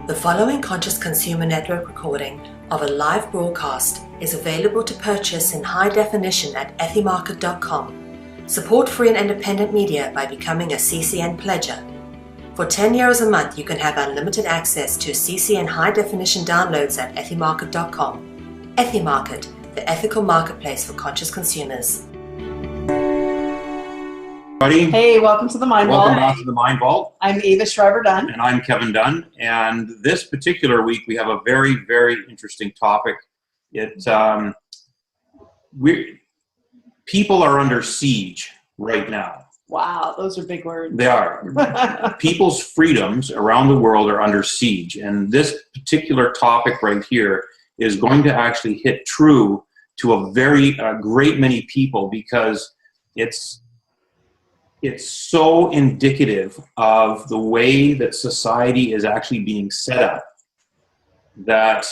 The following Conscious Consumer Network recording of a live broadcast is available to purchase in high definition at ethymarket.com. Support free and independent media by becoming a CCN pledger. For €10 a month, you can have unlimited access to CCN high definition downloads at ethymarket.com. Ethymarket, the ethical marketplace for conscious consumers. Hey, welcome to the MindVault. Welcome back to the MindVault. I'm Eva Schriver Dunn. And I'm Kevin Dunn. And this particular week, we have a very, very interesting topic. People are under siege right now. Wow, those are big words. They are. People's freedoms around the world are under siege. And this particular topic right here is going to actually hit true to a very great many people, because it's so indicative of the way that society is actually being set up that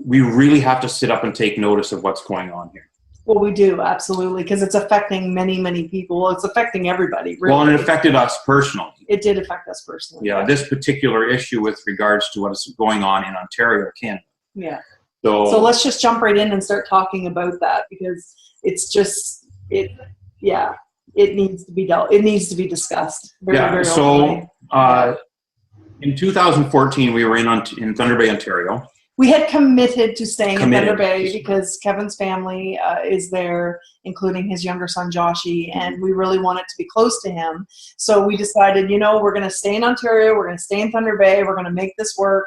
we really have to sit up and take notice of what's going on here. Well, we do, absolutely, because it's affecting many, many people. It's affecting everybody, really. Well, and it affected us personally. It did affect us personally. Yeah, this particular issue with regards to what is going on in Ontario, Canada. Yeah. So let's just jump right in and start talking about that, because it's just, it needs to be dealt. It needs to be discussed. Very so in 2014, we were in Thunder Bay, Ontario. We had committed to staying in Thunder Bay because Kevin's family is there, including his younger son, Joshy, and we really wanted to be close to him. So we decided, we're going to stay in Ontario, we're going to stay in Thunder Bay, we're going to make this work,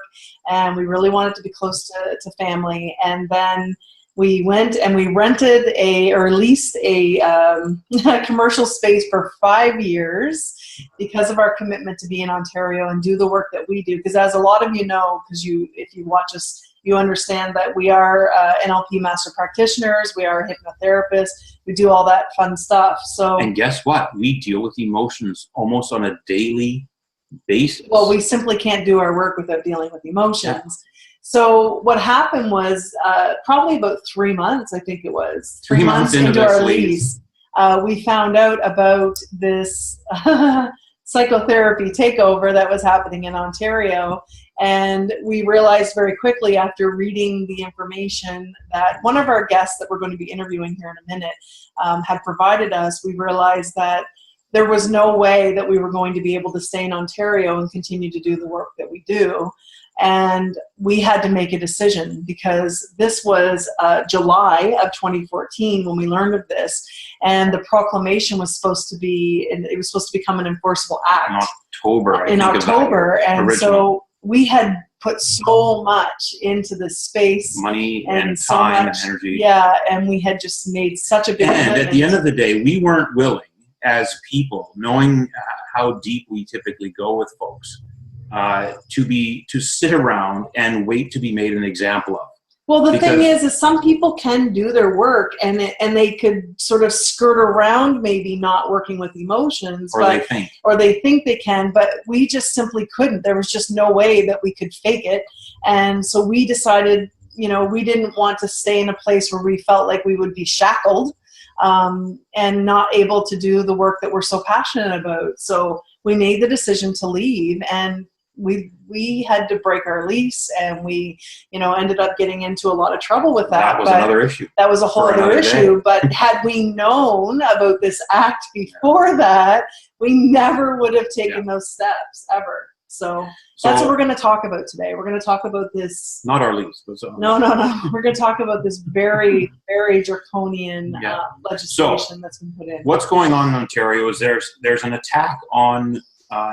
and we really wanted to be close to family. And then we went and we rented leased a commercial space for 5 years because of our commitment to be in Ontario and do the work that we do. Because as a lot of you know, if you watch us, you understand that we are NLP master practitioners, we are hypnotherapists, we do all that fun stuff. And guess what? We deal with emotions almost on a daily basis. Well, we simply can't do our work without dealing with emotions. Yeah. So what happened was probably about 3 months, I think it was. 3 months into our lease, we found out about this psychotherapy takeover that was happening in Ontario. And we realized very quickly after reading the information that one of our guests that we're going to be interviewing here in a minute had provided us. We realized that there was no way that we were going to be able to stay in Ontario and continue to do the work that we do. And we had to make a decision, because this was July of 2014 when we learned of this, and the proclamation was supposed to become an enforceable act in October. And so we had put so much into this space, money and time and energy. Yeah, and we had just made such a big commitment. And at the end of the day, we weren't willing as people, knowing how deep we typically go with folks, to sit around and wait to be made an example of. Well, the thing is some people can do their work and they could sort of skirt around maybe not working with emotions, or they think they can, but we just simply couldn't. There was just no way that we could fake it. And so we decided, we didn't want to stay in a place where we felt like we would be shackled and not able to do the work that we're so passionate about. So we made the decision to leave, and we had to break our lease, and we ended up getting into a lot of trouble with that. That was another issue. That was a whole other issue. But had we known about this act before that, we never would have taken those steps ever. So that's what we're going to talk about today. We're going to talk about this. Not our lease. But No. We're going to talk about this very, very draconian legislation that's been put in. What's going on in Ontario is there's an attack on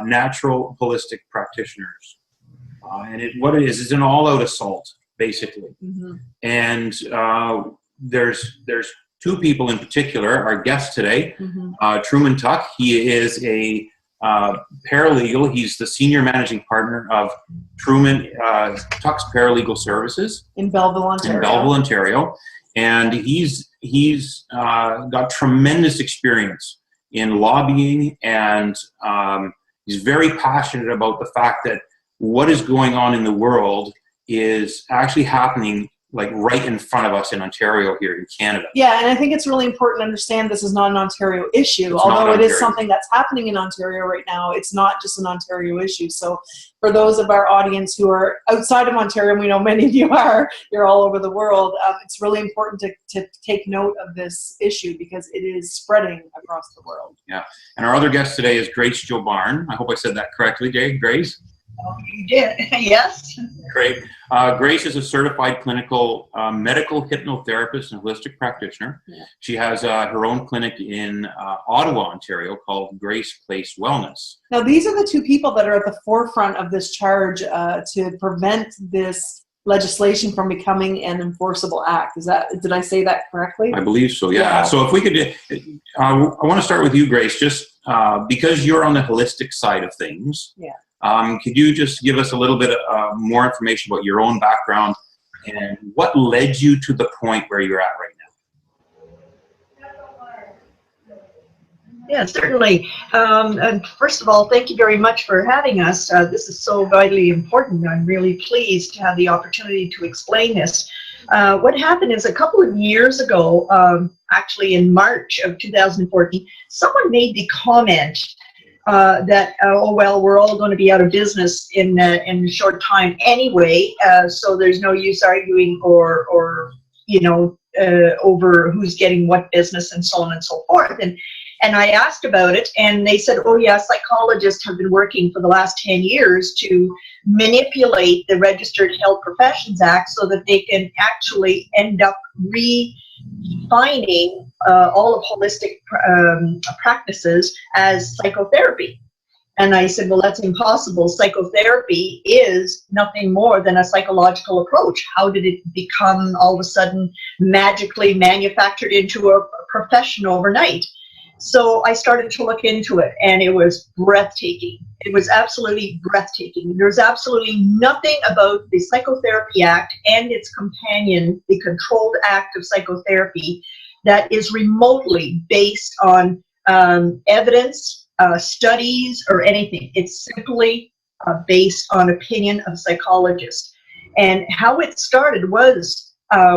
natural holistic practitioners, and what it is an all-out assault, basically. Mm-hmm. And there's two people in particular, our guest today, Trueman Tuck. He is a paralegal. He's the senior managing partner of Trueman Tuck's Paralegal Services in Belleville, Ontario. And he's got tremendous experience in lobbying, and he's very passionate about the fact that what is going on in the world is actually happening like right in front of us in Ontario here in Canada. Yeah, and I think it's really important to understand this is not an Ontario issue. Although it is something that's happening in Ontario right now, it's not just an Ontario issue. So for those of our audience who are outside of Ontario, and we know many of you are, you're all over the world, it's really important to take note of this issue because it is spreading across the world. Yeah, and our other guest today is Grace Joubarne. I hope I said that correctly, Grace. Oh, you did, yes. Great. Grace is a certified clinical medical hypnotherapist and holistic practitioner. Yeah. She has her own clinic in Ottawa, Ontario, called Grace Place Wellness. Now, these are the two people that are at the forefront of this charge to prevent this legislation from becoming an enforceable act. Did I say that correctly? I believe so, yeah. So if we could, I want to start with you, Grace, just because you're on the holistic side of things. Yeah. Could you just give us a little bit more information about your own background and what led you to the point where you're at right now? Yeah, certainly. And first of all, thank you very much for having us. This is so vitally important. I'm really pleased to have the opportunity to explain this. What happened is a couple of years ago, actually in March of 2014, someone made the comment that, oh, well, we're all going to be out of business in a short time anyway, so there's no use arguing or you know, over who's getting what business and so on and so forth. And I asked about it, and they said, oh, yeah, psychologists have been working for the last 10 years to manipulate the Registered Health Professions Act so that they can actually end up redefining all of holistic practices as psychotherapy. And I said, well, that's impossible. Psychotherapy is nothing more than a psychological approach. How did it become all of a sudden magically manufactured into a profession overnight? So I started to look into it, and it was breathtaking. It was absolutely breathtaking. There's absolutely nothing about the Psychotherapy Act and its companion, the Controlled Act of Psychotherapy, that is remotely based on evidence, studies, or anything. It's simply based on opinion of psychologists. And how it started was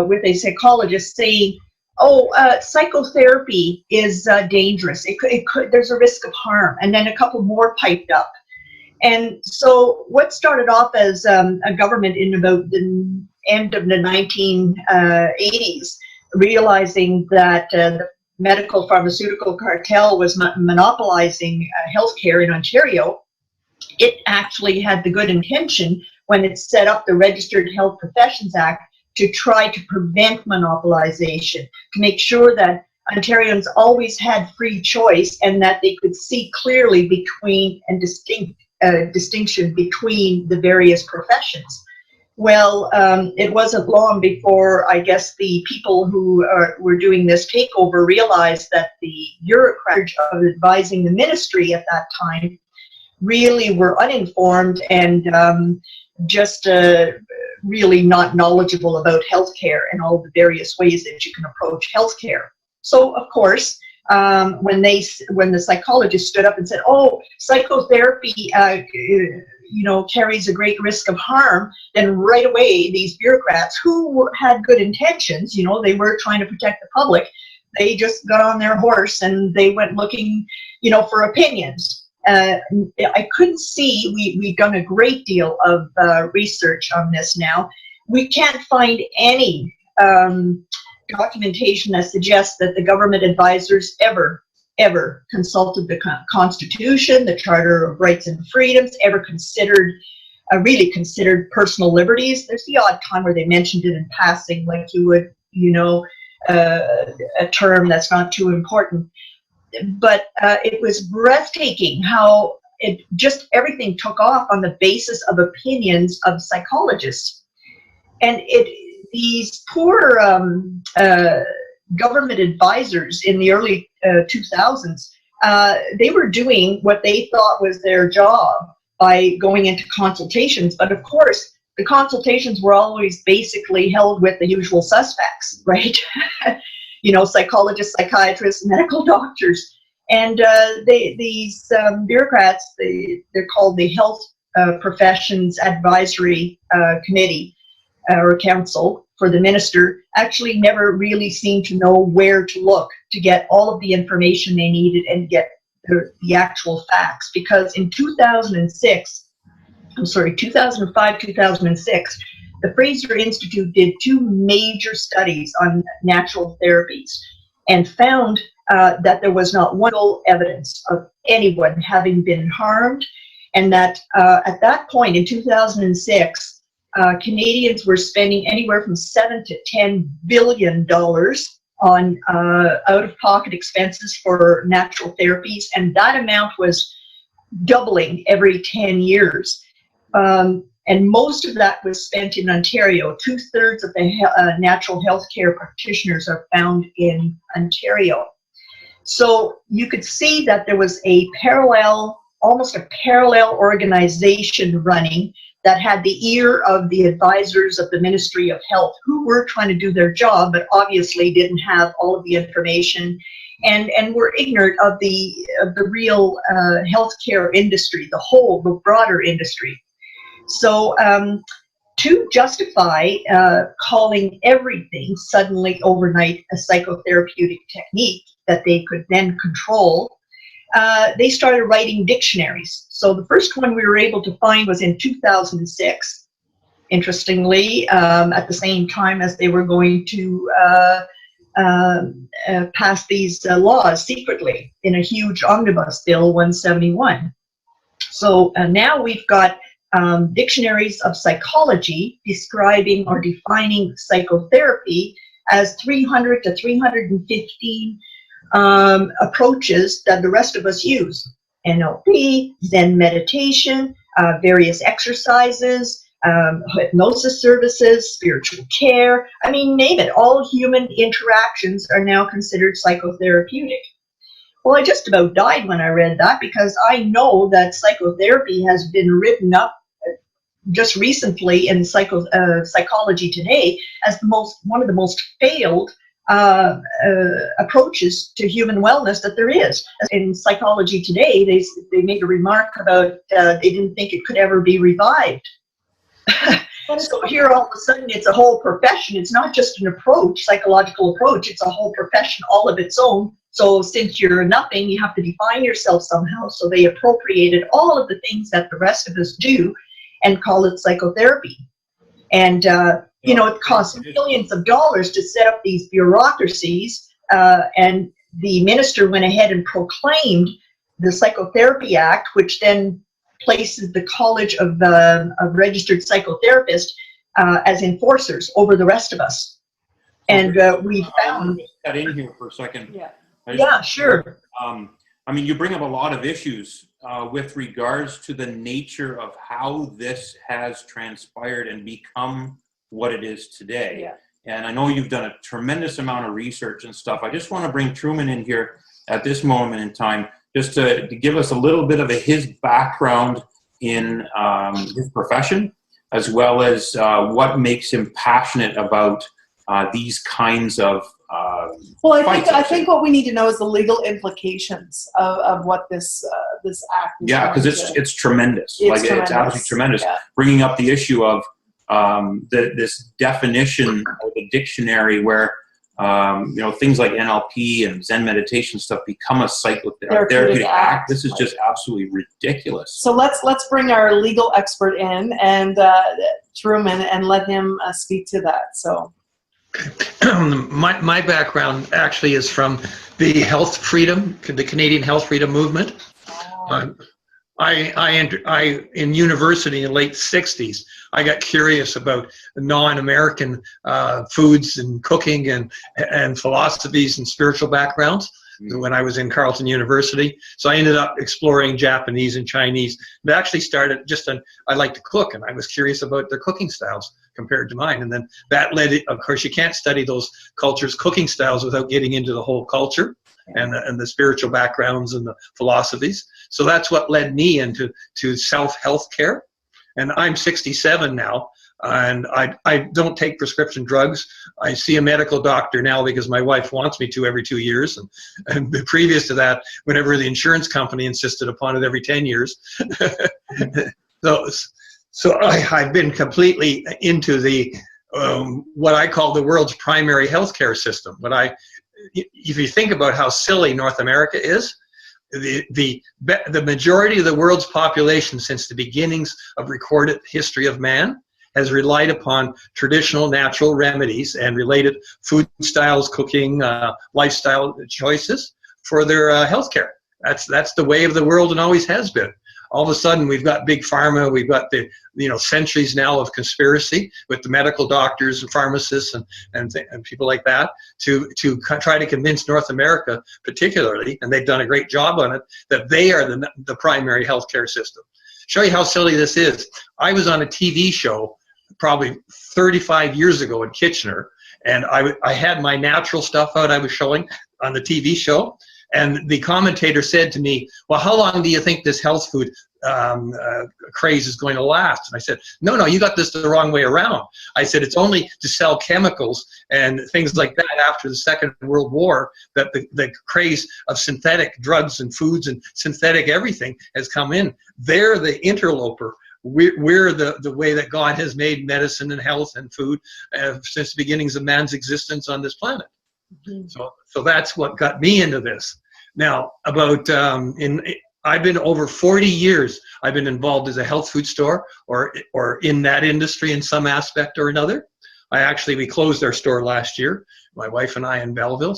with a psychologist saying, oh, psychotherapy is dangerous. It could, there's a risk of harm. And then a couple more piped up. And so what started off as a government in about the end of the 1980s, realizing that the medical pharmaceutical cartel was monopolizing healthcare in Ontario, it actually had the good intention when it set up the Registered Health Professions Act to try to prevent monopolization, to make sure that Ontarians always had free choice and that they could see clearly between and distinction between the various professions. Well, it wasn't long before, I guess, the people who were doing this takeover realized that the bureaucrats of advising the ministry at that time really were uninformed and just really not knowledgeable about healthcare and all the various ways that you can approach healthcare. So, of course, when the psychologist stood up and said, "Oh, psychotherapy, you know, carries a great risk of harm," then right away these bureaucrats who had good intentions, you know, they were trying to protect the public, they just got on their horse and they went looking, you know, for opinions. I couldn't see, we've done a great deal of research on this now. We can't find any documentation that suggests that the government advisors ever consulted the Constitution, the Charter of Rights and Freedoms, ever considered, really considered personal liberties. There's the odd time where they mentioned it in passing, like you would, you know, a term that's not too important. But it was breathtaking how it just everything took off on the basis of opinions of psychologists. And these poor government advisors in the early 2000s, they were doing what they thought was their job by going into consultations. But of course, the consultations were always basically held with the usual suspects, right? You know, psychologists, psychiatrists, medical doctors. And these bureaucrats, they're called the Health Professions Advisory Committee. or counsel for the minister actually never really seemed to know where to look to get all of the information they needed and get the actual facts. Because in 2005, 2006, the Fraser Institute did 2 major studies on natural therapies and found that there was not one evidence of anyone having been harmed, and that at that point in 2006, Canadians were spending anywhere from $7 to $10 billion on out-of-pocket expenses for natural therapies, and that amount was doubling every 10 years. And most of that was spent in Ontario. 2/3 of the natural health care practitioners are found in Ontario. So you could see that there was a parallel, almost a parallel organization running that had the ear of the advisors of the Ministry of Health, who were trying to do their job, but obviously didn't have all of the information and were ignorant of the real healthcare industry, the broader industry. So to justify calling everything suddenly overnight a psychotherapeutic technique that they could then control, they started writing dictionaries. So the first one we were able to find was in 2006, interestingly, at the same time as they were going to pass these laws secretly in a huge omnibus bill 171. So now we've got dictionaries of psychology describing or defining psychotherapy as 300 to 315 approaches that the rest of us use. NLP, Zen meditation, various exercises, hypnosis services, spiritual care. I mean, name it. All human interactions are now considered psychotherapeutic. Well, I just about died when I read that, because I know that psychotherapy has been written up just recently in Psychology Today as one of the most failed approaches to human wellness that there is. In Psychology Today, they made a remark about they didn't think it could ever be revived. So here all of a sudden it's a whole profession. It's not just an approach, psychological approach, it's a whole profession all of its own. So since you're nothing, you have to define yourself somehow. So they appropriated all of the things that the rest of us do and call it psychotherapy. And you know, it costs millions of dollars to set up these bureaucracies, and the minister went ahead and proclaimed the Psychotherapy Act, which then places the College of Registered Psychotherapists as enforcers over the rest of us. And we found... Cut in here for a second. Yeah, sure. I mean, you bring up a lot of issues with regards to the nature of how this has transpired and become what it is today. Yeah. And I know you've done a tremendous amount of research and stuff. I just want to bring Trueman in here at this moment in time, just to give us a little bit of his background in his profession, as well as what makes him passionate about these kinds of well, I think what we need to know is the legal implications of what this act is. Yeah, because it's tremendous. It's absolutely tremendous. Yeah. Bringing up the issue of this definition or the dictionary where you know, things like NLP and Zen meditation stuff become a psychotherapeutic act. This is just absolutely ridiculous. So let's bring our legal expert in, and Trueman, and let him speak to that. So. My background actually is from the health freedom, the Canadian health freedom movement. I in university in the late 60s, I got curious about non-American foods and cooking and philosophies and spiritual backgrounds when I was in Carleton University. So I ended up exploring Japanese and Chinese. It actually started I like to cook, and I was curious about their cooking styles compared to mine. And then that led, of course, you can't study those cultures' cooking styles without getting into the whole culture and the spiritual backgrounds and the philosophies. So that's what led me into self-health care. And I'm 67 now, and I don't take prescription drugs. I see a medical doctor now because my wife wants me to every 2 years. And previous to that, whenever the insurance company insisted upon it, every 10 years. So I've been completely into the what I call the world's primary healthcare system. If you think about how silly North America is, the majority of the world's population since the beginnings of recorded history of man has relied upon traditional natural remedies and related food styles, cooking, lifestyle choices for their healthcare. That's the way of the world and always has been. All of a sudden, we've got big pharma. We've got the centuries now of conspiracy with the medical doctors and pharmacists and people like that to try to convince North America, particularly, and they've done a great job on it, that they are the primary healthcare system. Show you how silly this is. I was on a TV show probably 35 years ago in Kitchener, and I had my natural stuff out I was showing on the TV show. And the commentator said to me, well, how long do you think this health food craze is going to last? And I said, no, you got this the wrong way around. I said, it's only to sell chemicals and things like that after the Second World War that the craze of synthetic drugs and foods and synthetic everything has come in. They're the interloper. We're the way that God has made medicine and health and food since the beginnings of man's existence on this planet. Mm-hmm. So that's what got me into this. Now, I've been over 40 years. I've been involved as a health food store or in that industry in some aspect or another. We closed our store last year, my wife and I in Belleville.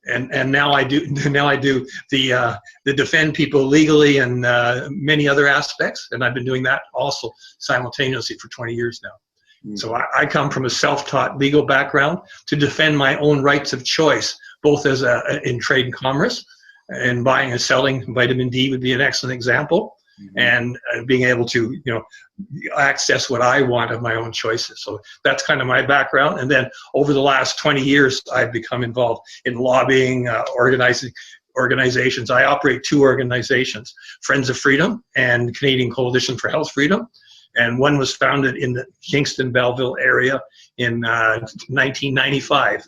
And now I do the defend people legally and many other aspects. And I've been doing that also simultaneously for 20 years now. So I come from a self-taught legal background to defend my own rights of choice, both as in trade and commerce, and buying and selling vitamin D would be an excellent example, and being able to access what I want of my own choices. So that's kind of my background. And then over the last 20 years, I've become involved in lobbying, organizations. I operate two organizations, Friends of Freedom and Canadian Coalition for Health Freedom. And one was founded in the Kingston-Belleville area in 1995,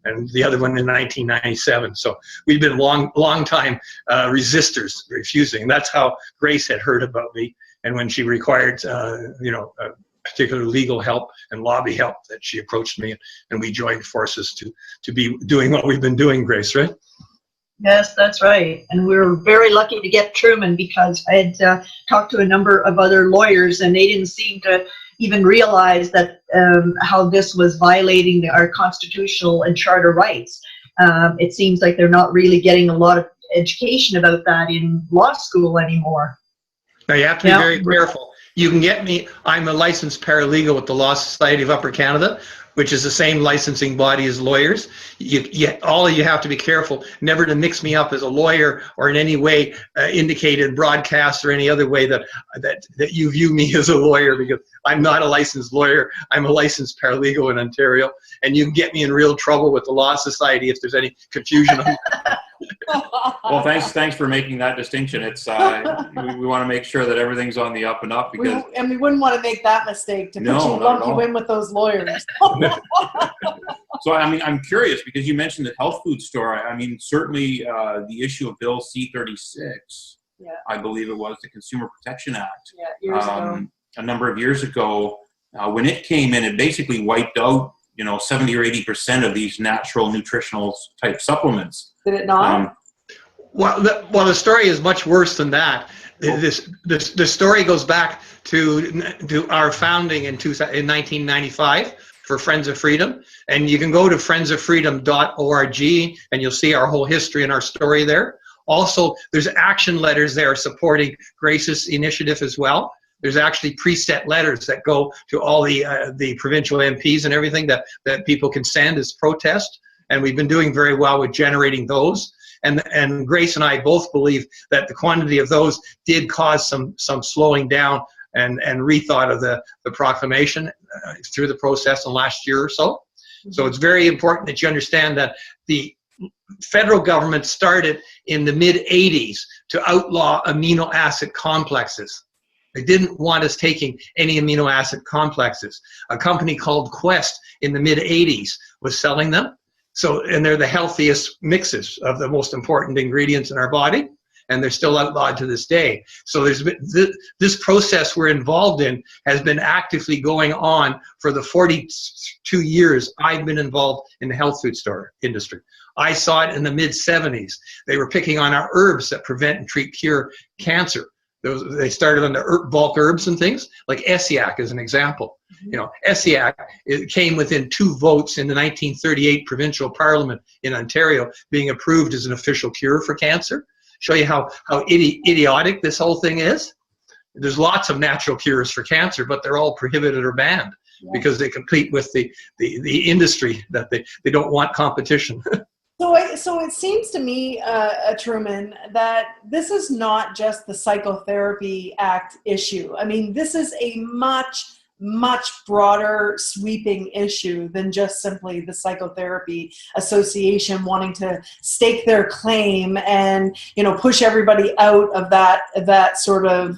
and the other one in 1997. So we've been long time resistors, refusing. That's how Grace had heard about me, and when she required, particular legal help and lobby help, that she approached me, and we joined forces to be doing what we've been doing, Grace, right? Yes, that's right. And we were very lucky to get Trueman, because I had talked to a number of other lawyers, and they didn't seem to even realize that how this was violating our constitutional and charter rights. It seems like they're not really getting a lot of education about that in law school anymore. Now you have to be very careful. You can get me, I'm a licensed paralegal with the Law Society of Upper Canada, which is the same licensing body as lawyers. All of you have to be careful never to mix me up as a lawyer or in any way indicate in broadcast or any other way that you view me as a lawyer, because I'm not a licensed lawyer. I'm a licensed paralegal in Ontario, and you can get me in real trouble with the Law Society if there's any confusion. Well, thanks for making that distinction. It's we want to make sure that everything's on the up and up, because we wouldn't want to make that mistake to lump you in with those lawyers. So I'm curious, because you mentioned the health food store. Certainly the issue of Bill C-36, I believe it was, the Consumer Protection Act, years ago. A number of years ago, when it came in, it basically wiped out 70 or 80% of these natural nutritional type supplements. Did it not? Well, the story is much worse than that. The story goes back to our founding in 1995 for Friends of Freedom, and you can go to friendsoffreedom.org and you'll see our whole history and our story there. Also, there's action letters there supporting Grace's initiative as well. There's actually preset letters that go to all the provincial MPs and everything that people can send as protest, and we've been doing very well with generating those. And Grace and I both believe that the quantity of those did cause some slowing down and rethought of the proclamation through the process in the last year or so. So it's very important that you understand that the federal government started in the mid-'80s to outlaw amino acid complexes. They didn't want us taking any amino acid complexes. A company called Quest in the mid-'80s was selling them. And they're the healthiest mixes of the most important ingredients in our body. and they're still outlawed to this day. So there's been this process we're involved in has been actively going on for the 42 years I've been involved in the health food store industry. I saw it in the mid-70s. They were picking on our herbs that prevent and treat cure cancer. They started on the bulk herbs and things, like Essiac as an example. You know, Essiac, it came within 2 votes in the 1938 provincial parliament in Ontario being approved as an official cure for cancer. Show you how idiotic this whole thing is. There's lots of natural cures for cancer, but they're all prohibited or banned because they compete with the industry that they don't want competition. So it seems to me, Trueman, that this is not just the Psychotherapy Act issue. I mean, this is a much broader sweeping issue than just simply the Psychotherapy Association wanting to stake their claim and, you know, push everybody out of that sort of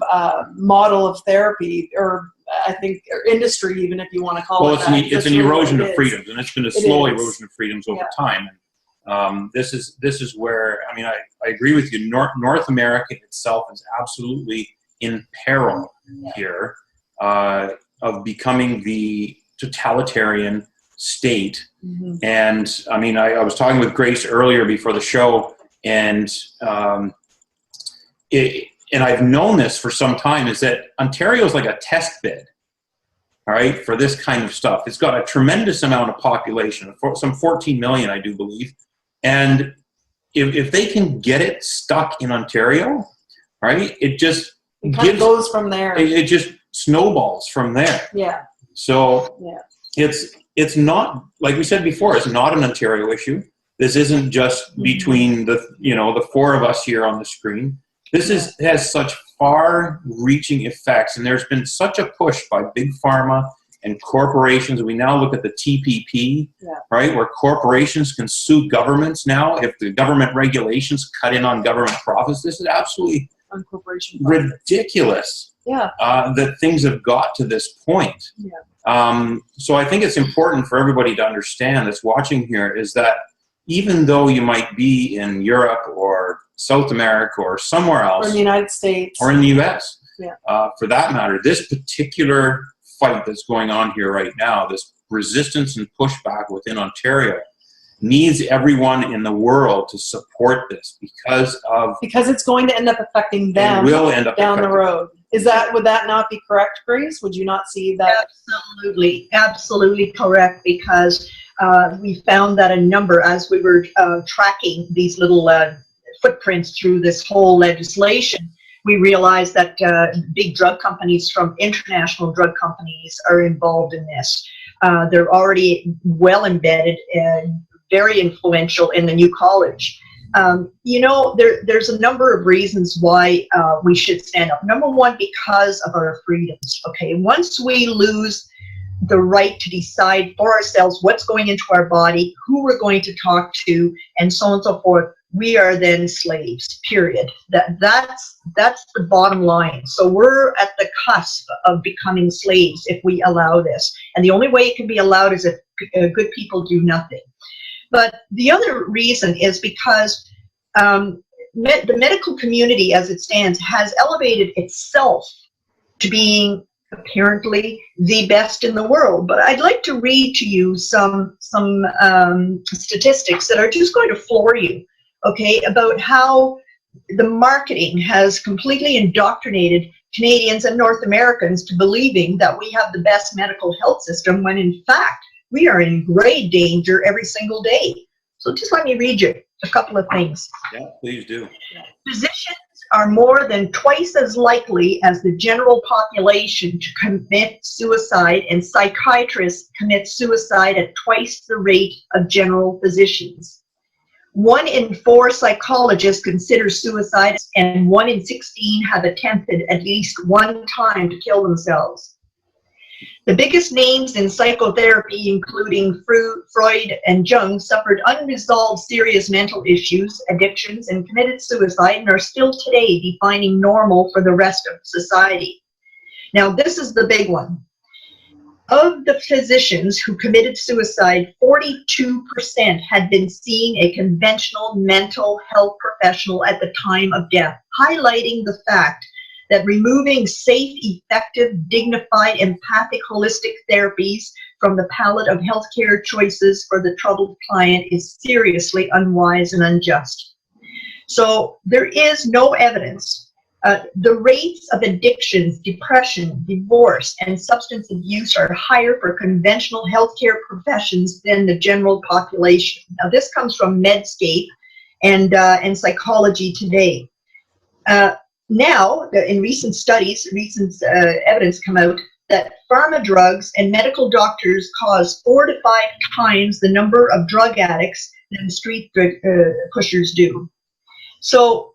model of therapy, or I think, or industry, even if you want to call it that. Well, it's an erosion of freedoms, and it's been a slow erosion of freedoms over time. This is where, I mean, I agree with you. North America itself is absolutely in peril here of becoming the totalitarian state. And I mean, I was talking with Grace earlier before the show, and I've known this for some time, is that Ontario is like a test bed, all right, for this kind of stuff. It's got a tremendous amount of population, some 14 million, I do believe. And if they can get it stuck in Ontario, right, it just goes from there. It just snowballs from there. Yeah. So it's not, like we said before, it's not an Ontario issue. This isn't just between the 4 of us here on the screen. This has such far-reaching effects, and there's been such a push by big pharma and corporations. We now look at the TPP, right, where corporations can sue governments now if the government regulations cut in on government profits. This is absolutely ridiculous that things have got to this point. So I think it's important for everybody to understand that's watching here is that even though you might be in Europe or South America or somewhere else, or in the United States, or in the US, for that matter, this particular fight that's going on here right now, this resistance and pushback within Ontario, needs everyone in the world to support this because it's going to end up affecting them. It will end up down the road. Would that not be correct, Grace? Would you not see that? Absolutely correct, because we found that a number, as we were tracking these little footprints through this whole legislation, we realized that big drug companies from international drug companies are involved in this. They're already well embedded and very influential in the new college. There's a number of reasons why we should stand up. Number one, because of our freedoms. Okay, once we lose the right to decide for ourselves what's going into our body, who we're going to talk to, and so on and so forth, we are then slaves, period. That's the bottom line. So we're at the cusp of becoming slaves if we allow this. And the only way it can be allowed is if good people do nothing. But the other reason is because the medical community as it stands has elevated itself to being apparently the best in the world. But I'd like to read to you some statistics that are just going to floor you, okay, about how the marketing has completely indoctrinated Canadians and North Americans to believing that we have the best medical health system, when in fact we are in grave danger every single day. So just let me read you a couple of things. Yeah, please do. Physicians are more than twice as likely as the general population to commit suicide, and psychiatrists commit suicide at twice the rate of general physicians. 1 in 4 psychologists consider suicide, and 1 in 16 have attempted at least one time to kill themselves. The biggest names in psychotherapy, including Freud and Jung, suffered unresolved serious mental issues, addictions, and committed suicide, and are still today defining normal for the rest of society. Now, this is the big one. Of the physicians who committed suicide, 42% had been seeing a conventional mental health professional at the time of death. highlighting the fact that removing safe, effective, dignified, empathic, holistic therapies from the palette of healthcare choices for the troubled client is seriously unwise and unjust. So there is no evidence. The rates of addictions, depression, divorce, and substance abuse are higher for conventional healthcare professions than the general population. Now, this comes from Medscape and Psychology Today. Now, in recent studies, evidence come out that pharma drugs and medical doctors cause 4 to 5 times the number of drug addicts than street pushers do. So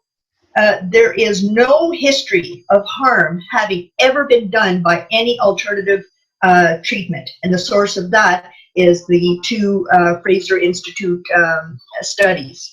there is no history of harm having ever been done by any alternative treatment. And the source of that is the 2 Fraser Institute studies.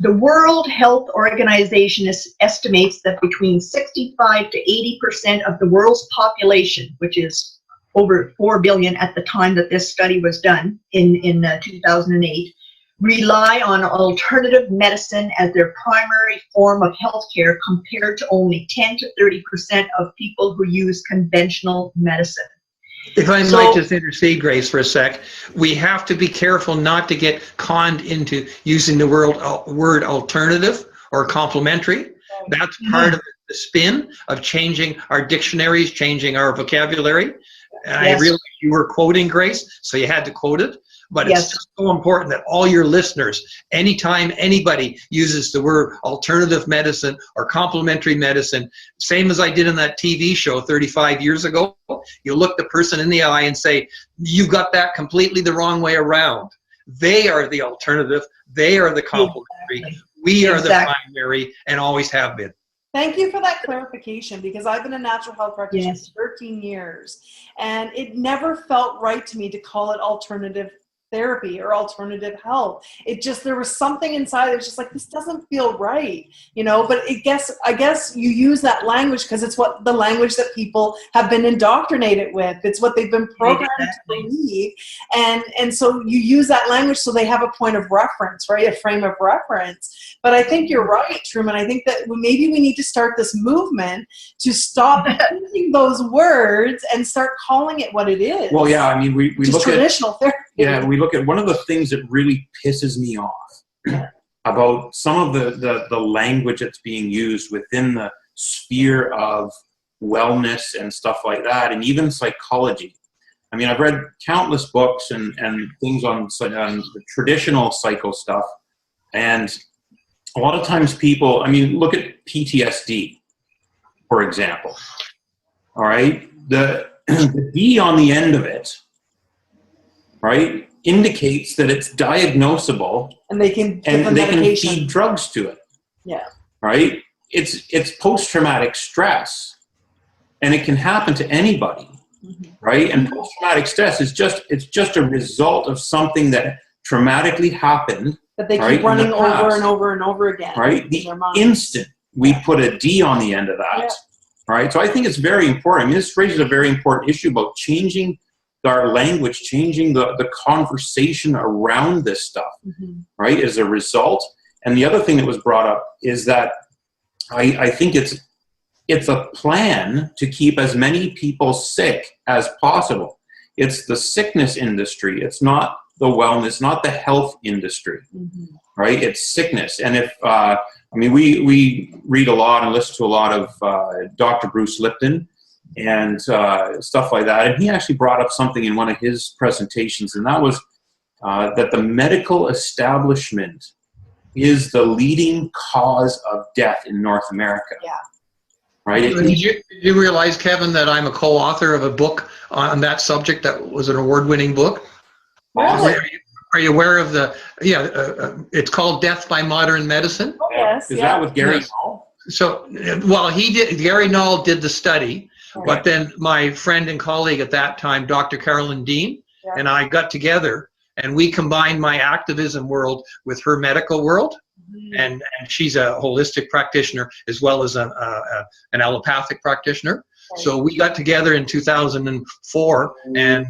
The World Health Organization estimates that between 65 to 80% of the world's population, which is over 4 billion at the time that this study was done in 2008, rely on alternative medicine as their primary form of healthcare, compared to only 10 to 30% of people who use conventional medicine. If I might just intercede, Grace, for a sec, we have to be careful not to get conned into using the word alternative or complementary. That's part of the spin of changing our dictionaries, changing our vocabulary. And I realized you were quoting Grace, so you had to quote it. But it's just so important that all your listeners, anytime anybody uses the word alternative medicine or complementary medicine, same as I did in that TV show 35 years ago, you look the person in the eye and say, you got that completely the wrong way around. They are the alternative. They are the complementary. We are the primary and always have been. Thank you for that clarification, because I've been a natural health practitioner for 13 years, and it never felt right to me to call it alternative therapy or alternative health. It just, there was something inside that was just like, this doesn't feel right, you know. But I guess you use that language because it's what the language that people have been indoctrinated with. It's what they've been programmed to believe, and so you use that language so they have a point of reference, right? A frame of reference. But I think you're right, Truman. I think that maybe we need to start this movement to stop using those words and start calling it what it is. Well, yeah, I mean, we look at traditional therapy. Yeah, we look at one of the things that really pisses me off about some of the language that's being used within the sphere of wellness and stuff like that, and even psychology. I mean, I've read countless books and things on the traditional psycho stuff, and a lot of times people, I mean, look at PTSD, for example. All right, the D on the end of it, right, indicates that it's diagnosable, and they can feed drugs to it. Yeah. Right? It's post-traumatic stress, and it can happen to anybody. Right? And post-traumatic stress is just a result of something that traumatically happened. That they keep running over and over and over again. Right? The instant we put a D on the end of that. Right? So I think it's very important. I mean, this raises a very important issue about changing our language, changing the conversation around this stuff, right, as a result. And the other thing that was brought up is that I think it's a plan to keep as many people sick as possible. It's the sickness industry. It's not the wellness, not the health industry, right? It's sickness. And if, I mean, we read a lot and listen to a lot of Dr. Bruce Lipton and stuff like that. And he actually brought up something in one of his presentations, and that was that the medical establishment is the leading cause of death in North America. Yeah. Right? Did you realize, Kevin, that I'm a co-author of a book on that subject that was an award-winning book? Really? Are you aware of the, it's called Death by Modern Medicine? Oh, yes. Is that with Gary Null? So, well, Gary Null did the study, but then my friend and colleague at that time, Dr. Carolyn Dean, and I got together, and we combined my activism world with her medical world. And she's a holistic practitioner as well as an allopathic practitioner. So we got together in 2004 and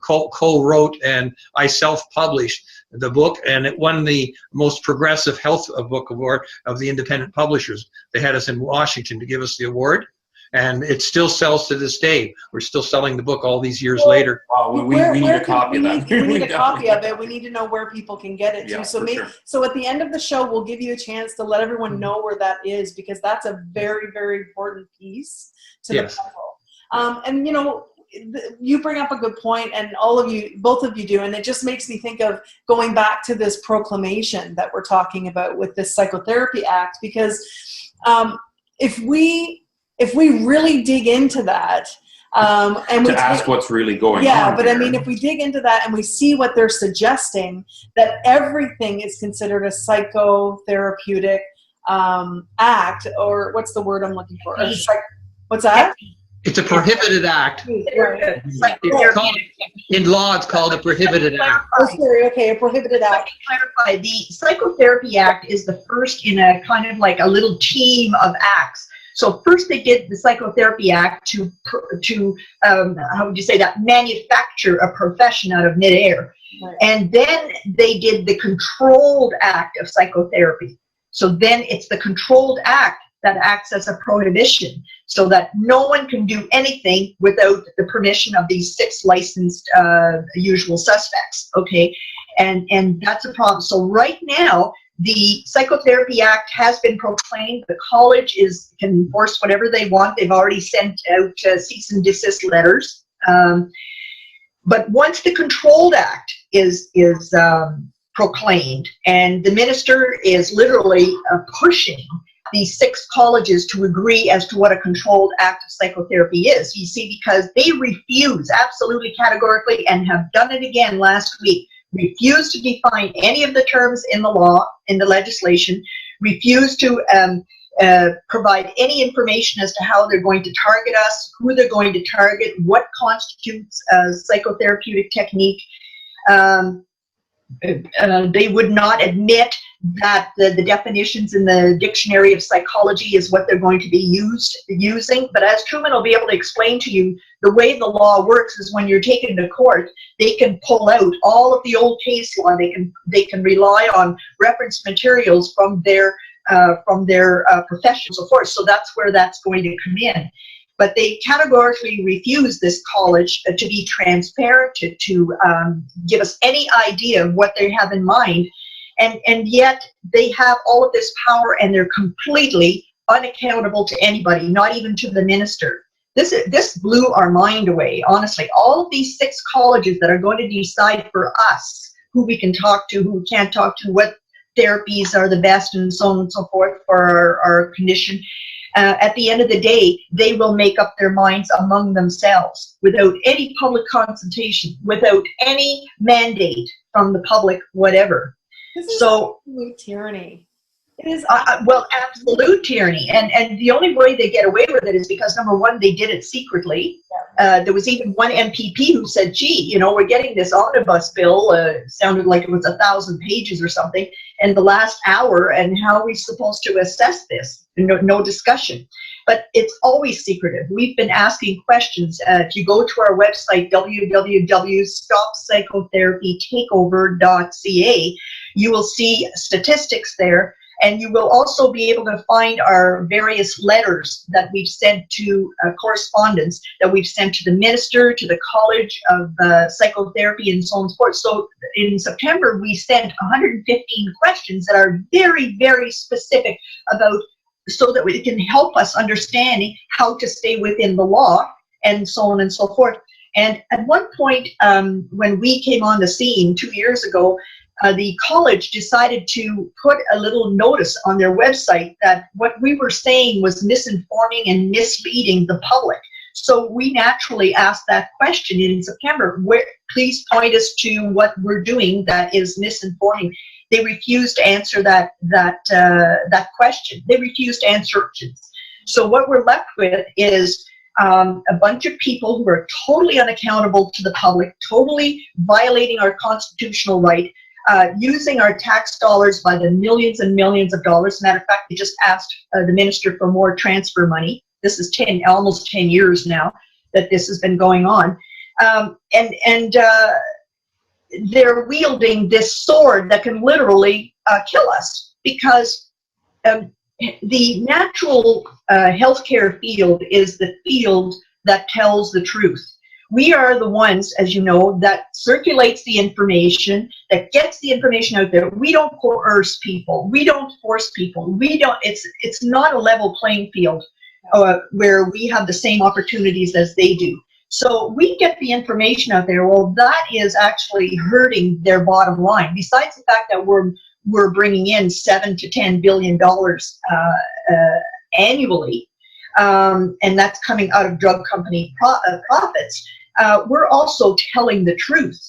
co-wrote, and I self-published the book, and it won the most progressive health book award of the independent publishers. They had us in Washington to give us the award, and it still sells to this day. We're still selling the book all these years later. Wow, we need a copy of that. We need a copy of it. We need to know where people can get it Yeah, too. So sure. so at the end of the show, we'll give you a chance to let everyone know where that is, because that's a very, very important piece to the puzzle. And you know, you bring up a good point, and both of you do, and it just makes me think of going back to this proclamation that we're talking about with this Psychotherapy Act, because if we really dig into that, and to ask what's really going on. Yeah, but here. I mean, if we dig into that and we see what they're suggesting, that everything is considered a psychotherapeutic act, or what's the word I'm looking for? What's that? It's a prohibited act. It's called, in law, it's called a prohibited act. Oh, sorry, okay, a prohibited act. Let me clarify. The Psychotherapy Act is the first in a kind of like a little team of acts. So first they did the Psychotherapy Act to how would you say that, manufacture a profession out of midair. Right. And then they did the Controlled Act of Psychotherapy. So then it's the Controlled Act that acts as a prohibition, so that no one can do anything without the permission of these 6 licensed usual suspects, okay? And that's a problem. So right now, the Psychotherapy Act has been proclaimed. The college can enforce whatever they want. They've already sent out cease and desist letters. But once the Controlled Act is proclaimed, and the minister is literally pushing these 6 colleges to agree as to what a controlled act of psychotherapy is. You see, because they refuse absolutely categorically, and have done it again last week, refuse to define any of the terms in the law, in the legislation, refuse to provide any information as to how they're going to target us, who they're going to target, what constitutes a psychotherapeutic technique. They would not admit that the definitions in the dictionary of psychology is what they're going to be using. But as Trueman will be able to explain to you, the way the law works is when you're taken to court, they can pull out all of the old case law. They can rely on reference materials from their profession and so forth. So that's where that's going to come in. But they categorically refuse this college to be transparent, to give us any idea of what they have in mind. And yet they have all of this power, and they're completely unaccountable to anybody, not even to the minister. This blew our mind away, honestly. All of these 6 colleges that are going to decide for us who we can talk to, who we can't talk to, what therapies are the best, and so on and so forth for our condition. At the end of the day, they will make up their minds among themselves without any public consultation, without any mandate from the public, whatever. This is so absolute tyranny. It is well, absolute tyranny. And the only way they get away with it is because, number one, they did it secretly. There was even one MPP who said, gee, you know, we're getting this omnibus bill, sounded like it was 1,000 pages or something, in the last hour, and how are we supposed to assess this? No discussion. But it's always secretive. We've been asking questions. If you go to our website, www.stopsychotherapytakeover.ca, you will see statistics there. And you will also be able to find our various letters that we've sent to correspondence that we've sent to the minister, to the College of Psychotherapy, and so on and so forth. So in September, we sent 115 questions that are very, very specific about, so that it can help us understanding how to stay within the law, and so on and so forth. And at one point, when we came on the scene 2 years ago, the college decided to put a little notice on their website that what we were saying was misinforming and misleading the public. So we naturally asked that question in September, please point us to what we're doing that is misinforming. They refused to answer that question. They refused to answer questions. So what we're left with is a bunch of people who are totally unaccountable to the public, totally violating our constitutional right, using our tax dollars by the millions and millions of dollars. Matter of fact, they just asked the minister for more transfer money. This is almost 10 years now that this has been going on. they're wielding this sword that can literally kill us, because the natural healthcare field is the field that tells the truth. We are the ones, as you know, that circulates the information, that gets the information out there. We don't coerce people. We don't force people. We don't. It's not a level playing field where we have the same opportunities as they do. So we get the information out there. Well, that is actually hurting their bottom line. Besides the fact that we're bringing in $7 to $10 billion annually, and that's coming out of drug company profits. We're also telling the truth,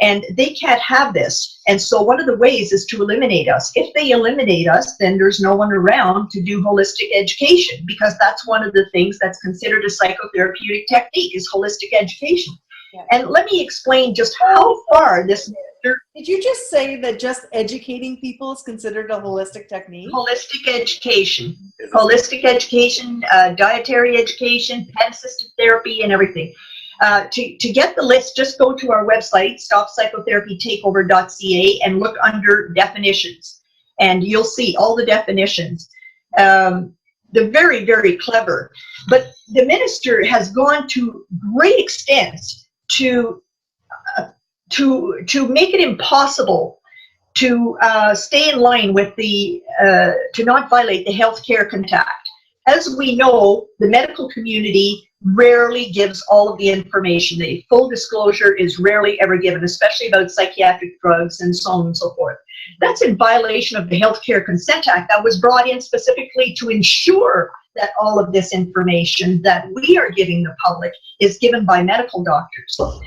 and they can't have this. And so one of the ways is to eliminate us. If they eliminate us, then there's no one around to do holistic education, because that's one of the things that's considered a psychotherapeutic technique, is holistic education. Yeah. And let me explain just how far this... Did you just say that just educating people is considered a holistic technique? Holistic education. Holistic education, dietary education, pet-assisted therapy, and everything. To get the list, just go to our website, stoppsychotherapytakeover.ca, and look under definitions, and you'll see all the definitions. They're very, very clever. But the minister has gone to great extents to make it impossible to stay in line with the, to not violate the Healthcare Contact. As we know, the medical community rarely gives all of the information. The full disclosure is rarely ever given, especially about psychiatric drugs and so on and so forth. That's in violation of the Healthcare Consent Act that was brought in specifically to ensure that all of this information that we are giving the public is given by medical doctors. So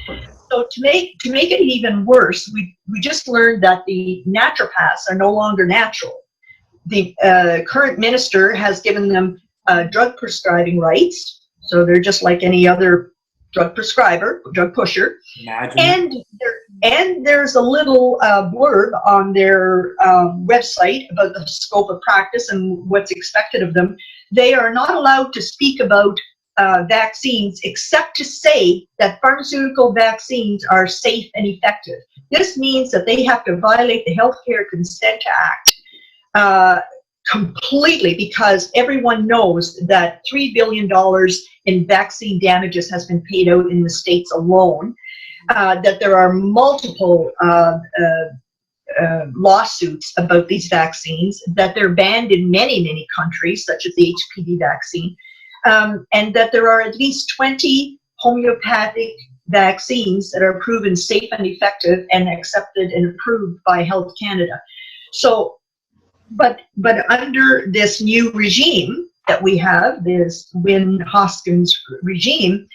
to make it even worse, we just learned that the naturopaths are no longer natural. The current minister has given them drug prescribing rights, so they're just like any other drug prescriber, drug pusher. Imagine. And there's a little blurb on their website about the scope of practice and what's expected of them. They are not allowed to speak about vaccines except to say that pharmaceutical vaccines are safe and effective. This means that they have to violate the Healthcare Consent Act completely, because everyone knows that $3 billion in vaccine damages has been paid out in the States alone, that there are multiple lawsuits about these vaccines, that they're banned in many, many countries, such as the HPV vaccine, and that there are at least 20 homeopathic vaccines that are proven safe and effective and accepted and approved by Health Canada. So, but under this new regime that we have, this Wynne Hoskins regime,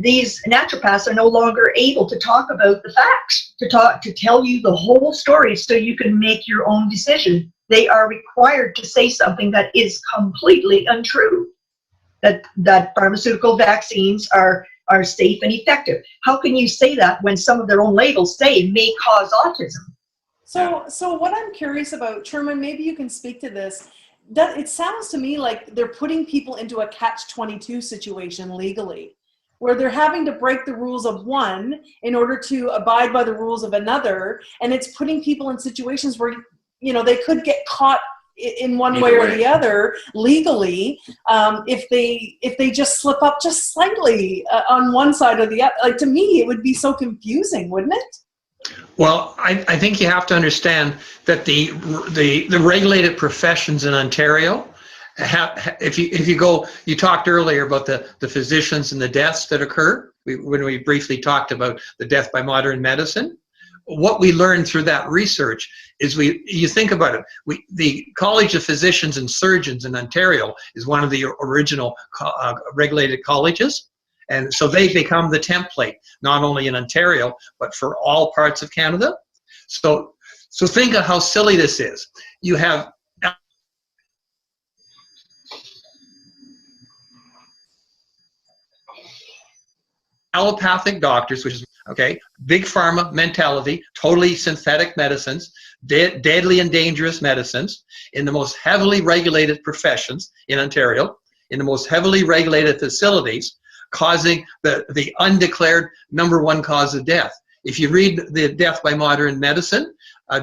these naturopaths are no longer able to talk about the facts, to tell you the whole story so you can make your own decision. They are required to say something that is completely untrue, that pharmaceutical vaccines are safe and effective. How can you say that when some of their own labels say may cause autism? So what I'm curious about, Trueman, maybe you can speak to this. That it sounds to me like they're putting people into a catch-22 situation legally, where they're having to break the rules of one in order to abide by the rules of another, and it's putting people in situations where, you know, they could get caught in one way or the other legally, if they just slip up just slightly on one side or the other. Like, to me, it would be so confusing, wouldn't it? Well, I think you have to understand that the regulated professions in Ontario have, if you go, you talked earlier about the physicians and the deaths that occur, when we briefly talked about the death by modern medicine. What we learned through that research is you think about it, the College of Physicians and Surgeons in Ontario is one of the original regulated colleges. And so they become the template, not only in Ontario, but for all parts of Canada. So think of how silly this is. You have allopathic doctors, which is, okay, big pharma mentality, totally synthetic medicines, deadly and dangerous medicines in the most heavily regulated professions in Ontario, in the most heavily regulated facilities, causing the undeclared #1 cause of death. If you read The Death by Modern Medicine,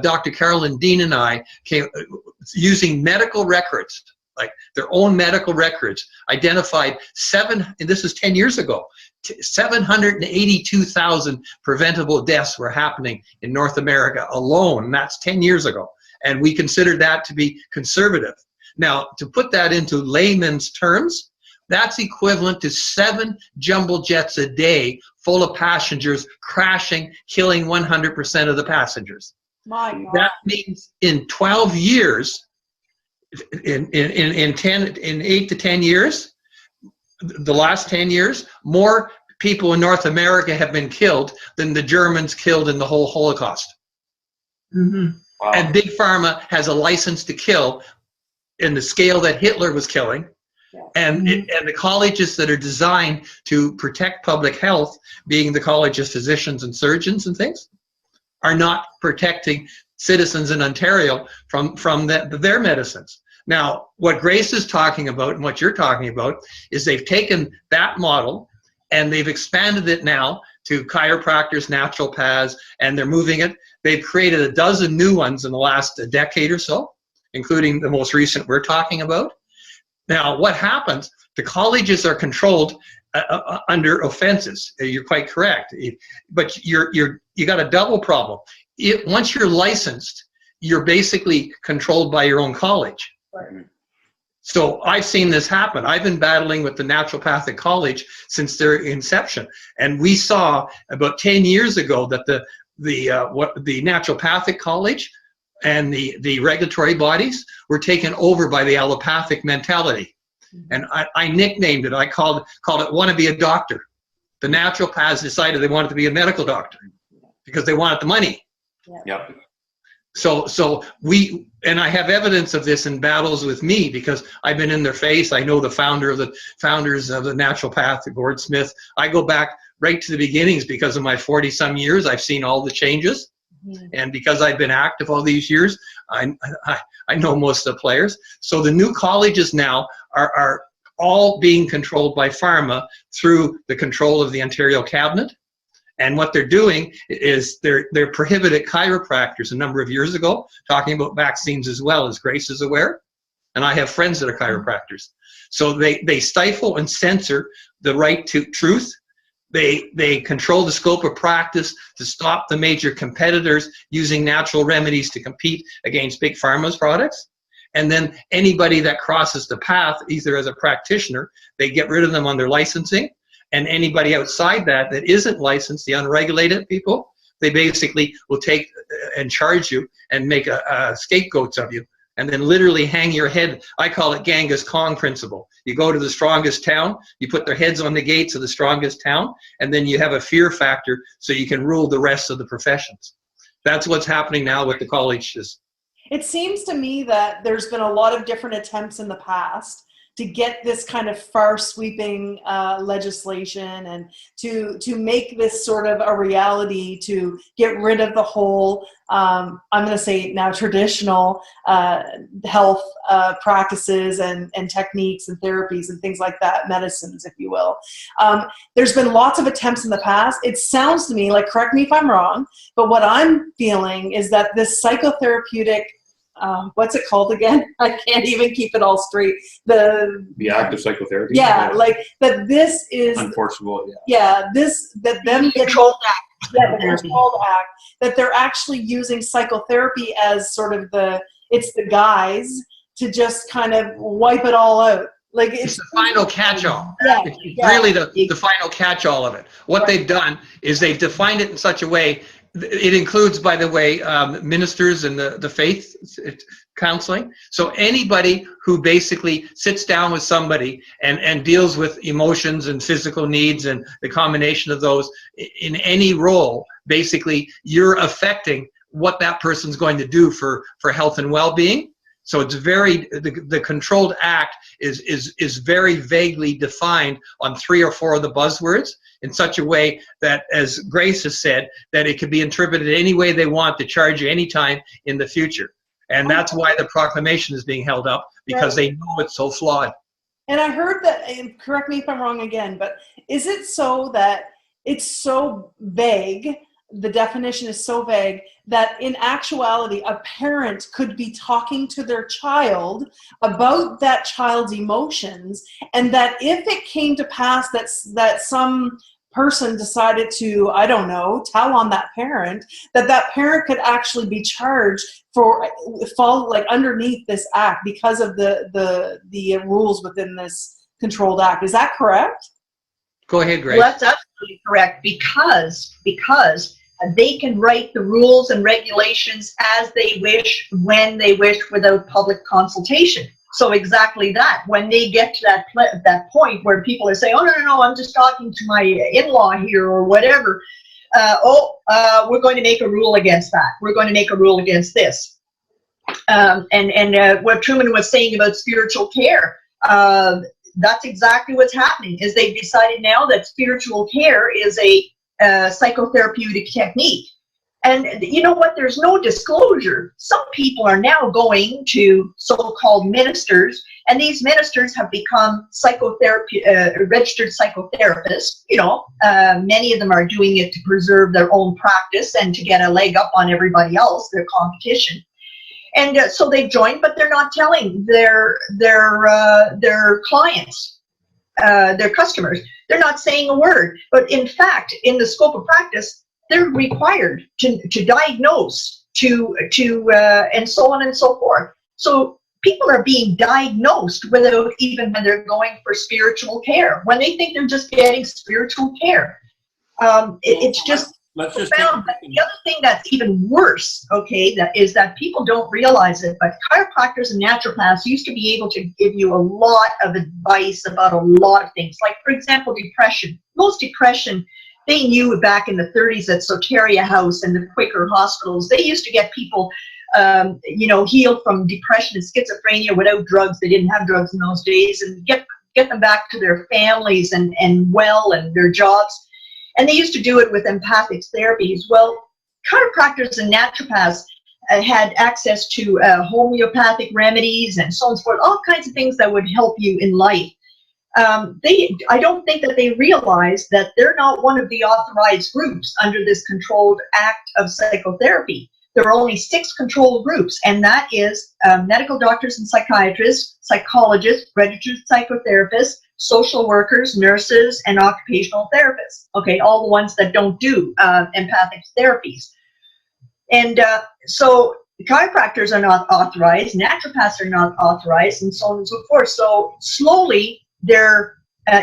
Dr. Carolyn Dean and I came using medical records, like their own medical records, identified and this is 10 years ago, 782,000 preventable deaths were happening in North America alone, and that's 10 years ago. And we considered that to be conservative. Now, to put that into layman's terms, that's equivalent to 7 jumbo jets a day full of passengers crashing, killing 100% of the passengers. My God. That means in 12 years, in 8 to 10 years, the last 10 years, more people in North America have been killed than the Germans killed in the whole Holocaust. Mm-hmm. Wow. And Big Pharma has a license to kill in the scale that Hitler was killing. Yeah. And the colleges that are designed to protect public health, being the College of Physicians and Surgeons and things, are not protecting citizens in Ontario from their medicines. Now, what Grace is talking about and what you're talking about is they've taken that model and they've expanded it now to chiropractors, naturopaths, and they're moving it. They've created a dozen new ones in the last decade or so, including the most recent we're talking about. Now, what happens? The colleges are controlled under offenses. You're quite correct, but you got a double problem. Once you're licensed, you're basically controlled by your own college. Right. So I've seen this happen. I've been battling with the Naturopathic College since their inception, and we saw about 10 years ago that the Naturopathic College and the regulatory bodies were taken over by the allopathic mentality. And I nicknamed it, I called it "want to be a doctor." The naturopaths decided they wanted to be a medical doctor because they wanted the money. Yep. So and I have evidence of this in battles with me because I've been in their face. I know the founders of the naturopathic, Gord Smith. I go back right to the beginnings because of my 40-some years. I've seen all the changes. And because I've been active all these years, I know most of the players. So the new colleges now are all being controlled by pharma through the control of the Ontario Cabinet. And what they're doing is they're prohibited chiropractors a number of years ago, talking about vaccines as well, as Grace is aware. And I have friends that are chiropractors. So they stifle and censor the right to truth. They control the scope of practice to stop the major competitors using natural remedies to compete against Big Pharma's products. And then anybody that crosses the path, either as a practitioner, they get rid of them on their licensing. And anybody outside that isn't licensed, the unregulated people, they basically will take and charge you and make a scapegoats of you. And then literally hang your head. I call it Genghis Khan principle. You go to the strongest town, you put their heads on the gates of the strongest town, and then you have a fear factor so you can rule the rest of the professions. That's what's happening now with the colleges. It seems to me that there's been a lot of different attempts in the past to get this kind of far-sweeping legislation and to make this sort of a reality, to get rid of the whole, I'm going to say now, traditional health practices and techniques and therapies and things like that, medicines, if you will. There's been lots of attempts in the past. It sounds to me like, correct me if I'm wrong, but what I'm feeling is that this psychotherapeutic what's it called again? I can't even keep it all straight. The active psychotherapy. Yeah, like that. This is unfortunate. Yeah, that them controlled act. Yeah, the controlled act. That they're actually using psychotherapy as sort of the guise to just kind of wipe it all out. Like it's the final catch-all. Yeah, it's really the final catch-all of it. What they've done is they've defined it in such a way. It includes, by the way, ministers and the faith counseling. So anybody who basically sits down with somebody and deals with emotions and physical needs and the combination of those in any role, basically you're affecting what that person's going to do for health and well-being. So it's the controlled act is very vaguely defined on 3 or 4 of the buzzwords in such a way that, as Grace has said, that it could be interpreted any way they want to charge you anytime in the future. And that's why the proclamation is being held up, because they know it's so flawed. And I heard that, and correct me if I'm wrong again, but is it so that it's so vague the definition is so vague that in actuality, a parent could be talking to their child about that child's emotions, and that if it came to pass that some person decided to, I don't know, tell on that parent, that parent could actually be charged for fall like underneath this act because of the rules within this controlled act. Is that correct? Go ahead, Grace. Well, that's absolutely correct, because they can write the rules and regulations as they wish, when they wish, without public consultation. So exactly that. When they get to that point where people are saying, "Oh no, I'm just talking to my in-law here," or whatever. We're going to make a rule against that. We're going to make a rule against this. And what Trueman was saying about spiritual care. That's exactly what's happening. Is they've decided now that spiritual care is a psychotherapeutic technique. And you know what? There's no disclosure. Some people are now going to so-called ministers, and these ministers have become registered psychotherapists. You know, many of them are doing it to preserve their own practice and to get a leg up on everybody else, their competition. And so they've joined, but they're not telling their clients, their customers. They're not saying a word. But in fact, in the scope of practice, they're required to diagnose, and so on and so forth. So people are being diagnosed without even when they're going for spiritual care, when they think they're just getting spiritual care. It's just profound. But the other thing that's even worse, okay, is that people don't realize it, but chiropractors and naturopaths used to be able to give you a lot of advice about a lot of things. Like, for example, depression. Most depression, they knew back in the 30s at Soteria House and the Quaker hospitals. They used to get people, healed from depression and schizophrenia without drugs. They didn't have drugs in those days, and get them back to their families and their jobs. And they used to do it with empathic therapies. Well, chiropractors and naturopaths had access to homeopathic remedies and so on and so forth, all kinds of things that would help you in life. I don't think that they realize that they're not one of the authorized groups under this controlled act of psychotherapy. There are only 6 controlled groups, and that is medical doctors and psychiatrists, psychologists, registered psychotherapists, social workers, nurses, and occupational therapists. Okay, all the ones that don't do empathic therapies. And so chiropractors are not authorized, naturopaths are not authorized, and so on and so forth. So slowly, they're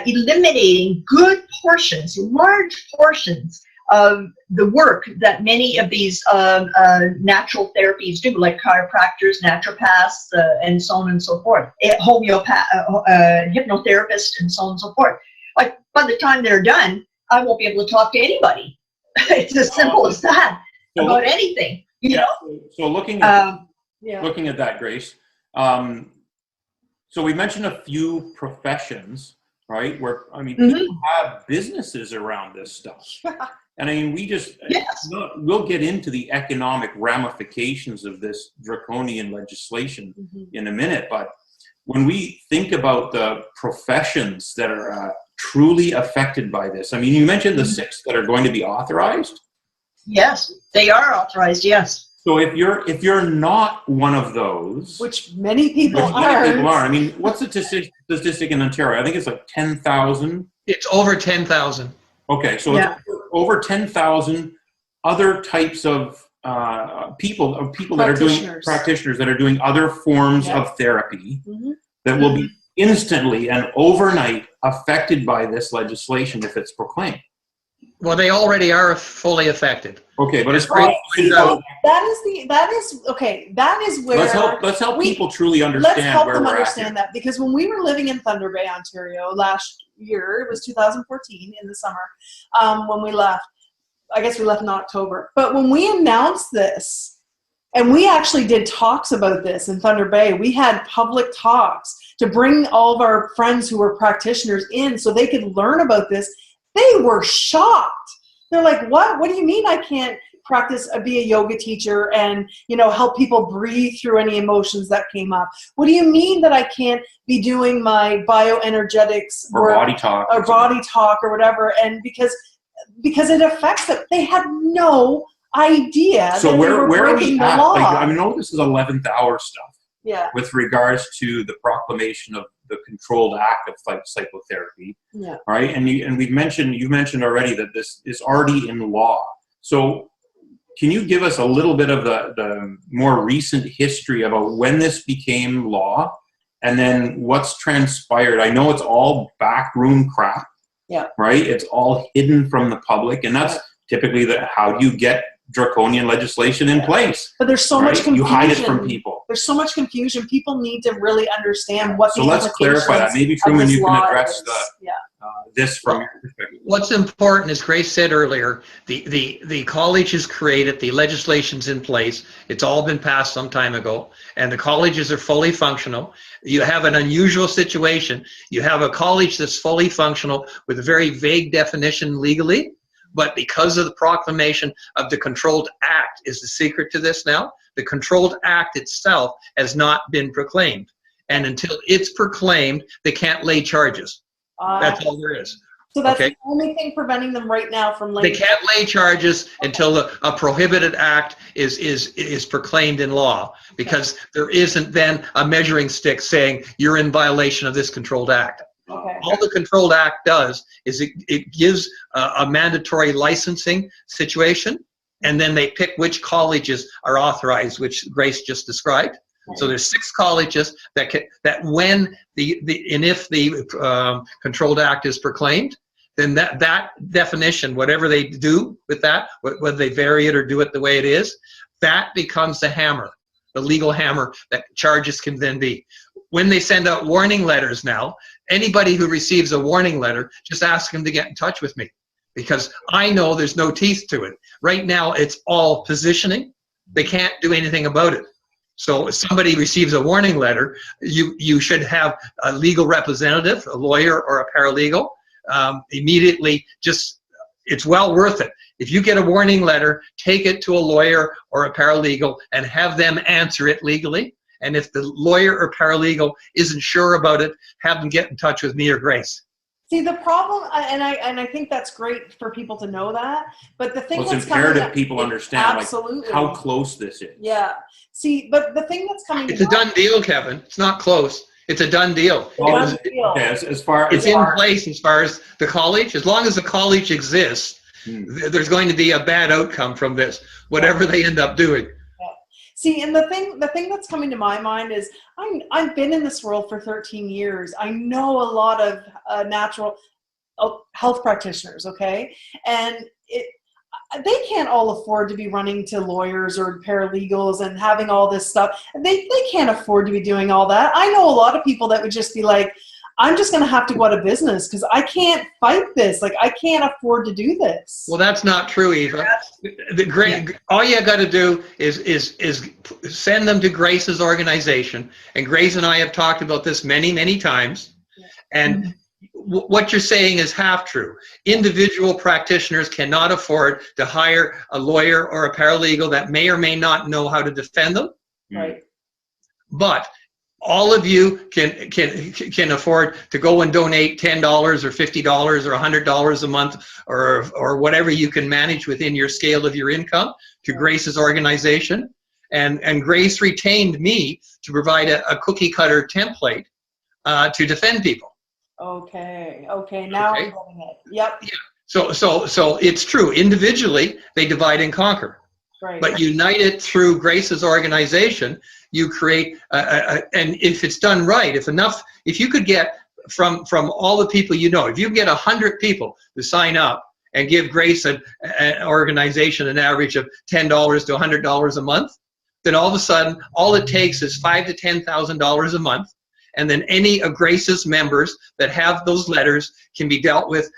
eliminating good portions, large portions of the work that many of these natural therapies do, like chiropractors, naturopaths, and so on and so forth, hypnotherapists, and so on and so forth. Like, by the time they're done, I won't be able to talk to anybody. It's as simple as that, about anything, you know? So looking at that, Grace, so we mentioned a few professions, right? Where, I mean, people have businesses around this stuff. And I mean, we'll get into the economic ramifications of this draconian legislation in a minute. But when we think about the professions that are truly affected by this, I mean, you mentioned the 6 that are going to be authorized. Yes, they are authorized, yes. So if you're not one of those, which many people are, I mean, what's the statistic in Ontario? I think it's like 10,000. It's over 10,000. Okay, so it's over 10,000 other types of people that are doing practitioners that are doing other forms of therapy that will be instantly and overnight affected by this legislation if it's proclaimed. Well, they already are fully affected. Okay, but it's that is where let's help people truly understand. Let's help where them we're understand that, because when we were living in Thunder Bay, Ontario last year, it was 2014 in the summer, when we left. I guess we left in October. But when we announced this, and we actually did talks about this in Thunder Bay, we had public talks to bring all of our friends who were practitioners in so they could learn about this. They were shocked. They're like, what? What do you mean I can't practice, be a yoga teacher and, help people breathe through any emotions that came up? What do you mean that I can't be doing my bioenergetics or body talk or whatever? And because because it affects them. They had no idea so that where they were are breaking we the at? law. Like, I know this is 11th hour stuff. Yeah. With regards to the proclamation of the controlled act of psychotherapy. Yeah. Right. And you mentioned already that this is already in law. So can you give us a little bit of the more recent history about when this became law and then what's transpired? I know it's all backroom crap. Yeah. Right. It's all hidden from the public. And that's typically how do you get draconian legislation in place? But there's so much confusion. You hide it from people. There's so much confusion. People need to really understand what. So let's clarify that. Maybe Trueman, you can address this from your perspective. What's important, as Grace said earlier, the college is created, the legislation's in place. It's all been passed some time ago, and the colleges are fully functional. You have an unusual situation. You have a college that's fully functional with a very vague definition legally. But because of the proclamation of the Controlled Act is the secret to this now. The Controlled Act itself has not been proclaimed. And until it's proclaimed, they can't lay charges. That's all there is. So that's the only thing preventing them right now from laying. They can't lay charges until a prohibited act is proclaimed in law, because there isn't then a measuring stick saying you're in violation of this Controlled Act. Okay. All the Controlled Act does is it gives a mandatory licensing situation, and then they pick which colleges are authorized, which Grace just described. Okay. So there's 6 colleges that when if the Controlled Act is proclaimed, then that definition, whatever they do with that, whether they vary it or do it the way it is, that becomes the hammer, the legal hammer that charges can then be. When they send out warning letters now, anybody who receives a warning letter, just ask them to get in touch with me, because I know there's no teeth to it. Right now, it's all positioning. They can't do anything about it. So if somebody receives a warning letter, you should have a legal representative, a lawyer or a paralegal, immediately. It's well worth it. If you get a warning letter, take it to a lawyer or a paralegal and have them answer it legally. And if the lawyer or paralegal isn't sure about it, have them get in touch with me or Grace. See, the problem, and I think that's great for people to know that, but the thing it's imperative people understand like how close this is. Yeah. See, but the thing that's coming. It's a done deal, Kevin. It's not close. It's a done deal. As far it's in place as far as the college. As long as the college exists, there's going to be a bad outcome from this, whatever they end up doing. See, and the thing that's coming to my mind is I've been in this world for 13 years. I know a lot of natural health practitioners, okay? And they can't all afford to be running to lawyers or paralegals and having all this stuff. They can't afford to be doing all that. I know a lot of people that would just be like, I'm just going to have to go out of business because I can't fight this. Like, I can't afford to do this. Well, that's not true, Eva. All you got to do is send them to Grace's organization. And Grace and I have talked about this many, many times. And what you're saying is half true. Individual practitioners cannot afford to hire a lawyer or a paralegal that may or may not know how to defend them. Right. But all of you can afford to go and donate $10 or $50 or $100 a month or whatever you can manage within your scale of your income to Grace's organization. And Grace retained me to provide a cookie cutter template to defend people. Okay. Now I'm getting it. Yep. Yeah. So it's true. Individually, they divide and conquer. Right. But united through Grace's organization, you create, and if it's done right, if you could get from all the people you know, if you get 100 people to sign up and give Grace an organization an average of $10 to $100 a month, then all of a sudden, all it takes is $5,000 to $10,000 a month. And then any of Grace's members that have those letters can be dealt with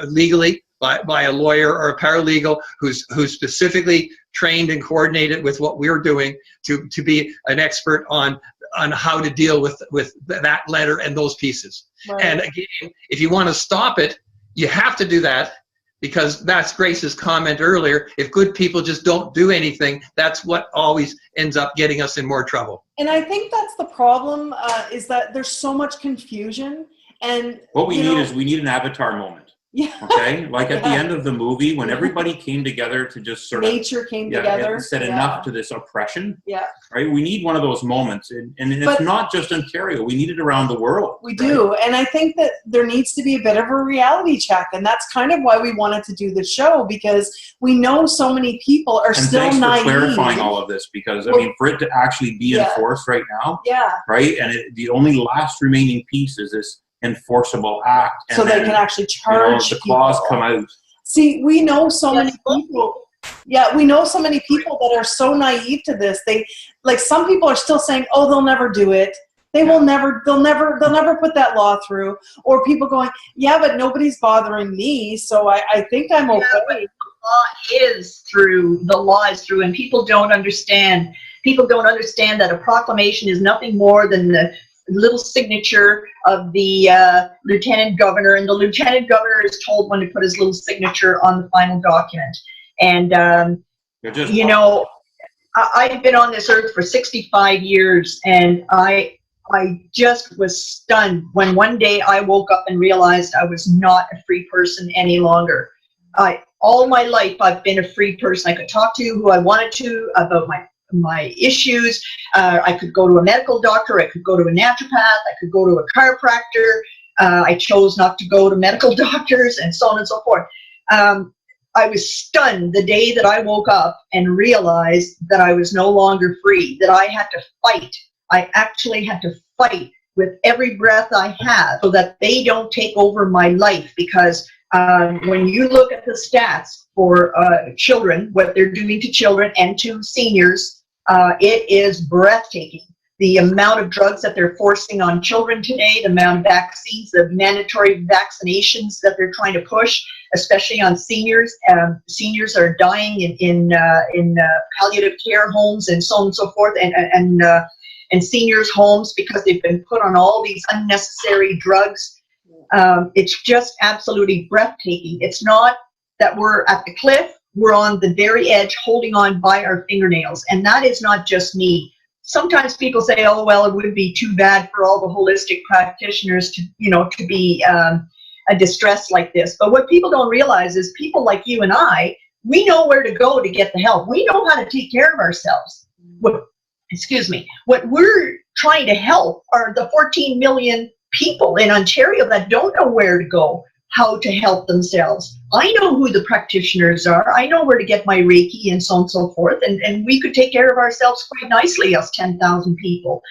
legally by a lawyer or a paralegal who's specifically trained and coordinated with what we're doing to be an expert on how to deal with that letter and those pieces. Right. And again, if you want to stop it, you have to do that, because that's Grace's comment earlier. If good people just don't do anything, that's what always ends up getting us in more trouble. And I think that's the problem, is that there's so much confusion. And what we need is an avatar moment. Yeah. Okay, like at the end of the movie, when everybody came together to just sort of nature came together, said enough to this oppression. Yeah. Right. We need one of those moments, and it's not just Ontario. We need it around the world. We do, and I think that there needs to be a bit of a reality check, and that's kind of why we wanted to do the show, because we know so many people are still naive. Thanks for clarifying all of this, because I mean, for it to actually be enforced right now, right, and the only last remaining piece is this enforceable act, and so they can actually charge the claws come out. See, we know so many people. Yeah, we know so many people that are so naive to this. They, like, some people are still saying, "Oh, they'll never do it. They will never. They'll never put that law through." Or people going, "Yeah, but nobody's bothering me, so I think I'm okay." But the law is through, and people don't understand. People don't understand that a proclamation is nothing more than the little signature of the lieutenant governor, and the lieutenant governor is told when to put his little signature on the final document. And you know, I've been on this earth for 65 years, and I just was stunned when one day I woke up and realized I was not a free person any longer. All my life I've been a free person. I could talk to who I wanted to about my issues. I could go to a medical doctor, I could go to a naturopath, I could go to a chiropractor. I chose not to go to medical doctors, and so on and so forth. I was stunned the day that I woke up and realized that I was no longer free, that I had to fight. I actually had to fight with every breath I have so that they don't take over my life, because when you look at the stats for children, what they're doing to children and to seniors, it is breathtaking. The amount of drugs that they're forcing on children today, the amount of vaccines, the mandatory vaccinations that they're trying to push, especially on seniors. Seniors are dying in palliative care homes and so on and so forth, and seniors' homes because they've been put on all these unnecessary drugs. It's just absolutely breathtaking. It's not that we're at the cliff. We're on the very edge, holding on by our fingernails. And that is not just me. Sometimes people say, "Oh, well, it would be too bad for all the holistic practitioners to be distressed like this." But what people don't realize is people like you and I, we know where to go to get the help. We know how to take care of ourselves. What we're trying to help are the 14 million people in Ontario that don't know where to go, how to help themselves. I know who the practitioners are. I know where to get my Reiki and so on and so forth. And we could take care of ourselves quite nicely, us 10,000 people.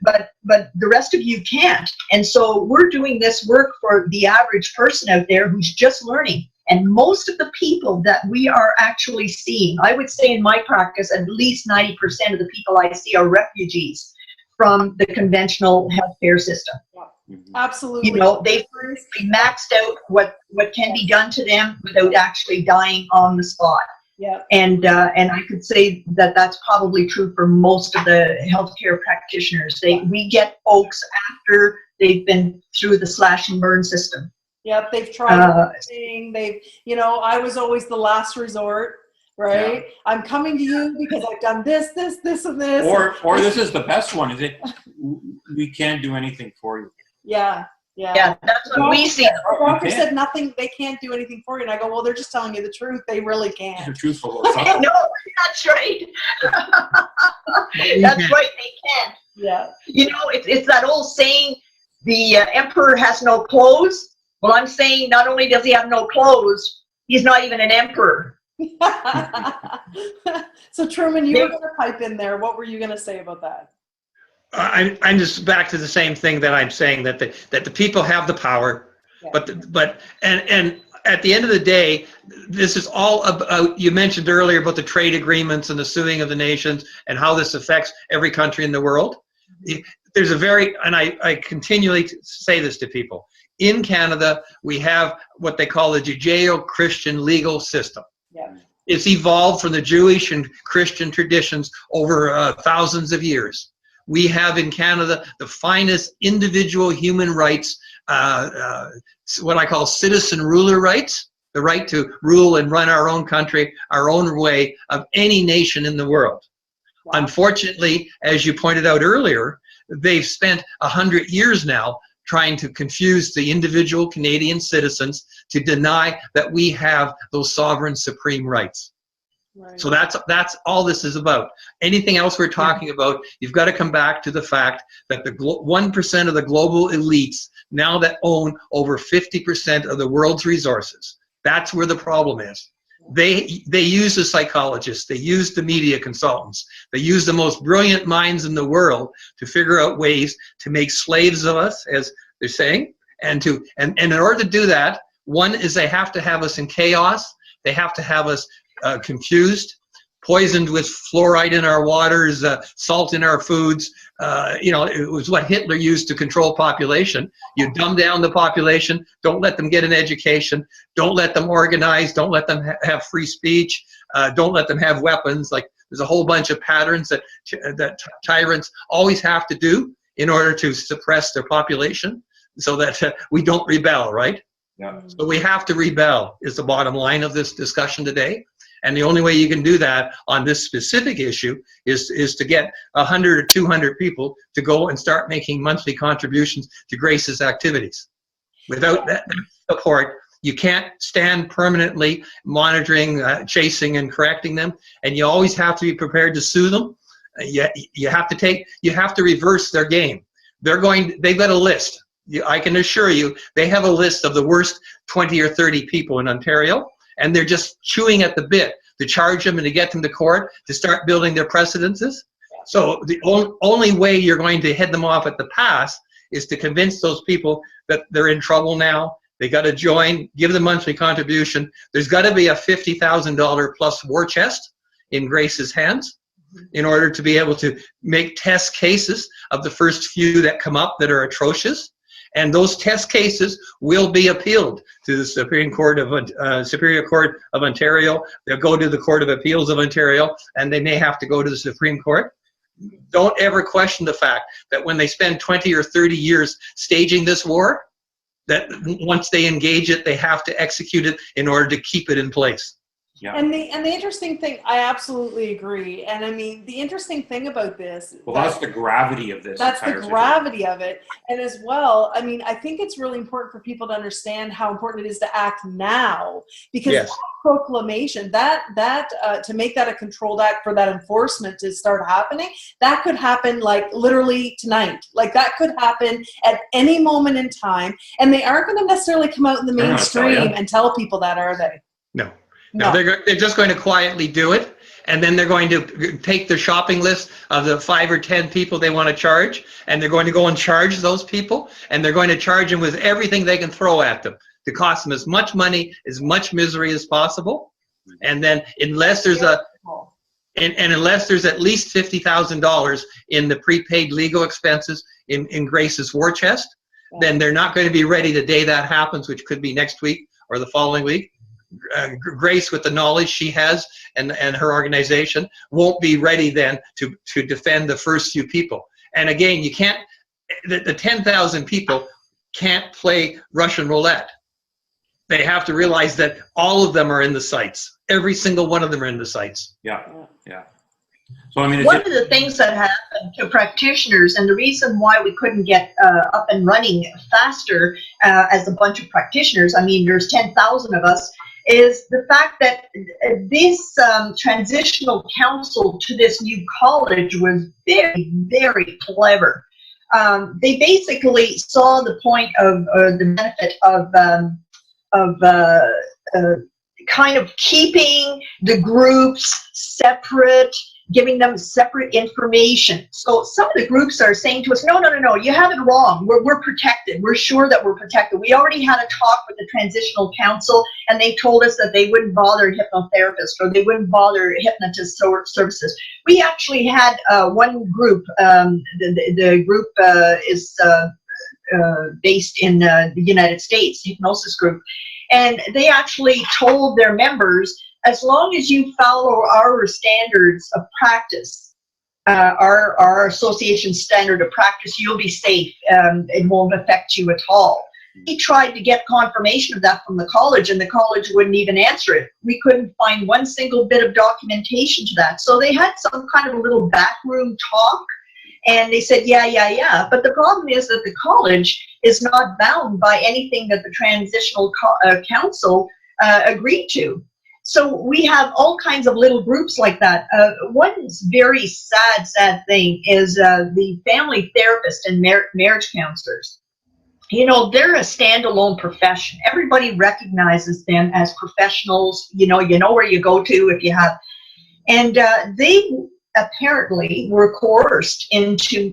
But the rest of you can't. And so we're doing this work for the average person out there who's just learning. And most of the people that we are actually seeing, I would say in my practice, at least 90% of the people I see are refugees from the conventional healthcare system. Absolutely. You know, they've maxed out what can be done to them without actually dying on the spot. Yeah. And I could say that that's probably true for most of the healthcare practitioners. We get folks after they've been through the slash and burn system. Yep, they've tried everything. I was always the last resort. Right? Yeah. I'm coming to you because I've done this, and this. Or this is the best one, is it? We can't do anything for you. Yeah. Yeah, that's what we see. The doctor said nothing, they can't do anything for you. And I go, well, they're just telling you the truth. They really can't. They're truthful. I know, that's right. That's right, they can't. Yeah. You know, it's that old saying, the emperor has no clothes. Well, I'm saying not only does he have no clothes, he's not even an emperor. So Trueman, you were going to pipe in there. What were you going to say about that? I'm just back to the same thing that I'm saying, that the people have the power, but at the end of the day, this is all about, you mentioned earlier about the trade agreements and the suing of the nations and how this affects every country in the world. There's and I continually say this to people. In Canada, we have what they call the Judeo-Christian legal system. Yeah. It's evolved from the Jewish and Christian traditions over thousands of years. We have in Canada the finest individual human rights, what I call citizen ruler rights, the right to rule and run our own country, our own way, of any nation in the world. Wow. Unfortunately, as you pointed out earlier, they've spent 100 years now trying to confuse the individual Canadian citizens to deny that we have those sovereign supreme rights. Right. So that's all this is about. Anything else we're talking about, you've got to come back to the fact that the 1% of the global elites now that own over 50% of the world's resources. That's where the problem is. They use the psychologists, they use the media consultants, they use the most brilliant minds in the world to figure out ways to make slaves of us, as they're saying, and in order to do that, one is they have to have us in chaos, they have to have us confused, poisoned with fluoride in our waters, salt in our foods. It was what Hitler used to control population. You dumb down the population, don't let them get an education, don't let them organize, don't let them have free speech, don't let them have weapons. Like, there's a whole bunch of patterns that tyrants always have to do in order to suppress their population so that we don't rebel, right? Yeah. So we have to rebel is the bottom line of this discussion today. And the only way you can do that on this specific issue is to get 100 or 200 people to go and start making monthly contributions to Grace's activities. Without that support, you can't stand permanently monitoring, chasing, and correcting them. And you always have to be prepared to sue them. You have to reverse their game. They've got a list. I can assure you, they have a list of the worst 20 or 30 people in Ontario. And they're just chewing at the bit to charge them and to get them to court to start building their precedences. So the only way you're going to head them off at the pass is to convince those people that they're in trouble now. They got to join, give them monthly contribution. There's got to be a $50,000 plus war chest in Grace's hands in order to be able to make test cases of the first few that come up that are atrocious. And those test cases will be appealed to the Superior Court of Ontario. They'll go to the Court of Appeals of Ontario, and they may have to go to the Supreme Court. Don't ever question the fact that when they spend 20 or 30 years staging this war, that once they engage it, they have to execute it in order to keep it in place. Yeah. And the interesting thing, I absolutely agree. And I mean, the interesting thing about this. Well, that's the gravity of this. That's the gravity of it. And as well, I mean, I think it's really important for people to understand how important it is to act now. Because that proclamation, to make that a controlled act for that enforcement to start happening, that could happen like literally tonight. Like that could happen at any moment in time. And they aren't going to necessarily come out in the mainstream and tell people that, are they? No. No, they're just going to quietly do it, and then they're going to take their shopping list of the 5 or 10 people they want to charge, and they're going to go and charge those people, and they're going to charge them with everything they can throw at them to cost them as much money, as much misery as possible. And then unless there's unless there's at least $50,000 in the prepaid legal expenses in Grace's war chest, then they're not going to be ready the day that happens, which could be next week or the following week. Grace, with the knowledge she has and her organization, won't be ready then to defend the first few people. And again, you can't, the 10,000 people can't play Russian roulette. They have to realize that all of them are in the sights. Every single one of them are in the sights. Yeah. So I mean, one of the things that happened to practitioners, and the reason why we couldn't get up and running faster as a bunch of practitioners, I mean, there's 10,000 of us, is the fact that this transitional council to this new college was very, very clever. They basically saw the point of the benefit of kind of keeping the groups separate, giving them separate information. So some of the groups are saying to us, no, you have it wrong. We're protected. We're sure that we're protected. We already had a talk with the transitional council, and they told us that they wouldn't bother hypnotherapists or they wouldn't bother hypnotist services. We actually had one group, the group is based in the United States, hypnosis group, and they actually told their members, as long as you follow our standards of practice, our association standard of practice, you'll be safe. It won't affect you at all. We tried to get confirmation of that from the college, and the college wouldn't even answer it. We couldn't find one single bit of documentation to that. So they had some kind of a little backroom talk, And they said, yeah. But the problem is that the college is not bound by anything that the transitional council agreed to. So we have all kinds of little groups like that. One very sad thing is the family therapist and marriage counselors. You know, they're a standalone profession. Everybody recognizes them as professionals. You know where you go to if you have. And they apparently were coerced into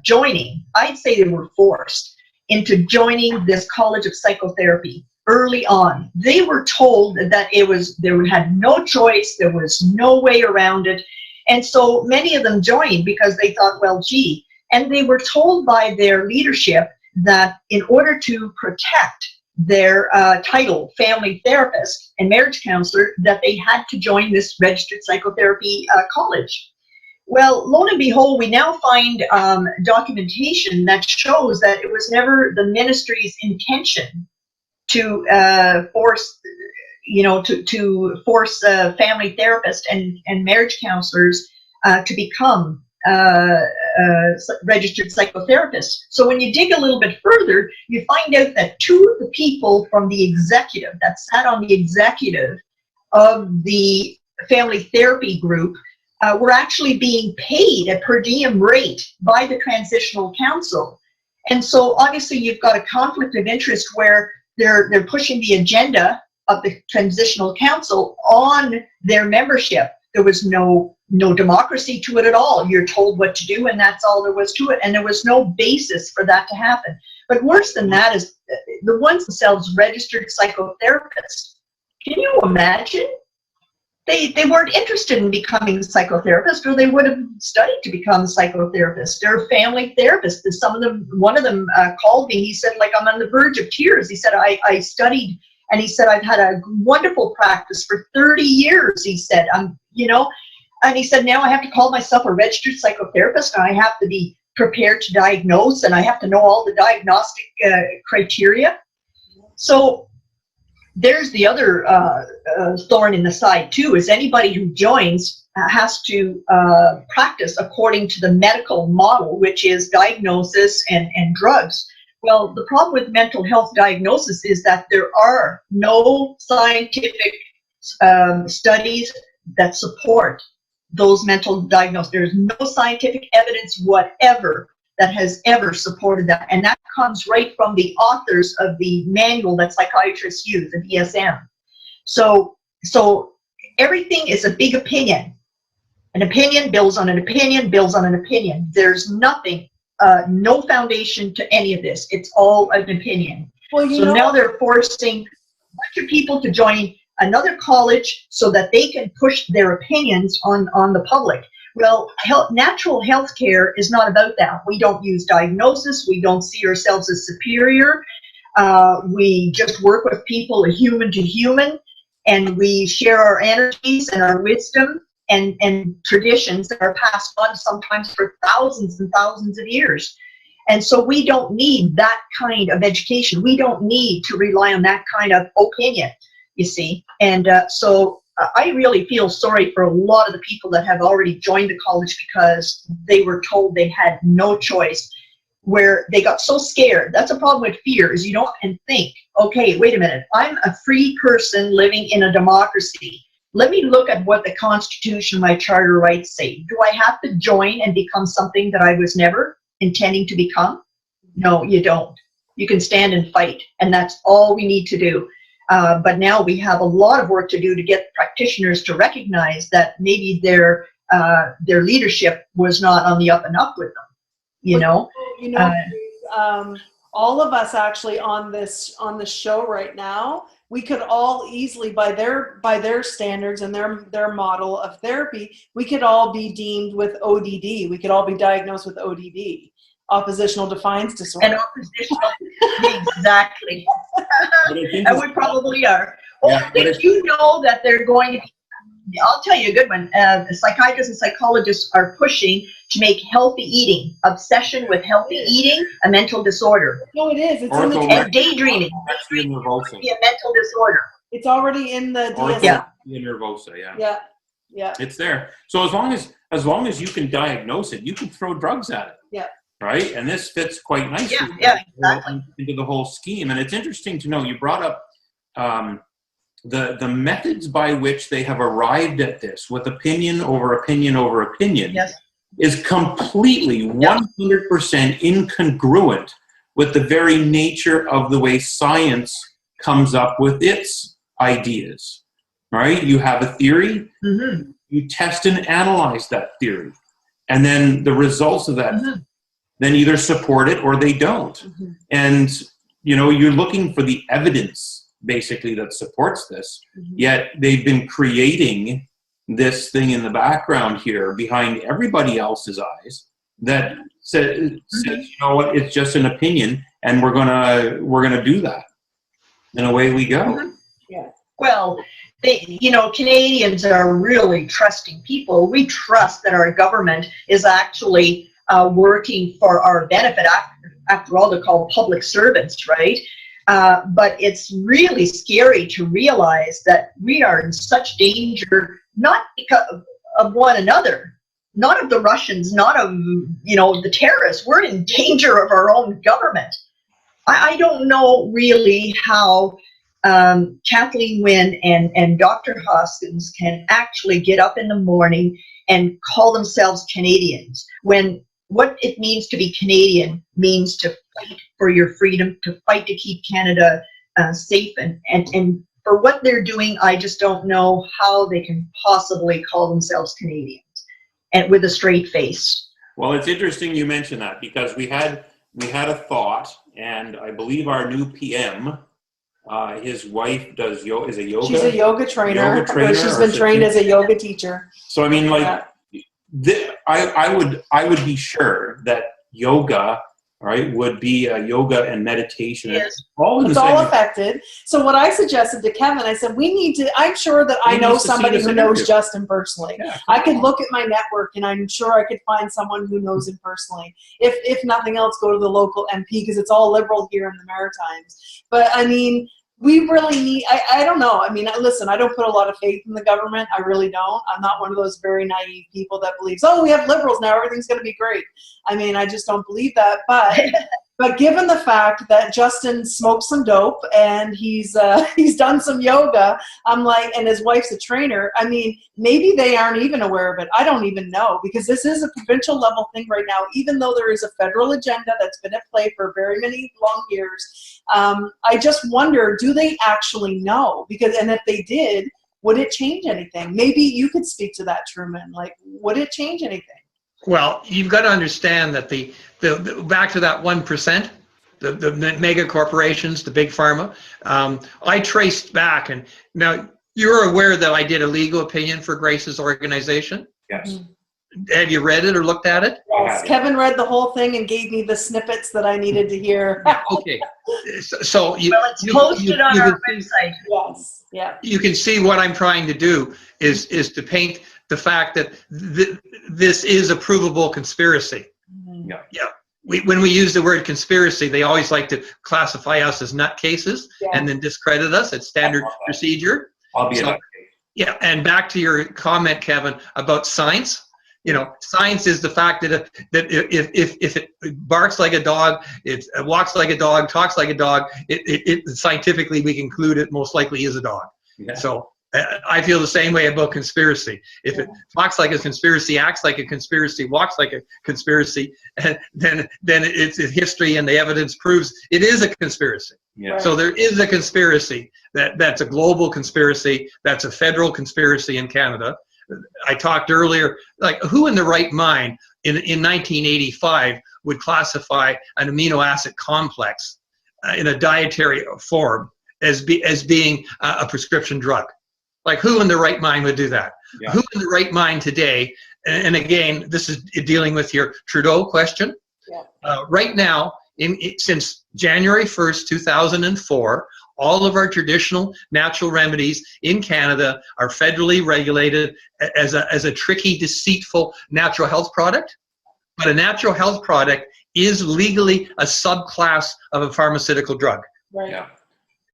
joining. I'd say they were forced into joining this College of Psychotherapy early on. They were told that they had no choice, there was no way around it. And so many of them joined because they thought, well, gee, and they were told by their leadership that in order to protect their title, family therapist and marriage counselor, that they had to join this registered psychotherapy college. Well, lo and behold, we now find documentation that shows that it was never the ministry's intention to force, to force family therapists and marriage counselors to become registered psychotherapists. So when you dig a little bit further, you find out that two of the people from the executive that sat on the executive of the family therapy group were actually being paid a per diem rate by the transitional council. And so obviously you've got a conflict of interest where they're pushing the agenda of the transitional council on their membership. There was no democracy to it at all. You're told what to do, and that's all there was to it. And there was no basis for that to happen. But worse than that is the ones themselves registered psychotherapists. Can you imagine? They weren't interested in becoming a psychotherapist, or they would have studied to become a psychotherapist. They're family therapists. Some of them, one of them called me. He said, like, I'm on the verge of tears. He said, I studied, and he said, I've had a wonderful practice for 30 years. He said, and he said, now I have to call myself a registered psychotherapist, and I have to be prepared to diagnose, and I have to know all the diagnostic criteria. So there's the other thorn in the side too, is anybody who joins has to practice according to the medical model, which is diagnosis and drugs. Well, the problem with mental health diagnosis is that there are no scientific studies that support those mental diagnoses. There's no scientific evidence whatever that has ever supported that. And that comes right from the authors of the manual that psychiatrists use, the DSM. So everything is a big opinion. An opinion builds on an opinion, builds on an opinion. There's nothing, no foundation to any of this. It's all an opinion. Well, so now they're forcing a bunch of people to join another college so that they can push their opinions on the public. Well, natural health care is not about that. We don't use diagnosis. We don't see ourselves as superior. We just work with people, human to human, and we share our energies and our wisdom and traditions that are passed on sometimes for thousands and thousands of years. And so we don't need that kind of education. We don't need to rely on that kind of opinion, you see. And so I really feel sorry for a lot of the people that have already joined the college because they were told they had no choice, where they got so scared. That's a problem with fear, is you don't and think, okay, wait a minute, I'm a free person living in a democracy. Let me look at what the Constitution, my Charter rights say. Do I have to join and become something that I was never intending to become? No, you don't. You can stand and fight, and that's all we need to do. But now we have a lot of work to do to get practitioners to recognize that maybe their leadership was not on the up and up with them. All of us actually on the show right now, we could all easily, by their standards and their model of therapy, we could all be deemed with ODD. We could all be diagnosed with ODD. Oppositional defiance disorder. And oppositional, exactly. And we probably are. Well, did you know that they're going to be, I'll tell you a good one. Psychiatrists and psychologists are pushing to make healthy eating, obsession with healthy eating, a mental disorder. No, it is. It's in the and daydreaming. Daydreaming be a mental disorder. It's already in the DSM. Nervosa, Yeah. It's there. So as long as as long as you can diagnose it, you can throw drugs at it. Yeah. Right? And this fits quite nicely Exactly. into the whole scheme. And it's interesting to know, you brought up the methods by which they have arrived at this, with opinion over opinion over opinion, is completely 100% incongruent with the very nature of the way science comes up with its ideas. Right? You have a theory, you test and analyze that theory, and then the results of that then either support it or they don't. And you're looking for the evidence basically that supports this, yet they've been creating this thing in the background here behind everybody else's eyes that says, you know what, it's just an opinion, and we're gonna do that, and away we go. Well, Canadians are really trusting people. We trust that our government is actually working for our benefit. After all, they're called public servants, right? But it's really scary to realize that we are in such danger, not because of one another, not of the Russians, not of the terrorists. We're in danger of our own government. I don't know really how Kathleen Wynne and Dr. Hoskins can actually get up in the morning and call themselves Canadians, when what it means to be Canadian means to fight for your freedom, to fight to keep Canada safe, and for what they're doing, I just don't know how they can possibly call themselves Canadians, and with a straight face. Well, it's interesting you mentioned that, because we had a thought, and I believe our new PM, his wife is a yoga. She's a yoga trainer. She's been trained as a yoga teacher. So I mean, I would be sure that yoga, right, would be yoga and meditation. Yes. It's all affected. So what I suggested to Kevin, I said, I'm sure that I know somebody who knows Justin personally. Yeah, I could look at my network, and I'm sure I could find someone who knows him personally. If nothing else, go to the local MP, because it's all Liberal here in the Maritimes. But I mean, we really need, I don't know. I mean, listen, I don't put a lot of faith in the government. I really don't. I'm not one of those very naive people that believes, oh, we have Liberals now, everything's going to be great. I mean, I just don't believe that. But given the fact that Justin smokes some dope and he's done some yoga, I'm like, and his wife's a trainer, I mean, maybe they aren't even aware of it. I don't even know, because this is a provincial level thing right now, even though there is a federal agenda that's been at play for very many long years. I just wonder, do they actually know? And if they did, would it change anything? Maybe you could speak to that, Trueman. Like, would it change anything? Well, you've got to understand that the back to that 1%, the mega corporations, the big pharma. I traced back, and now you're aware that I did a legal opinion for Grace's organization. Yes. Have you read it or looked at it? Yes. Kevin read the whole thing and gave me the snippets that I needed to hear. Okay. So it's posted on our website. Yes. Yeah. You can see what I'm trying to do is to paint the fact that this is a provable conspiracy. Mm-hmm. Yeah. When we use the word conspiracy, they always like to classify us as nutcases and then discredit us. It's standard procedure. I'll be a nutcase. Yeah, and back to your comment, Kevin, about science. Science is the fact that if it barks like a dog, it walks like a dog, talks like a dog, it scientifically we conclude it most likely is a dog. Yeah. So I feel the same way about conspiracy. If it talks like a conspiracy, acts like a conspiracy, walks like a conspiracy, and then it's history and the evidence proves it is a conspiracy. Yeah. So there is a conspiracy that's a global conspiracy, that's a federal conspiracy in Canada. I talked earlier, like, who in the right mind in 1985 would classify an amino acid complex in a dietary form as being a prescription drug? Like, who in the right mind would do that? Yeah. Who in the right mind today, and again, this is dealing with your Trudeau question. Yeah. Right now, since January 1st, 2004, all of our traditional natural remedies in Canada are federally regulated as a tricky, deceitful natural health product. But a natural health product is legally a subclass of a pharmaceutical drug. Right. Yeah.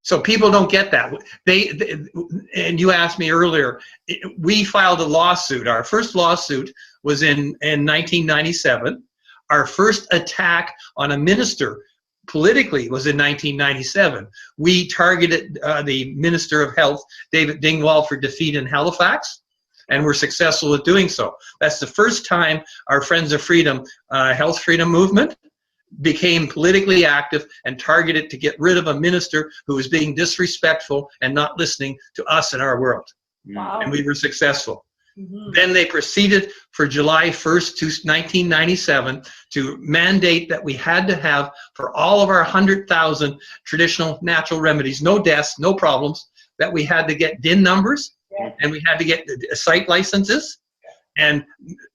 So people don't get that. And you asked me earlier, we filed a lawsuit. Our first lawsuit was in 1997. Our first attack on a minister politically was in 1997. We targeted the Minister of Health, David Dingwall, for defeat in Halifax, and we're successful at doing so. That's the first time our Friends of Freedom, Health Freedom Movement, became politically active and targeted to get rid of a minister who was being disrespectful and not listening to us in our world. Wow. And we were successful. Then they proceeded for July 1st to 1997 to mandate that we had to have, for all of our 100,000 traditional natural remedies, no deaths, no problems, that we had to get DIN numbers, and we had to get site licenses. And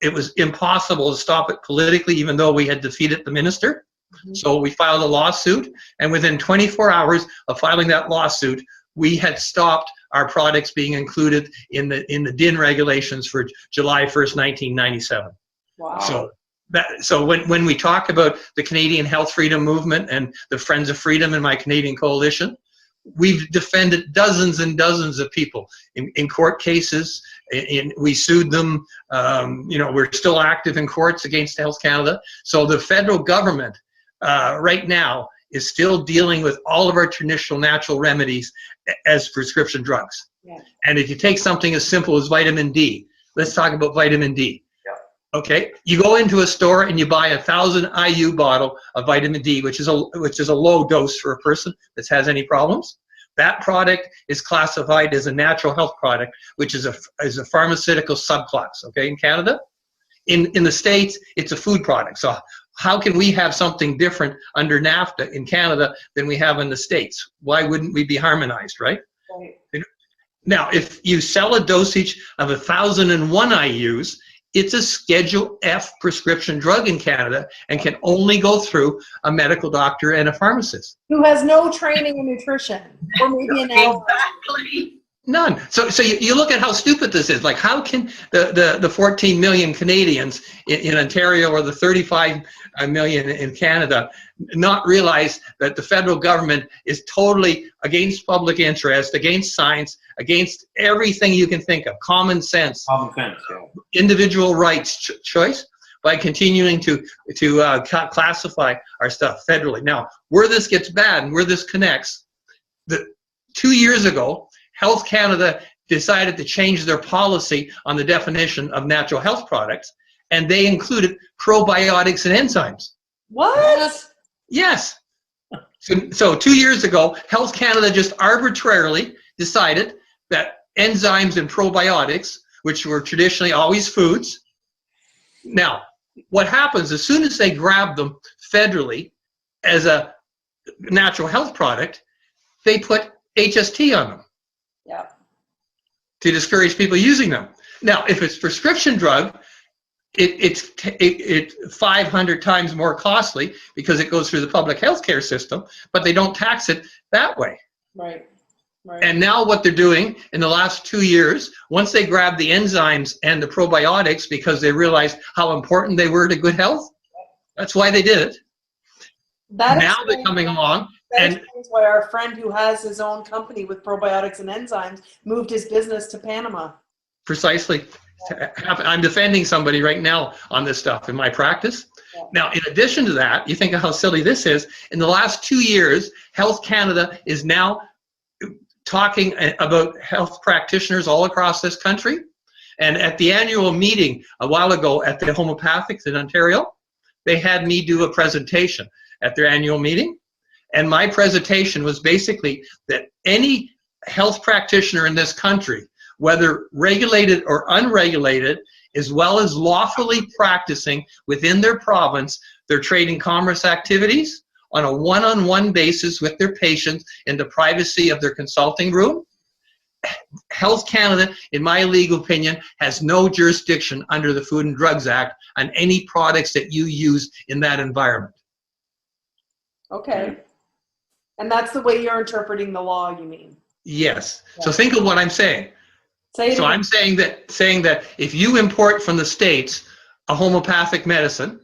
it was impossible to stop it politically, even though we had defeated the minister. So we filed a lawsuit, and within 24 hours of filing that lawsuit, we had stopped our products being included in the DIN regulations for July 1st, 1997. Wow. So when we talk about the Canadian Health Freedom Movement and the Friends of Freedom in my Canadian coalition, we've defended dozens and dozens of people in court cases. We sued them. We're still active in courts against Health Canada. So the federal government right now is still dealing with all of our traditional natural remedies as prescription drugs. Yeah. And if you take something as simple as vitamin D, let's talk about vitamin D. Yeah. Okay, you go into a store and you buy 1,000 IU bottle of vitamin D, which is a low dose for a person that has any problems. That product is classified as a natural health product, which is a pharmaceutical subclass. Okay, in Canada, in the States, it's a food product. So how can we have something different under NAFTA in Canada than we have in the States? Why wouldn't we be harmonized, right? Right. Now, if you sell a dosage of 1,001 IUs, it's a Schedule F prescription drug in Canada and can only go through a medical doctor and a pharmacist. Who has no training in nutrition. Or maybe an Exactly. None. So you look at how stupid this is. Like, how can the 14 million Canadians in Ontario or the 35 million in Canada not realize that the federal government is totally against public interest, against science, against everything you can think of, common sense, individual rights choice, by continuing to classify our stuff federally. Now, where this gets bad and where this connects, 2 years ago, Health Canada decided to change their policy on the definition of natural health products, and they included probiotics and enzymes. What? Yes. So 2 years ago, Health Canada just arbitrarily decided that enzymes and probiotics, which were traditionally always foods, now, what happens as soon as they grab them federally as a natural health product, they put HST on them. Yeah. To discourage people using them. Now, if it's prescription drug, it's 500 times more costly because it goes through the public health care system, but they don't tax it that way. Right. Right. And now what they're doing in the last 2 years, once they grabbed the enzymes and the probiotics because they realized how important they were to good health, that's why they did it. Now they're coming along. That explains why our friend who has his own company with probiotics and enzymes moved his business to Panama. Precisely. I'm defending somebody right now on this stuff in my practice. Yeah. Now, in addition to that, you think of how silly this is. In the last 2 years, Health Canada is now talking about health practitioners all across this country. And at the annual meeting a while ago at the Homeopathics in Ontario, they had me do a presentation at their annual meeting. And my presentation was basically that any health practitioner in this country, whether regulated or unregulated, as well as lawfully practicing within their province, their trade and commerce activities on a one-on-one basis with their patients in the privacy of their consulting room. Health Canada, in my legal opinion, has no jurisdiction under the Food and Drugs Act on any products that you use in that environment. Okay. And that's the way you're interpreting the law, you mean? Yes. Yeah. So think of what I'm saying. So I'm saying that if you import from the States a homeopathic medicine,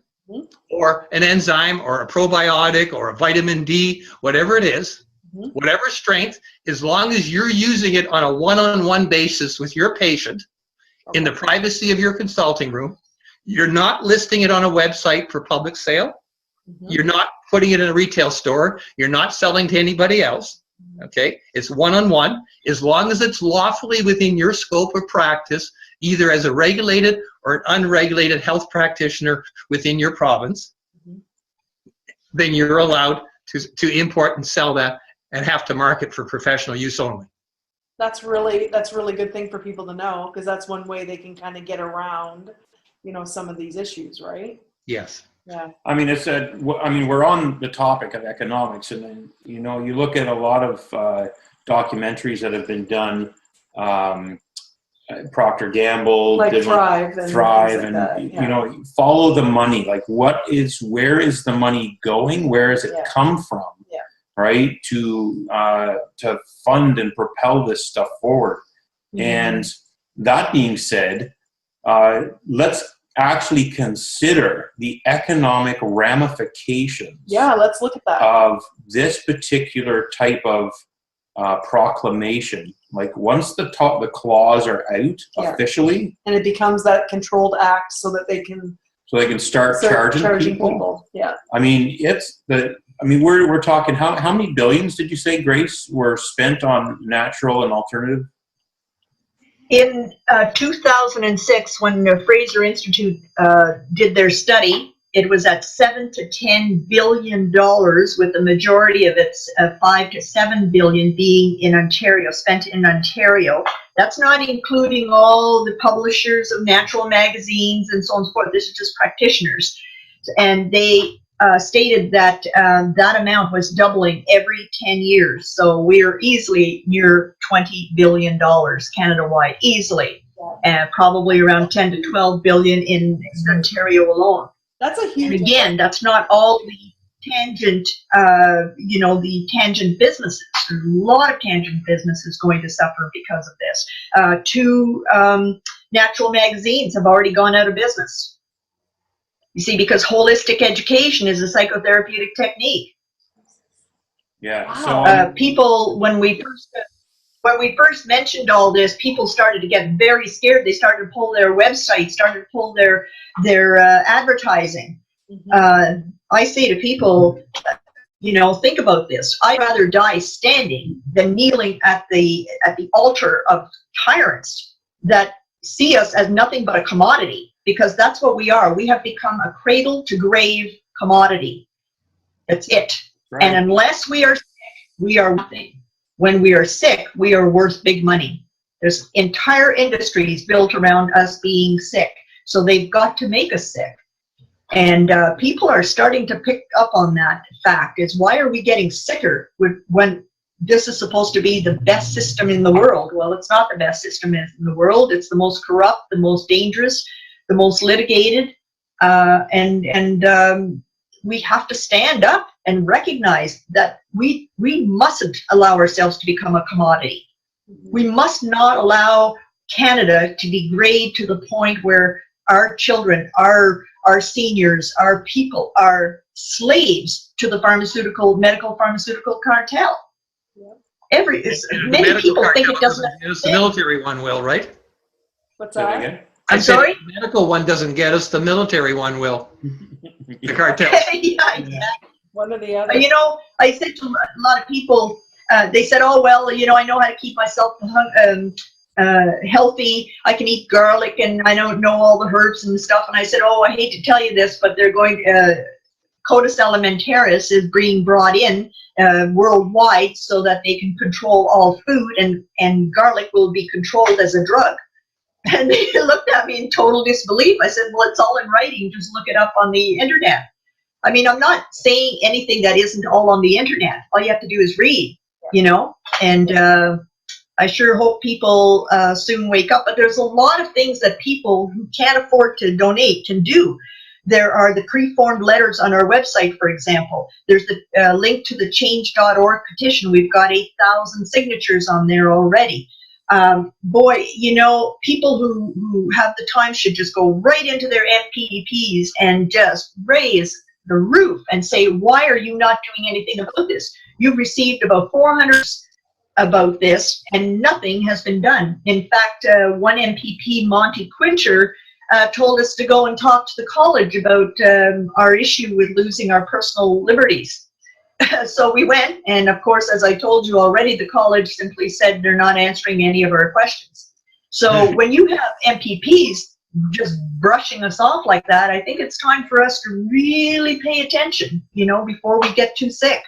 or an enzyme or a probiotic or a vitamin D, whatever it is, whatever strength, as long as you're using it on a one-on-one basis with your patient in the privacy of your consulting room. You're not listing it on a website for public sale. You're not putting it in a retail store. You're not selling to anybody else. Okay? It's one-on-one. As long as it's lawfully within your scope of practice, either as a regulated or an unregulated health practitioner within your province, then you're allowed to import and sell that and have to market for professional use only. That's really good thing for people to know, because that's one way they can kind of get around, you know, some of these issues, right? Yes. Yeah. I mean, we're on the topic of economics, and then, you know, you look at a lot of documentaries that have been done. Procter & Gamble, like Thrive, and you know, follow the money. Like, where is the money going? Where has it come from? Yeah. Right, to fund and propel this stuff forward. And that being said, let's actually consider the economic ramifications. Yeah, let's look at that. Of this particular type of proclamation. Like, once the claws are out officially, and it becomes that controlled act, so that they can start charging people. Yeah. I mean, we're talking how many billions did you say, Grace, were spent on natural and alternative? In 2006, when the Fraser Institute did their study, it was at $7 to $10 billion, with the majority of its $5 to $7 billion being in Ontario, spent in Ontario. That's not including all the publishers of natural magazines and so on and so forth. This is just practitioners. And they stated that that amount was doubling every 10 years. So we're easily near $20 billion Canada-wide, easily. And probably around 10 to 12 billion in Ontario alone. That's a huge. And again, that's not all the tangent, the tangent businesses. There's a lot of tangent businesses going to suffer because of this. Two natural magazines have already gone out of business. You see, because holistic education is a psychotherapeutic technique. Yeah. Wow. So people, when we first mentioned all this, people started to get very scared. They started to pull their websites, started to pull their advertising. I say to people, think about this. I'd rather die standing than kneeling at the altar of tyrants that see us as nothing but a commodity, because that's what we are. We have become a cradle to grave commodity. That's it. Right. And unless we are sick, we are nothing. When we are sick, we are worth big money. There's entire industries built around us being sick. So they've got to make us sick. And people are starting to pick up on that fact. Is why are we getting sicker when this is supposed to be the best system in the world? Well, it's not the best system in the world. It's the most corrupt, the most dangerous, the most litigated. We have to stand up and recognize that we mustn't allow ourselves to become a commodity. We must not allow Canada to degrade to the point where our children, our seniors, our people are slaves to the medical pharmaceutical cartel. Yeah. Many people think it doesn't. The military one will, right? What's that? I'm sorry? The medical one doesn't get us, the military one will. The cartel. Yeah, exactly. One or the other. I said to a lot of people, they said, oh, well, I know how to keep myself healthy. I can eat garlic and I don't know all the herbs and stuff. And I said, oh, I hate to tell you this, but they're going, Codus Alimentaris is being brought in worldwide so that they can control all food, and garlic will be controlled as a drug. And they looked at me in total disbelief. I said, well, it's all in writing. Just look it up on the internet. I mean, I'm not saying anything that isn't all on the internet. All you have to do is read, and I sure hope people soon wake up. But there's a lot of things that people who can't afford to donate can do. There are the pre-formed letters on our website, for example. There's the link to the change.org petition. We've got 8,000 signatures on there already. People who have the time should just go right into their FPDPs and just raise the roof and say, why are you not doing anything about this? You've received about 400 about this and nothing has been done. In fact, one MPP, Monty Quincher, told us to go and talk to the college about our issue with losing our personal liberties. So we went, and of course, as I told you already, the college simply said they're not answering any of our questions. So when you have MPPs just brushing us off like that, I think it's time for us to really pay attention, you know, before we get too sick.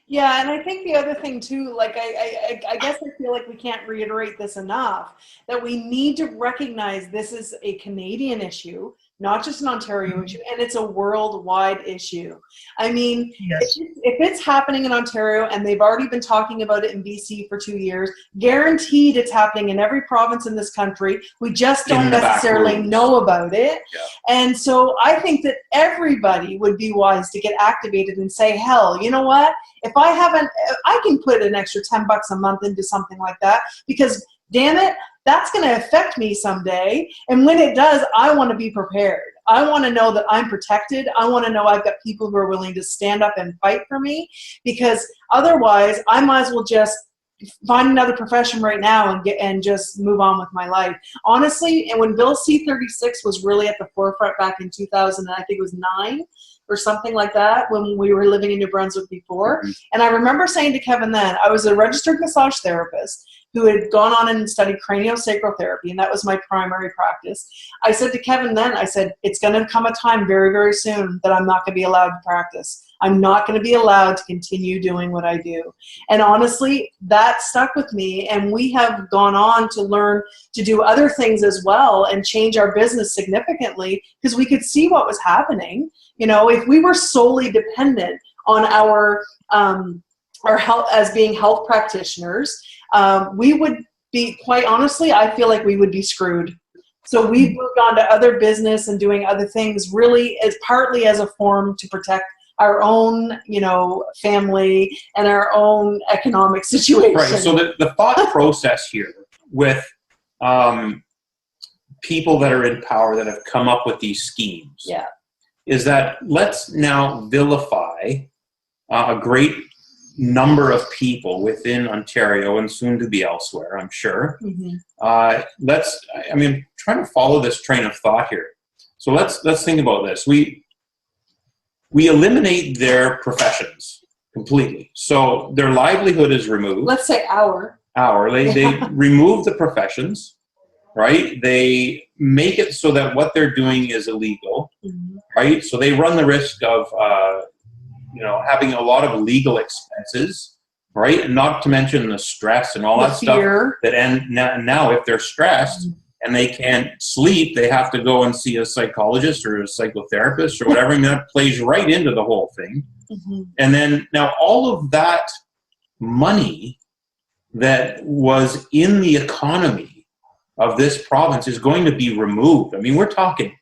Yeah, and I think the other ththing too, like I guess I feel like we can't reiterate this enough, that we need to recognize this is a Canadian issue, not just an Ontario issue, and it's a worldwide issue. I mean, yes. if it's happening in Ontario and they've already been talking about it in BC for 2 years, guaranteed it's happening in every province in this country. We just don't necessarily know about it. Yeah. And so I think that everybody would be wise to get activated and say, hell, you know what? If I can put an extra $10 a month into something like that, because damn it, that's going to affect me someday. And when it does, I want to be prepared. I want to know that I'm protected. I want to know I've got people who are willing to stand up and fight for me, because otherwise I might as well just find another profession right now and just move on with my life. Honestly, and when Bill C-36 was really at the forefront back in 2000, I think it was 9 or something like that, when we were living in New Brunswick before. And I remember saying to Kevin then, I was a registered massage therapist who had gone on and studied craniosacral therapy, and that was my primary practice. I said to Kevin then, I said, it's going to come a time very, very soon that I'm not going to be allowed to practice. I'm not going to be allowed to continue doing what I do. And honestly, that stuck with me, and we have gone on to learn to do other things as well and change our business significantly, because we could see what was happening. You know, if we were solely dependent on our health as being health practitioners, we would be, quite honestly, I feel like we would be screwed. So we've moved on to other business and doing other things, really as partly as a form to protect our own, you know, family and our own economic situation. Right. So the thought process here with people that are in power that have come up with these schemes, is that let's now vilify a great number of people within Ontario and soon to be elsewhere, I'm sure. I mean, trying to follow this train of thought here. So let's think about this. We eliminate their professions completely. So their livelihood is removed. Let's say They remove the professions, right? They make it so that what they're doing is illegal, right? So they run the risk of having a lot of legal expenses, right? And not to mention the stress and all that fear. Stuff. And now if they're stressed and they can't sleep, they have to go and see a psychologist or a psychotherapist or whatever. And that plays right into the whole thing. And then now all of that money that was in the economy of this province is going to be removed. I mean, we're talking,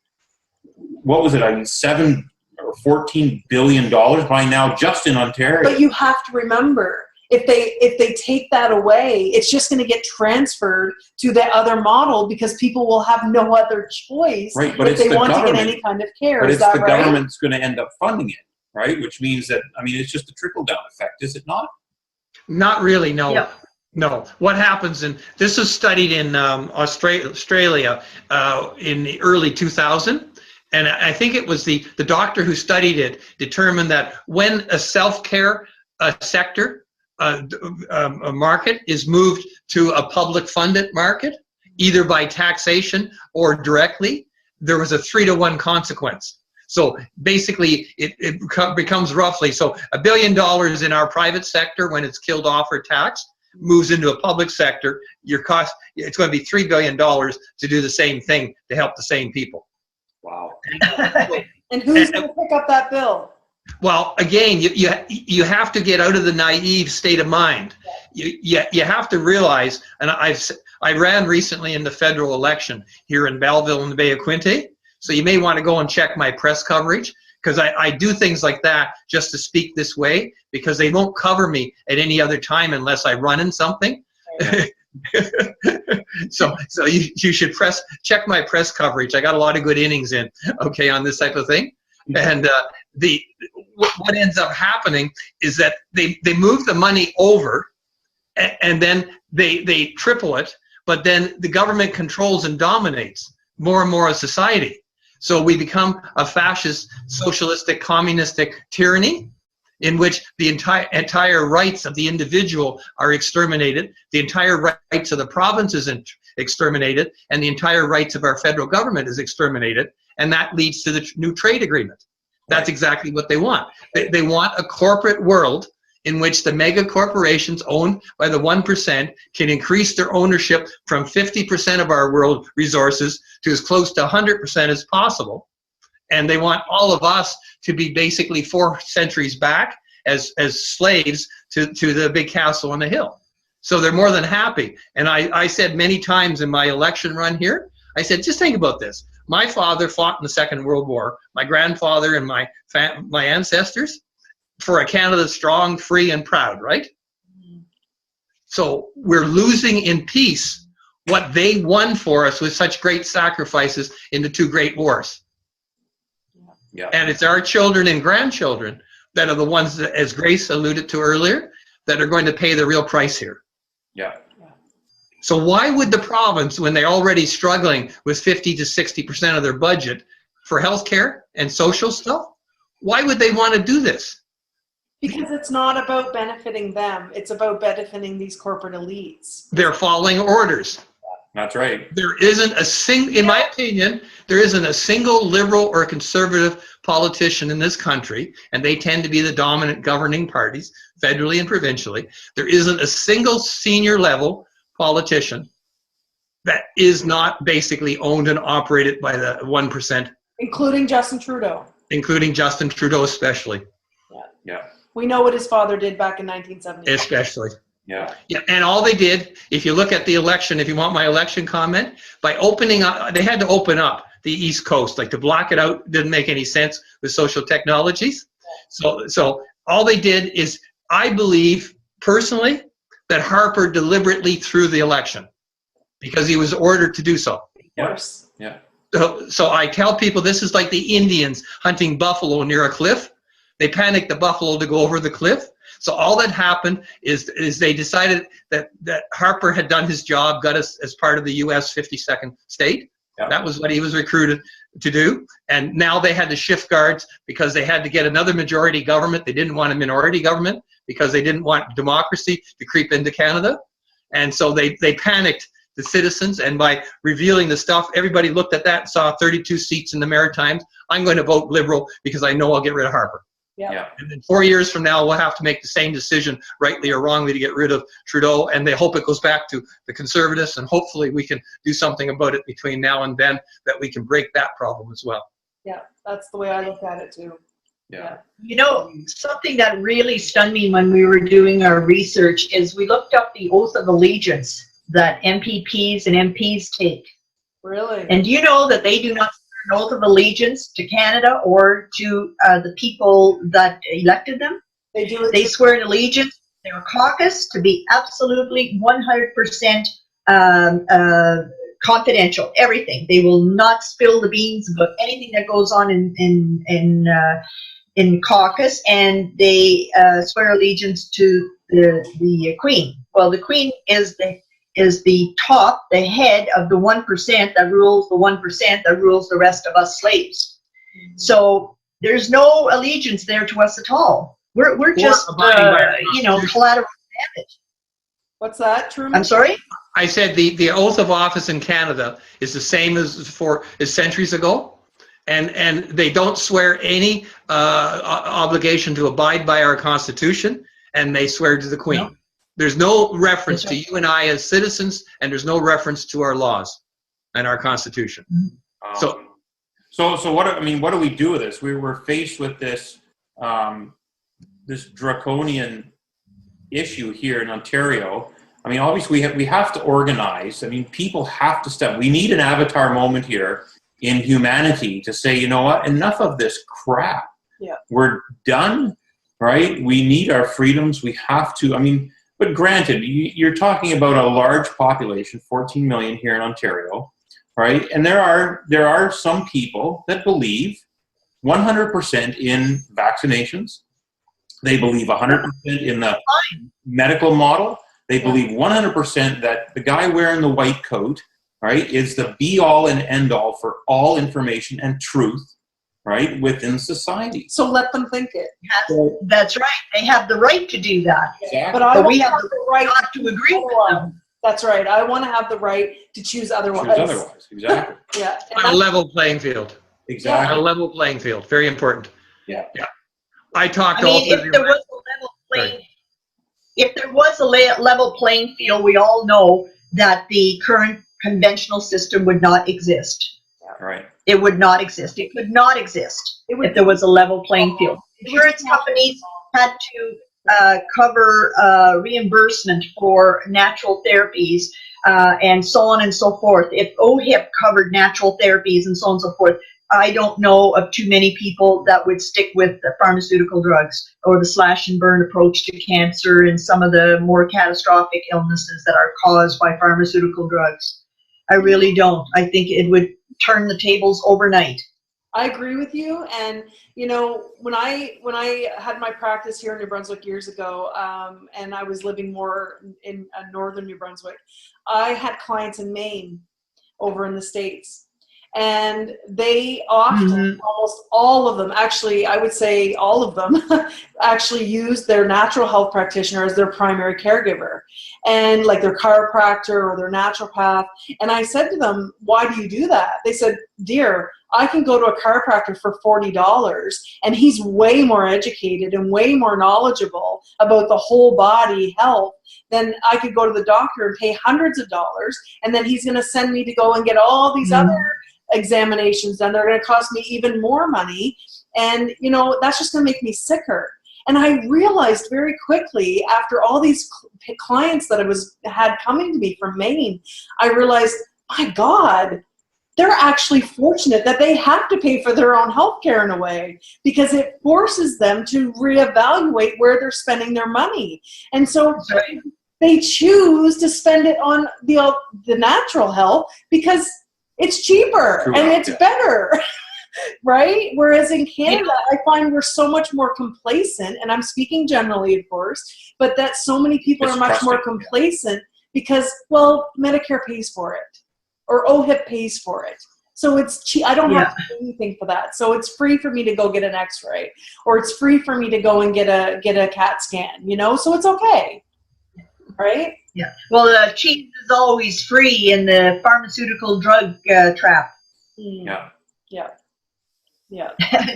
what was it? I mean, $7 or $14 billion by now just in Ontario. But you have to remember, if they take that away, it's just going to get transferred to the other model, because people will have no other choice, right? But if they want to get any kind of care. But is that right? Government's going to end up funding it, right? Which means that, I mean, it's just a trickle-down effect, is it not? Not really, no. Yeah. No. What happens, and this is studied in Australia in the early 2000s, and I think it was the doctor who studied it determined that when a self-care sector, a market is moved to a public funded market, either by taxation or directly, there was a 3-to-1 consequence. So basically it becomes roughly, so $1 billion in our private sector, when it's killed off or taxed, moves into a public sector, your cost, it's going to be $3 billion to do the same thing to help the same people. Wow. And who's going to pick up that bill? Well, again, you have to get out of the naive state of mind. You have to realize, and I ran recently in the federal election here in Belleville in the Bay of Quinte, so you may want to go and check my press coverage, because I do things like that just to speak this way, because they won't cover me at any other time unless I run in something. So you should check my press coverage. I got a lot of good innings in, okay, on this type of thing. And what ends up happening is that they move the money over, and then they triple it, but then the government controls and dominates more and more of society. So we become a fascist, socialistic, communistic tyranny in which the entire rights of the individual are exterminated, the entire rights of the province is exterminated, and the entire rights of our federal government is exterminated, and that leads to the new trade agreement. That's exactly what they want. They want a corporate world in which the mega corporations owned by the 1% can increase their ownership from 50% of our world resources to as close to 100% as possible. And they want all of us to be basically 4 centuries back as slaves to the big castle on the hill. So they're more than happy. And I said many times in my election run here, I said, just think about this. My father fought in the Second World War. My grandfather and my ancestors for a Canada strong, free, and proud, right? So we're losing in peace what they won for us with such great sacrifices in the 2 great wars. Yeah. And it's our children and grandchildren that are the ones that, as Grace alluded to earlier, that are going to pay the real price here. Yeah. So why would the province, when they're already struggling with 50 to 60% of their budget for healthcare and social stuff, why would they want to do this? Because it's not about benefiting them. It's about benefiting these corporate elites. They're following orders. That's right. There isn't a single, in my opinion, there isn't a single liberal or conservative politician in this country, and they tend to be the dominant governing parties, federally and provincially. There isn't a single senior level politician that is not basically owned and operated by the 1%. Including Justin Trudeau. Including Justin Trudeau especially. Yeah. We know what his father did back in 1970. Especially. Yeah. Yeah, and all they did, if you look at the election, if you want my election comment, by opening up, they had to open up the East Coast, like to block it out didn't make any sense with social technologies. So all they did is, I believe personally, that Harper deliberately threw the election because he was ordered to do so. Of course. Yeah. So I tell people this is like the Indians hunting buffalo near a cliff. They panicked the buffalo to go over the cliff. So all that happened is they decided that Harper had done his job, got us as part of the U.S. 52nd state. Yeah. That was what he was recruited to do. And now they had to shift guards because they had to get another majority government. They didn't want a minority government because they didn't want democracy to creep into Canada. And so they panicked the citizens, and by revealing the stuff, everybody looked at that and saw 32 seats in the Maritimes. I'm going to vote Liberal because I know I'll get rid of Harper. Yeah. And then 4 years from now, we'll have to make the same decision, rightly or wrongly, to get rid of Trudeau. And they hope it goes back to the Conservatives, and hopefully we can do something about it between now and then, that we can break that problem as well. Yeah, that's the way I look at it too. Yeah. You know, something that really stunned me when we were doing our research is we looked up the oath of allegiance that MPPs and MPs take. Really? And do you know that they do not swear an oath of allegiance to Canada or to the people that elected them? They do it. They swear an allegiance to their caucus to be absolutely 100% confidential. Everything. They will not spill the beans about anything that goes on in caucus, and they swear allegiance to the Queen. Well, the Queen is the top, the head of the 1% that rules the 1% that rules the rest of us slaves. Mm-hmm. So there's no allegiance there to us at all. We're just collateral damage. What's that, Truman? I'm sorry? I said the oath of office in Canada is the same as centuries ago, and they don't swear any obligation to abide by our Constitution, and they swear to the Queen. No. There's no reference to you and I as citizens, and there's no reference to our laws and our Constitution. So what do we do with this? We were faced with this this draconian issue here in Ontario. I mean, obviously we have to organize. I mean, people have to step. We need an avatar moment here in humanity to say, you know what, enough of this crap. Yeah. We're done, right? We need our freedoms. We have to, I mean, but granted, you're talking about a large population, 14 million here in Ontario, right? And there are some people that believe 100% in vaccinations. They believe 100% in the medical model. They believe 100% that the guy wearing the white coat, right, is the be-all and end-all for all information and truth, right, within society. So let them think it. That's right. They have the right to do that. Exactly. But we have the right not to agree with them. That's right. I want to have the right to choose otherwise. Exactly. Yeah. On a level playing field. Exactly. On a level playing field. Very important. Yeah. I talked if there was a level playing field, we all know that the current conventional system would not exist. Right. It would not exist. It could not exist if there was a level playing field. Insurance companies had to cover reimbursement for natural therapies and so on and so forth. If OHIP covered natural therapies and so on and so forth, I don't know of too many people that would stick with the pharmaceutical drugs or the slash and burn approach to cancer and some of the more catastrophic illnesses that are caused by pharmaceutical drugs. I really don't. I think it would turn the tables overnight. I agree with you. And, you know, when I had my practice here in New Brunswick years ago, and I was living more in northern New Brunswick, I had clients in Maine over in the States. And they often, almost all of them, actually, I would say all of them, actually use their natural health practitioner as their primary caregiver, and like their chiropractor or their naturopath. And I said to them, why do you do that? They said, dear, I can go to a chiropractor for $40 and he's way more educated and way more knowledgeable about the whole body health than I could go to the doctor and pay hundreds of dollars, and then he's going to send me to go and get all these other examinations done. They're going to cost me even more money, and you know, that's just going to make me sicker. And I realized very quickly after all these clients that I had coming to me from Maine, I realized, my God, they're actually fortunate that they have to pay for their own health care in a way, because it forces them to reevaluate where they're spending their money. And so they choose to spend it on the natural health because it's cheaper and it's better, right? Whereas in Canada, I find we're so much more complacent, and I'm speaking generally, of course, but that so many people are much more complacent because, well, Medicare pays for it or OHIP pays for it. So it's cheap. I don't have to do anything for that. So it's free for me to go get an x-ray, or it's free for me to go and get a CAT scan, you know? So it's okay, right? Yeah. Well, cheese is always free in the pharmaceutical drug trap. Yeah.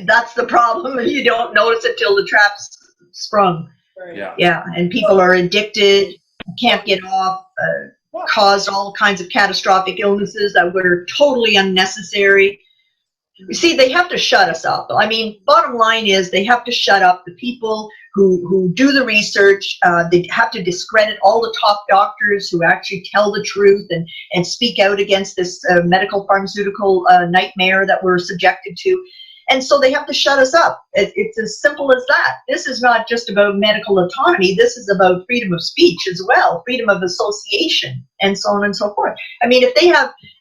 That's the problem. You don't notice it till the trap's sprung. Right. Yeah. And people are addicted, can't get off, caused all kinds of catastrophic illnesses that were totally unnecessary. You see, they have to shut us up. I mean, bottom line is they have to shut up the people who do the research. They have to discredit all the top doctors who actually tell the truth and speak out against this medical pharmaceutical nightmare that we're subjected to. And so they have to shut us up. It's as simple as that. This is not just about medical autonomy. This is about freedom of speech as well, freedom of association, and so on and so forth. I mean, if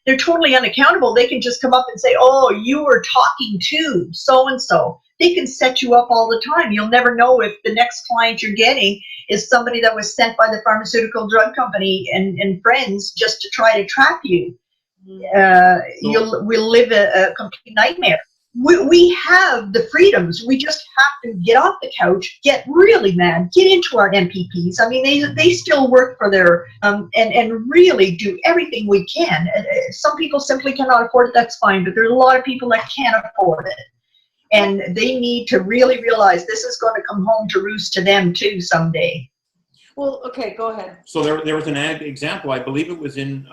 they're totally unaccountable, they can just come up and say, oh, you were talking to so-and-so. They can set you up all the time. You'll never know if the next client you're getting is somebody that was sent by the pharmaceutical drug company and friends just to try to trap you. We'll live a complete nightmare. We have the freedoms. We just have to get off the couch, get really mad, get into our MPPs. I mean, they still work for their, and really do everything we can. Some people simply cannot afford it, that's fine, but there's a lot of people that can't afford it. And they need to really realize this is going to come home to roost to them too someday. Well, okay, go ahead. So there was an example, I believe it was in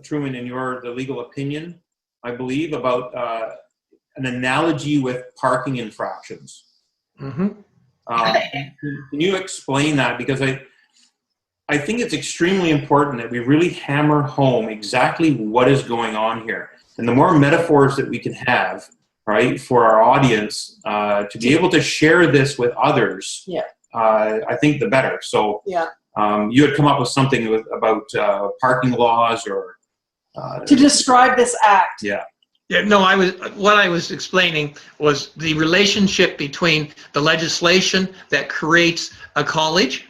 Trueman, in the legal opinion, I believe, about an analogy with parking infractions. Can you explain that? Because I think it's extremely important that we really hammer home exactly what is going on here. And the more metaphors that we can have, right, for our audience to be able to share this with others, I think the better. So you had come up with something about parking laws or... to describe this act. Yeah, no, what I was explaining was the relationship between the legislation that creates a college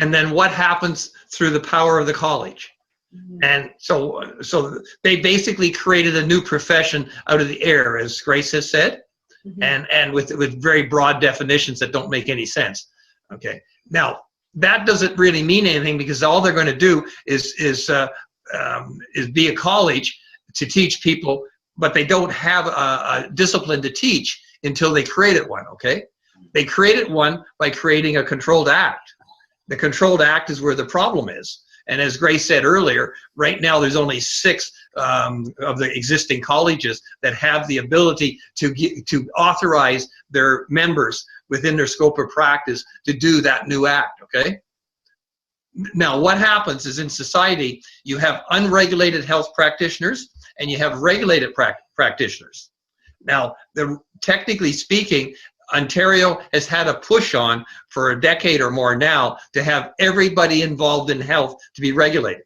and then what happens through the power of the college. And so they basically created a new profession out of the air, as Grace has said, and with very broad definitions that don't make any sense. Okay, now that doesn't really mean anything, because all they're going to do is be a college to teach people, but they don't have a discipline to teach until they created one. Okay, they created one by creating a controlled act. The controlled act is where the problem is. And as Grace said earlier, right now there's only 6 of the existing colleges that have the ability to authorize their members within their scope of practice to do that new act, okay? Now, what happens is in society, you have unregulated health practitioners and you have regulated practitioners. Now, technically speaking, Ontario has had a push on for a decade or more now to have everybody involved in health to be regulated.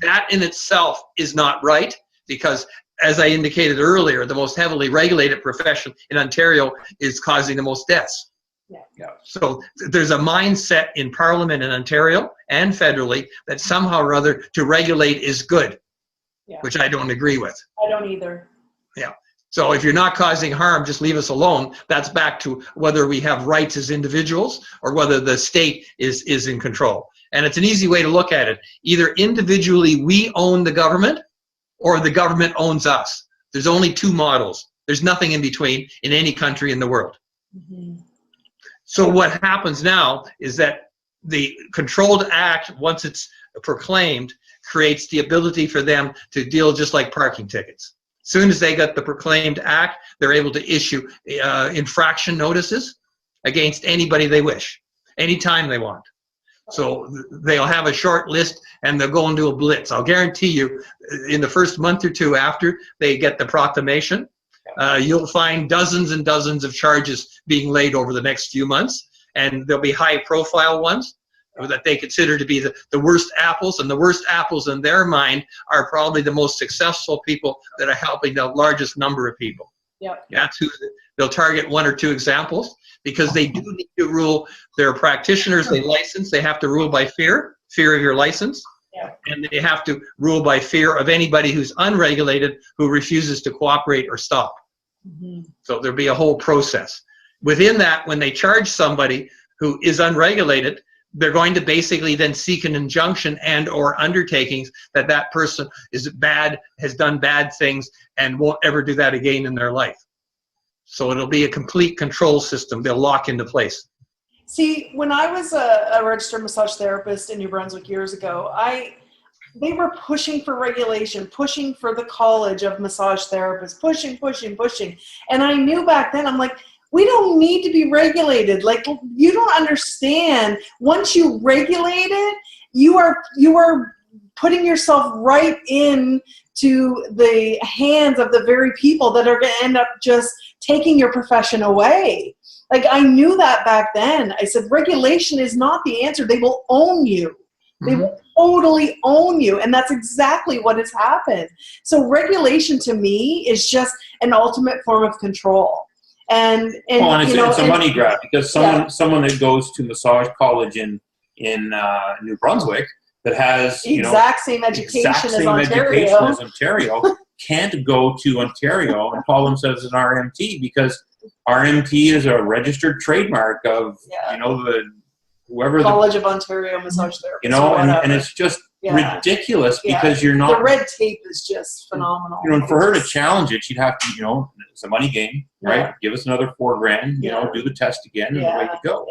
That in itself is not right, because as I indicated earlier, the most heavily regulated profession in Ontario is causing the most deaths. So there's a mindset in Parliament in Ontario and federally that somehow or other to regulate is good, which I don't agree with. I don't either. Yeah. So if you're not causing harm, just leave us alone. That's back to whether we have rights as individuals or whether the state is in control. And it's an easy way to look at it. Either individually we own the government or the government owns us. There's only 2 models. There's nothing in between in any country in the world. So what happens now is that the controlled act, once it's proclaimed, creates the ability for them to deal just like parking tickets. As soon as they got the proclaimed act, they're able to issue infraction notices against anybody they wish, anytime they want. So they'll have a short list and they'll go and do a blitz. I'll guarantee you, in the first month or 2 after they get the proclamation, you'll find dozens and dozens of charges being laid over the next few months, and there'll be high-profile ones that they consider to be the worst apples, and the worst apples in their mind are probably the most successful people that are helping the largest number of people. That's who they'll target. 1 or 2 examples, because they do need to rule their practitioners they license. They have to rule by fear of your license, and they have to rule by fear of anybody who's unregulated who refuses to cooperate or stop. So there'll be a whole process. Within that, when they charge somebody who is unregulated, they're going to basically then seek an injunction and or undertakings that that person is bad, has done bad things, and won't ever do that again in their life. So it'll be a complete control system. They'll lock into place. See, when I was a registered massage therapist in New Brunswick years ago, they were pushing for regulation, pushing for the college of massage therapists, pushing. And I knew back then, I'm like, we don't need to be regulated. Like, you don't understand. Once you regulate it, you are putting yourself right into the hands of the very people that are going to end up just taking your profession away. Like, I knew that back then. I said, regulation is not the answer. They will own you. They will totally own you. And that's exactly what has happened. So regulation to me is just an ultimate form of control. And it's a money grab, because someone that goes to massage college in New Brunswick that has exact same education as Ontario can't go to Ontario and call themselves an RMT, because RMT is a registered trademark of whoever College of Ontario Massage Therapy. And it's just ridiculous, because you're not. The red tape is just phenomenal. And for her to challenge it, she'd have to, it's a money game, right? Give us another $4,000, do the test again, and away to go.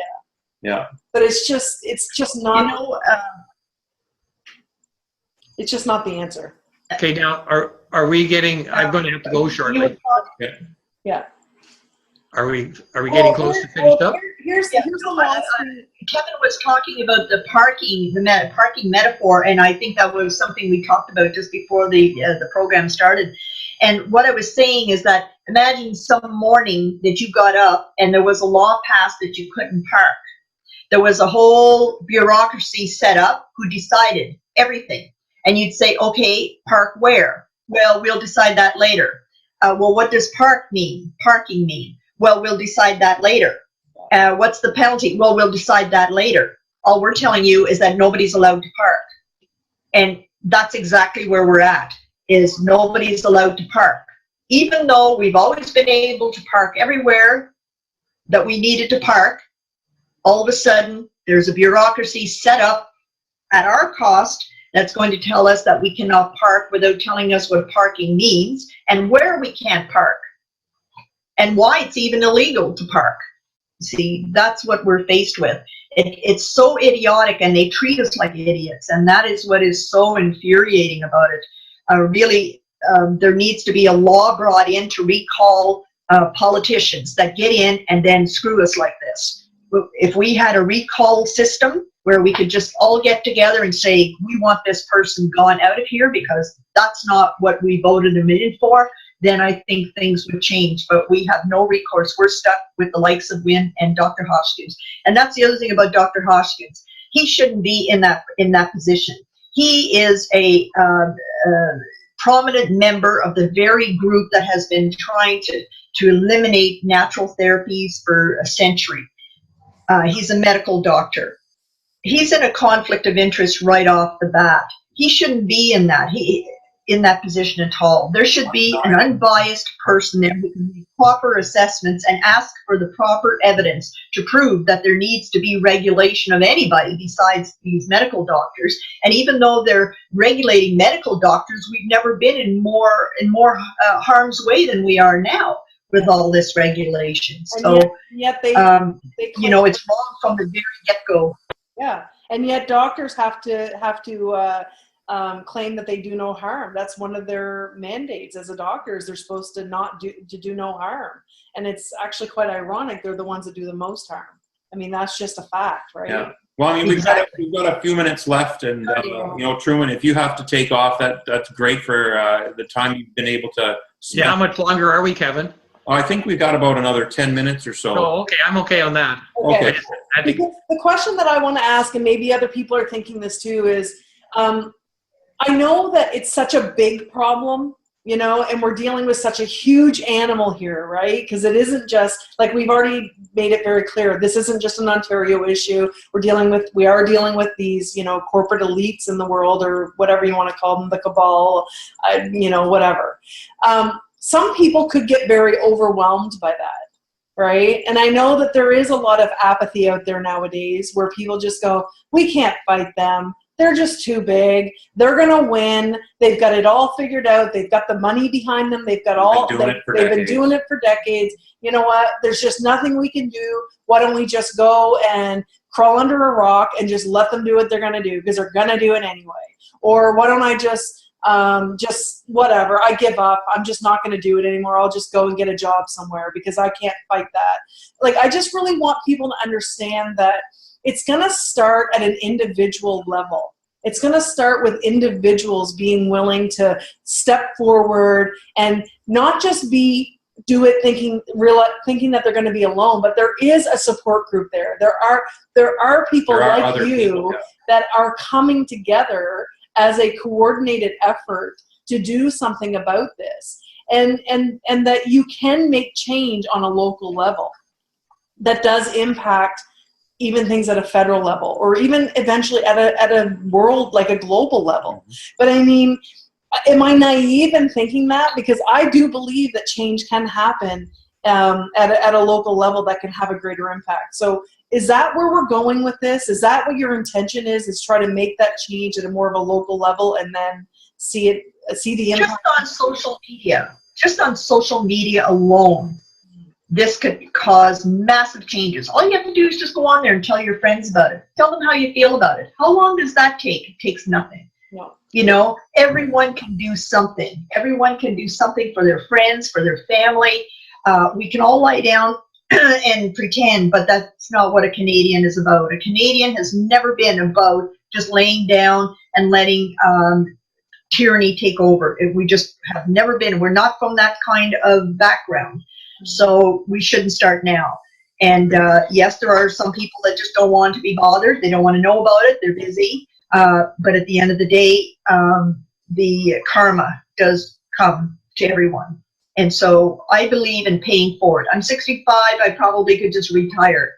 But it's just not. It's just not the answer. Okay, now are we getting? I'm going to have to go shortly. Are we getting close to finished up? Here's the last thing. Kevin was talking about the parking metaphor, and I think that was something we talked about just before the program started. And what I was saying is that imagine some morning that you got up and there was a law passed that you couldn't park. There was a whole bureaucracy set up who decided everything. And you'd say, okay, park where? Well, we'll decide that later. Well, what does parking mean? Well, we'll decide that later. What's the penalty? Well, we'll decide that later. All we're telling you is that nobody's allowed to park. And that's exactly where we're at, is nobody's allowed to park. Even though we've always been able to park everywhere that we needed to park, all of a sudden there's a bureaucracy set up at our cost that's going to tell us that we cannot park without telling us what parking means and where we can't park and why it's even illegal to park. See, that's what we're faced with. It's so idiotic, and they treat us like idiots, and that is what is so infuriating about it. Really, there needs to be a law brought in to recall politicians that get in and then screw us like this. If we had a recall system where we could just all get together and say, we want this person gone out of here because that's not what we voted them in for, then I think things would change. But we have no recourse. We're stuck with the likes of Wynne and Dr. Hoskins. And that's the other thing about Dr. Hoskins. He shouldn't be in that position. He is a prominent member of the very group that has been trying to eliminate natural therapies for a century. He's a medical doctor. He's in a conflict of interest right off the bat. He shouldn't be in that position at all. There should be an unbiased person there who can make proper assessments and ask for the proper evidence to prove that there needs to be regulation of anybody besides these medical doctors. And even though they're regulating medical doctors, we've never been in more harm's way than we are now with all this regulation. So yet they you know, it's wrong from the very get-go. Yeah, and yet doctors have to claim that they do no harm. That's one of their mandates as a doctor, is they're supposed to not do no harm. And it's actually quite ironic. They're the ones that do the most harm. I mean, that's just a fact, right? Yeah. Well, I mean, we've got a few minutes left, and you know, Trueman, if you have to take off, that's great for the time you've been able to spend. Yeah, how much longer are we, Kevin? I think we've got about another 10 minutes or so. Oh, okay. I'm okay on that. Okay. I think the question that I want to ask, and maybe other people are thinking this too, is I know that it's such a big problem, you know, and we're dealing with such a huge animal here, right? Because it isn't just, like, we've already made it very clear, this isn't just an Ontario issue. We are dealing with these, you know, corporate elites in the world, or whatever you want to call them, the cabal, you know, whatever. Some people could get very overwhelmed by that, right? And I know that there is a lot of apathy out there nowadays where people just go, we can't fight them. They're just too big. They're going to win. They've got it all figured out. They've got the money behind them. They've been doing it for decades. You know what? There's just nothing we can do. Why don't we just go and crawl under a rock and just let them do what they're going to do, because they're going to do it anyway? Or why don't I just whatever, I give up. I'm just not going to do it anymore. I'll just go and get a job somewhere because I can't fight that. Like, I just really want people to understand that it's going to start at an individual level. It's going to start with individuals being willing to step forward and not just do it thinking that they're going to be alone, but there is a support group there. There are people like you that are coming together as a coordinated effort to do something about this, and that you can make change on a local level that does impact even things at a federal level, or even eventually at a world, like a global level. But I mean, am I naive in thinking that? Because I do believe that change can happen at a local level that can have a greater impact. So is that where we're going with this? Is that what your intention is try to make that change at a more of a local level and then see the impact? Just on social media alone, this could cause massive changes. All you have to do is just go on there and tell your friends about it. Tell them how you feel about it. How long does that take? It takes nothing. No. You know, everyone can do something. Everyone can do something for their friends, for their family. We can all lie down and pretend, but that's not what a Canadian is about. A Canadian has never been about just laying down and letting tyranny take over. We just have never been. We're not from that kind of background. So we shouldn't start now. And yes, there are some people that just don't want to be bothered. They don't want to know about it. They're busy. But at the end of the day, the karma does come to everyone. And so I believe in paying for it. I'm 65, I probably could just retire.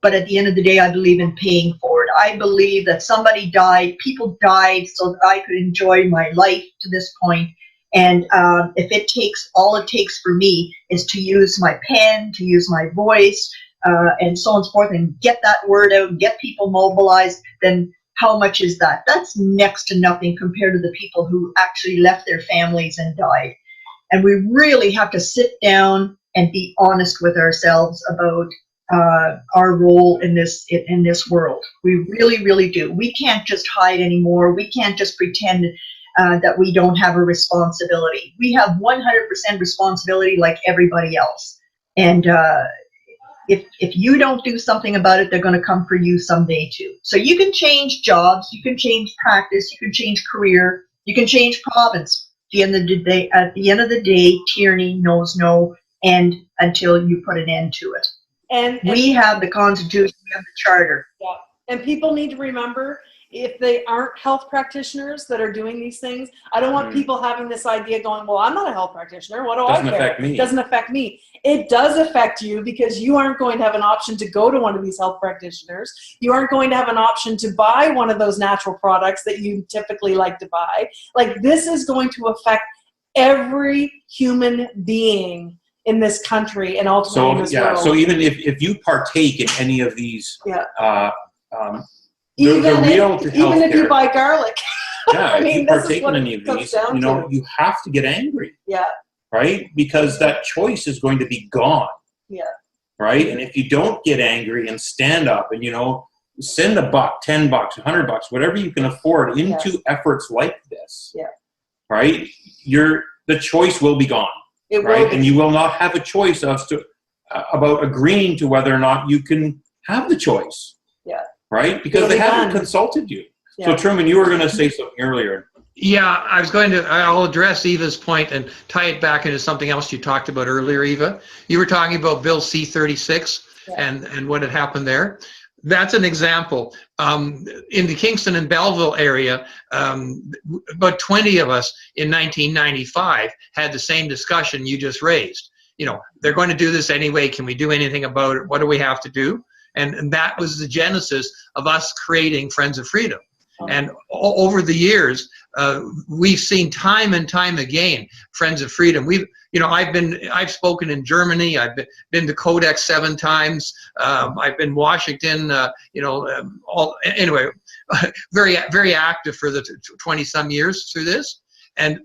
But at the end of the day, I believe in paying for it. I believe that somebody died, people died so that I could enjoy my life to this point. And if it takes, all it takes for me is to use my pen, to use my voice, and so on and so forth, and get that word out, get people mobilized, then how much is that? That's next to nothing compared to the people who actually left their families and died. And we really have to sit down and be honest with ourselves about our role in this world. We really, really do. We can't just hide anymore. We can't just pretend that we don't have a responsibility. We have 100% responsibility like everybody else. And if you don't do something about it, they're going to come for you someday too. So you can change jobs, you can change practice, you can change career, you can change province. At the end of the day, tyranny knows no end until you put an end to it. And we have the Constitution, we have the Charter. Yeah. And people need to remember, if they aren't health practitioners that are doing these things, I don't want people having this idea going, well, I'm not a health practitioner. What do I care? Doesn't affect me. It doesn't affect me. It does affect you because you aren't going to have an option to go to one of these health practitioners. You aren't going to have an option to buy one of those natural products that you typically like to buy. Like, this is going to affect every human being in this country and ultimately in this world. So even if you partake in any of these, even if you buy garlic, I mean, if you partake in any of these, you have to get angry. Yeah. Right? Because that choice is going to be gone. Yeah. Right? And if you don't get angry and stand up and, send $1, $10, $100, whatever you can afford into efforts like this. Yeah. Right? The choice will be gone. It right? will be. And you will not have a choice about agreeing to whether or not you can have the choice. Yeah. Right? Because they haven't consulted you. Yeah. So Truman, you were going to say something earlier. Yeah, I'll address Eva's point and tie it back into something else you talked about earlier, Eva. You were talking about Bill C-36 and what had happened there. That's an example. In the Kingston and Belleville area, about 20 of us in 1995 had the same discussion you just raised. They're going to do this anyway. Can we do anything about it? What do we have to do? And that was the genesis of us creating Friends of Freedom. And over the years, we've seen time and time again Friends of Freedom. I've spoken in Germany. I've been to Codex 7 times. I've been Washington. Anyway, very very active for the 20-some years through this. And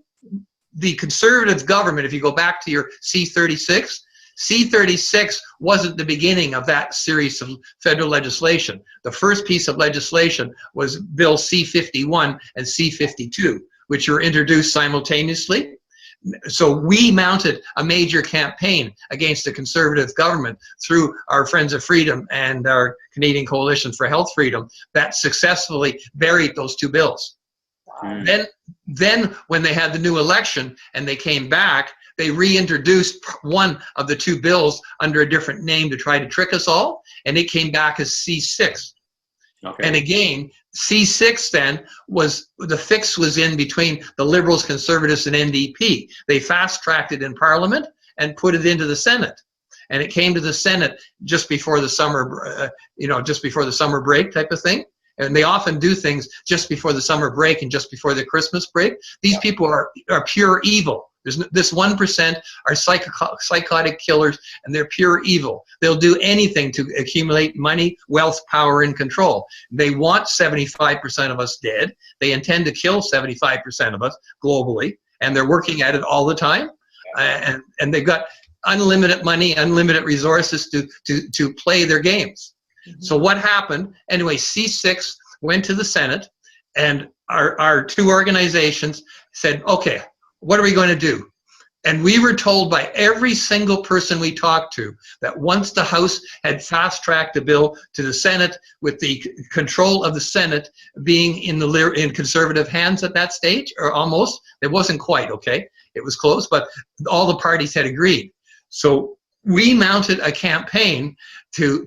the conservative government, if you go back to your C-36. C-36 wasn't the beginning of that series of federal legislation. The first piece of legislation was Bill C-51 and C-52, which were introduced simultaneously. So we mounted a major campaign against the conservative government through our Friends of Freedom and our Canadian Coalition for Health Freedom that successfully buried those two bills. Then when they had the new election and they came back, they reintroduced one of the two bills under a different name to try to trick us all, and it came back as C6. Okay. And again, C6 then the fix was in between the Liberals, Conservatives, and NDP. They fast-tracked it in Parliament and put it into the Senate. And it came to the Senate just before the summer, just before the summer break type of thing. And they often do things just before the summer break and just before the Christmas break. These people are pure evil. This 1% are psychotic killers, and they're pure evil. They'll do anything to accumulate money, wealth, power, and control. They want 75% of us dead. They intend to kill 75% of us globally, and they're working at it all the time. And they've got unlimited money, unlimited resources to play their games. Mm-hmm. So what happened? Anyway, C6 went to the Senate, and our two organizations said, okay, what are we going to do? And we were told by every single person we talked to that once the House had fast-tracked the bill to the Senate, with the control of the Senate being in conservative hands at that stage, or almost, it wasn't quite, okay? It was close, but all the parties had agreed. So we mounted a campaign in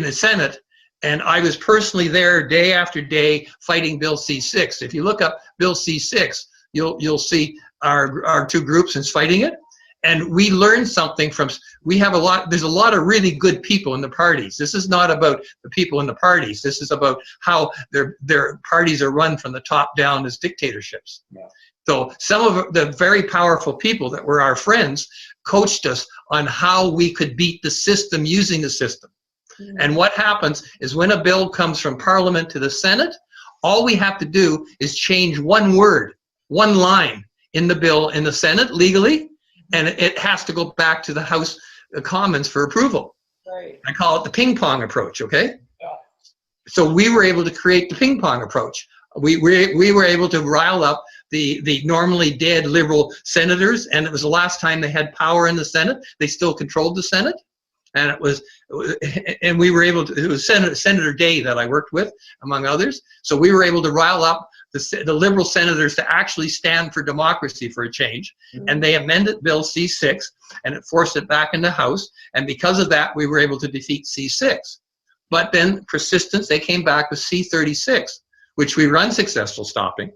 the Senate, and I was personally there day after day fighting Bill C6. If you look up Bill C6, you'll see our two groups is fighting it, And we learned something from, there's a lot of really good people in the parties. This is not about the people in the parties. This is about how their parties are run from the top down as dictatorships. Yeah. So some of the very powerful people that were our friends coached us on how we could beat the system using the system. Mm-hmm. And what happens is when a bill comes from Parliament to the Senate, all we have to do is change one word, one line in the bill in the Senate legally, and it has to go back to the House of Commons for approval. Right. I call it the ping pong approach, okay? Yeah. So we were able to create the ping pong approach. We were able to rile up the normally dead liberal senators, and it was the last time they had power in the Senate. They still controlled the Senate, and we were able to, it was Senator Day that I worked with, among others. So we were able to rile up the liberal senators to actually stand for democracy for a change. Mm-hmm. And they amended Bill C-6, and it forced it back in the House. And because of that, we were able to defeat C-6. But then persistence, they came back with C-36, which we were unsuccessful stopping.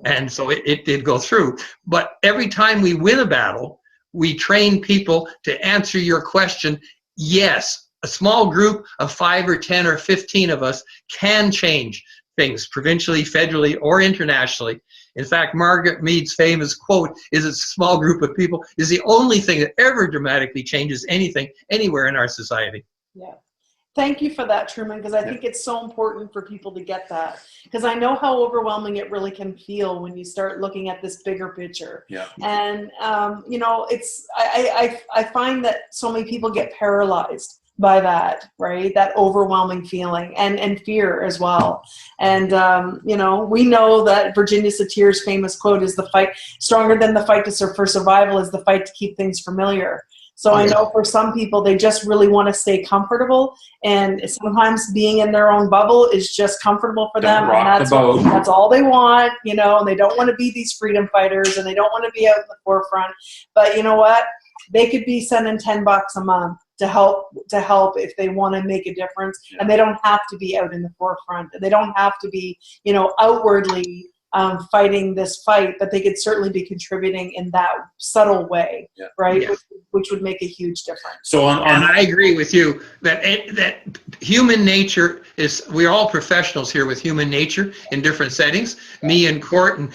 And so it did go through. But every time we win a battle, we train people to answer your question. Yes, a small group of 5 or 10 or 15 of us can change things provincially, federally, or internationally. In fact, Margaret Mead's famous quote is a small group of people is the only thing that ever dramatically changes anything anywhere in our society. Yeah. Thank you for that, Truman, because I think it's so important for people to get that. Because I know how overwhelming it really can feel when you start looking at this bigger picture. Yeah. And, you know, I find that so many people get paralyzed by that, right? That overwhelming feeling and fear as well. And, you know, we know that Virginia Satir's famous quote is the fight, stronger than the fight for survival is the fight to keep things familiar. So I know for some people, they just really want to stay comfortable, and sometimes being in their own bubble is just comfortable for them, and that's all they want, you know, and they don't want to be these freedom fighters, and they don't want to be out in the forefront. But you know what? They could be sending $10 a month to help if they want to make a difference, and they don't have to be out in the forefront. They don't have to be, you know, outwardly fighting this fight, but they could certainly be contributing in that subtle way, right? Yeah. Which would make a huge difference. So and I agree with you that human nature is, we're all professionals here with human nature in different settings, me in court and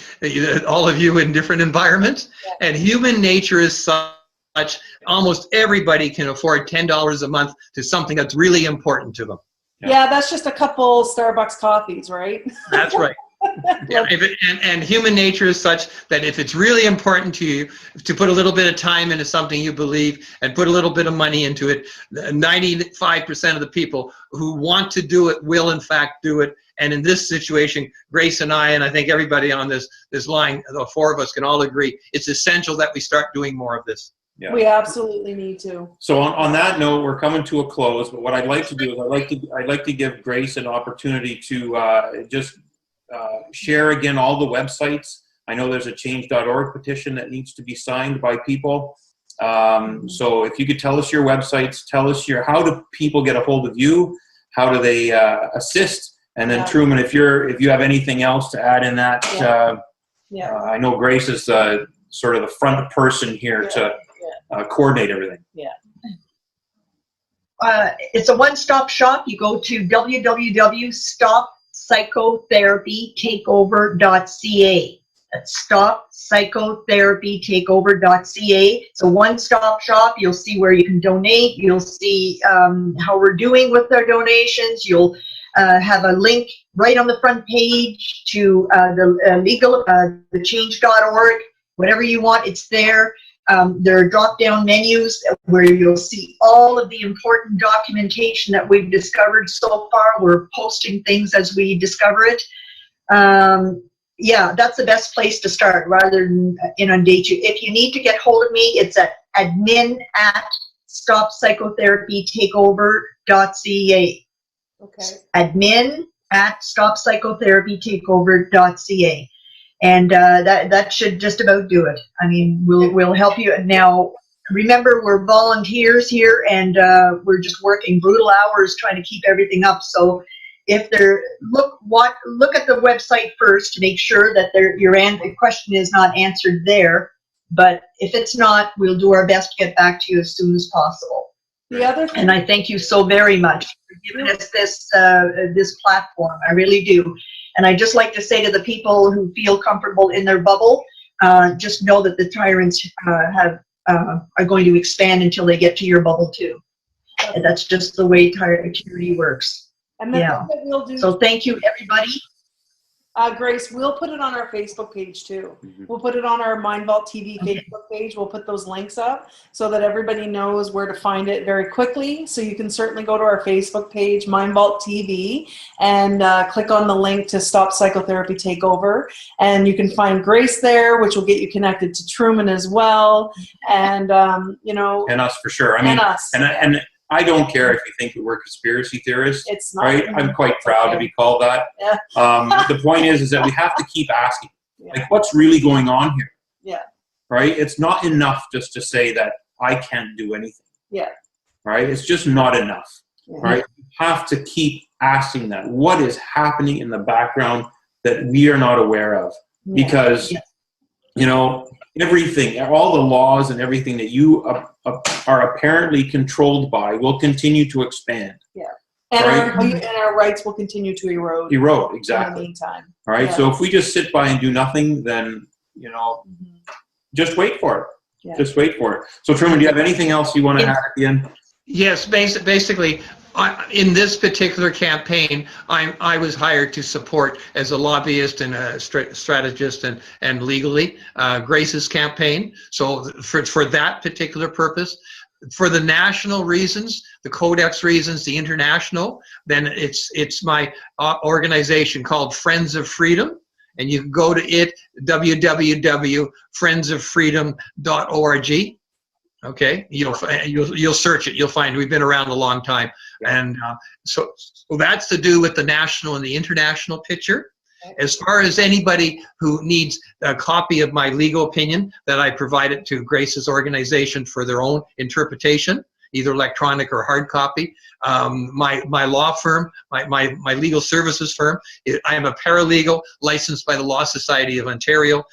all of you in different environments, and human nature is such, almost everybody can afford $10 a month to something that's really important to them. Yeah, that's just a couple Starbucks coffees, right? That's right. Yeah, and human nature is such that if it's really important to you to put a little bit of time into something you believe and put a little bit of money into it, 95% of the people who want to do it will in fact do it. And in this situation, Grace and I think everybody on this line, the 4 of us can all agree, it's essential that we start doing more of this. Yeah. We absolutely need to. So on that note, we're coming to a close. But what I'd like to do is I'd like to give Grace an opportunity to just share again all the websites. I know there's a change.org petition that needs to be signed by people. So if you could tell us your websites, tell us how do people get a hold of you? How do they assist? And then Truman, if you have anything else to add in that, I know Grace is sort of the front person here to coordinate everything. Yeah. It's a one-stop shop. You go to www.stoppsychotherapytakeover.ca. That's stoppsychotherapytakeover.ca. It's a one-stop shop. You'll see where you can donate. You'll see how we're doing with our donations. You'll have a link right on the front page to the change.org. Whatever you want, it's there. There are drop-down menus where you'll see all of the important documentation that we've discovered so far. We're posting things as we discover it. Yeah, that's the best place to start rather than inundate you. If you need to get hold of me, it's at admin@stoppsychotherapytakeover.ca. Okay. admin@stoppsychotherapytakeover.ca. And that should just about do it. I mean, we'll help you. Now, remember, we're volunteers here, and we're just working brutal hours trying to keep everything up. So, if look at the website first to make sure that your question is not answered there. But if it's not, we'll do our best to get back to you as soon as possible. The other thing, and I thank you so very much for giving us this this platform. I really do. And I just like to say to the people who feel comfortable in their bubble, just know that the tyrants are going to expand until they get to your bubble too. And that's just the way tyranny works. And the thing that we'll do. So thank you, everybody. Grace, we'll put it on our Facebook page too. We'll put it on our MindVault TV Facebook page. We'll put those links up so that everybody knows where to find it very quickly. So you can certainly go to our Facebook page, MindVault TV, and click on the link to Stop Psychotherapy Takeover. And you can find Grace there, which will get you connected to Trueman as well. And, you know. And us for sure. I mean, and I don't care if you think that we're conspiracy theorists. It's not. Right? I'm quite proud to be called that. Yeah. The point is that we have to keep asking, like, what's really going on here? Yeah. Right? It's not enough just to say that I can't do anything. Yeah. Right? It's just not enough. Yeah. Right? You have to keep asking that. What is happening in the background that we are not aware of? Yeah. Because, you know, everything, all the laws and everything that you are apparently controlled by will continue to expand. Yeah. And our rights will continue to erode. Erode, exactly. In the meantime. All right. Yeah. So if we just sit by and do nothing, then, you know, just wait for it. Yeah. Just wait for it. So, Trueman, do you have anything else you want to add at the end? Yes. Basically, in this particular campaign, I was hired to support as a lobbyist and a strategist and legally Grace's campaign. So for that particular purpose, for the national reasons, the Codex reasons, the international, then it's my organization called Friends of Freedom. And you can go to it, www.friendsoffreedom.org. Okay, you'll search it. You'll find we've been around a long time, and so that's to do with the national and the international picture. As far as anybody who needs a copy of my legal opinion that I provided to Grace's organization for their own interpretation, either electronic or hard copy, my law firm, my legal services firm, I am a paralegal licensed by the Law Society of Ontario,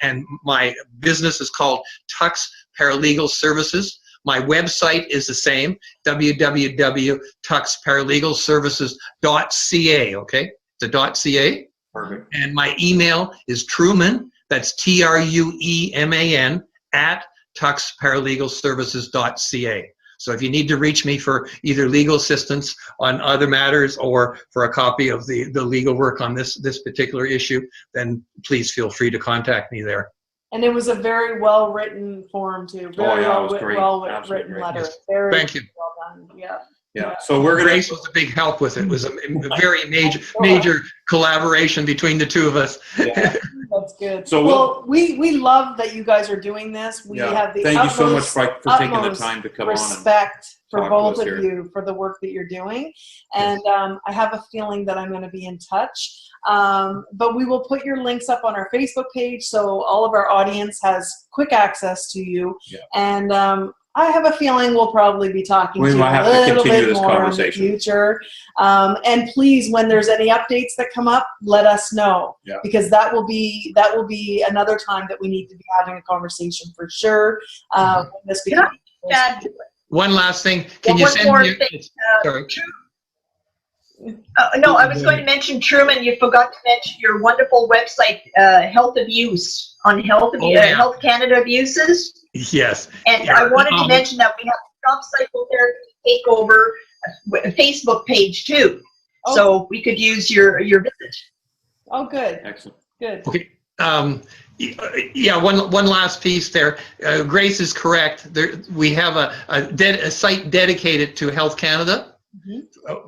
and my business is called Tuck's Paralegal Services. My website is the same, www.tucksparalegalservices.ca, okay? The .ca. Perfect. And my email is Trueman, that's Trueman, @tucksparalegalservices.ca. So if you need to reach me for either legal assistance on other matters or for a copy of the legal work on this particular issue, then please feel free to contact me there. And it was a very well-written form, too. Very well-written letter. Yes. Very Thank you. well done. Yeah. Yeah. So Grace was a big help with it. It was a very major collaboration between the two of us. Yeah. That's good. So we love that you guys are doing this. We have the thank you so much for taking the time to come respect for both of you for the work that you're doing. And I have a feeling that I'm going to be in touch. But we will put your links up on our Facebook page so all of our audience has quick access to you. Yeah. And I have a feeling we'll probably be talking to you a little bit more in the future. And please, when there's any updates that come up, let us know, because that will be another time that we need to be having a conversation for sure. When this becomes one last thing. Can you send me? Sorry. No, I was going to mention, Trueman, you forgot to mention your wonderful website, Health Abuse, on Health Canada Abuses. Yes. And I wanted to mention that we have Stop Psychotherapy Takeover Facebook page too. So we could use your visit. Oh, good. Excellent. Good. Okay. One last piece there. Grace is correct. We have a site dedicated to Health Canada,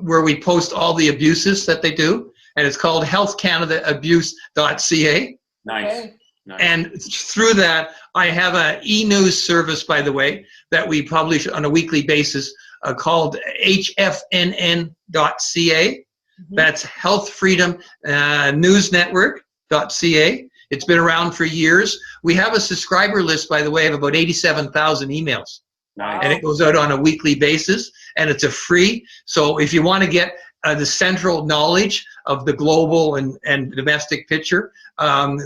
where we post all the abuses that they do, and it's called healthcanadaabuse.ca. Nice. Okay. Nice. And through that, I have an e-news service, by the way, that we publish on a weekly basis called hfnn.ca. That's Health Freedom News Network.ca. It's been around for years. We have a subscriber list, by the way, of about 87,000 emails. Nice. And it goes out on a weekly basis, and it's a free. So if you want to get the central knowledge of the global and domestic picture.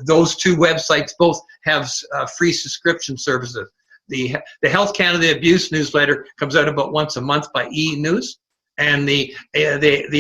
Those two websites both have free subscription services. The Health Canada Abuse newsletter comes out about once a month by e-news, and the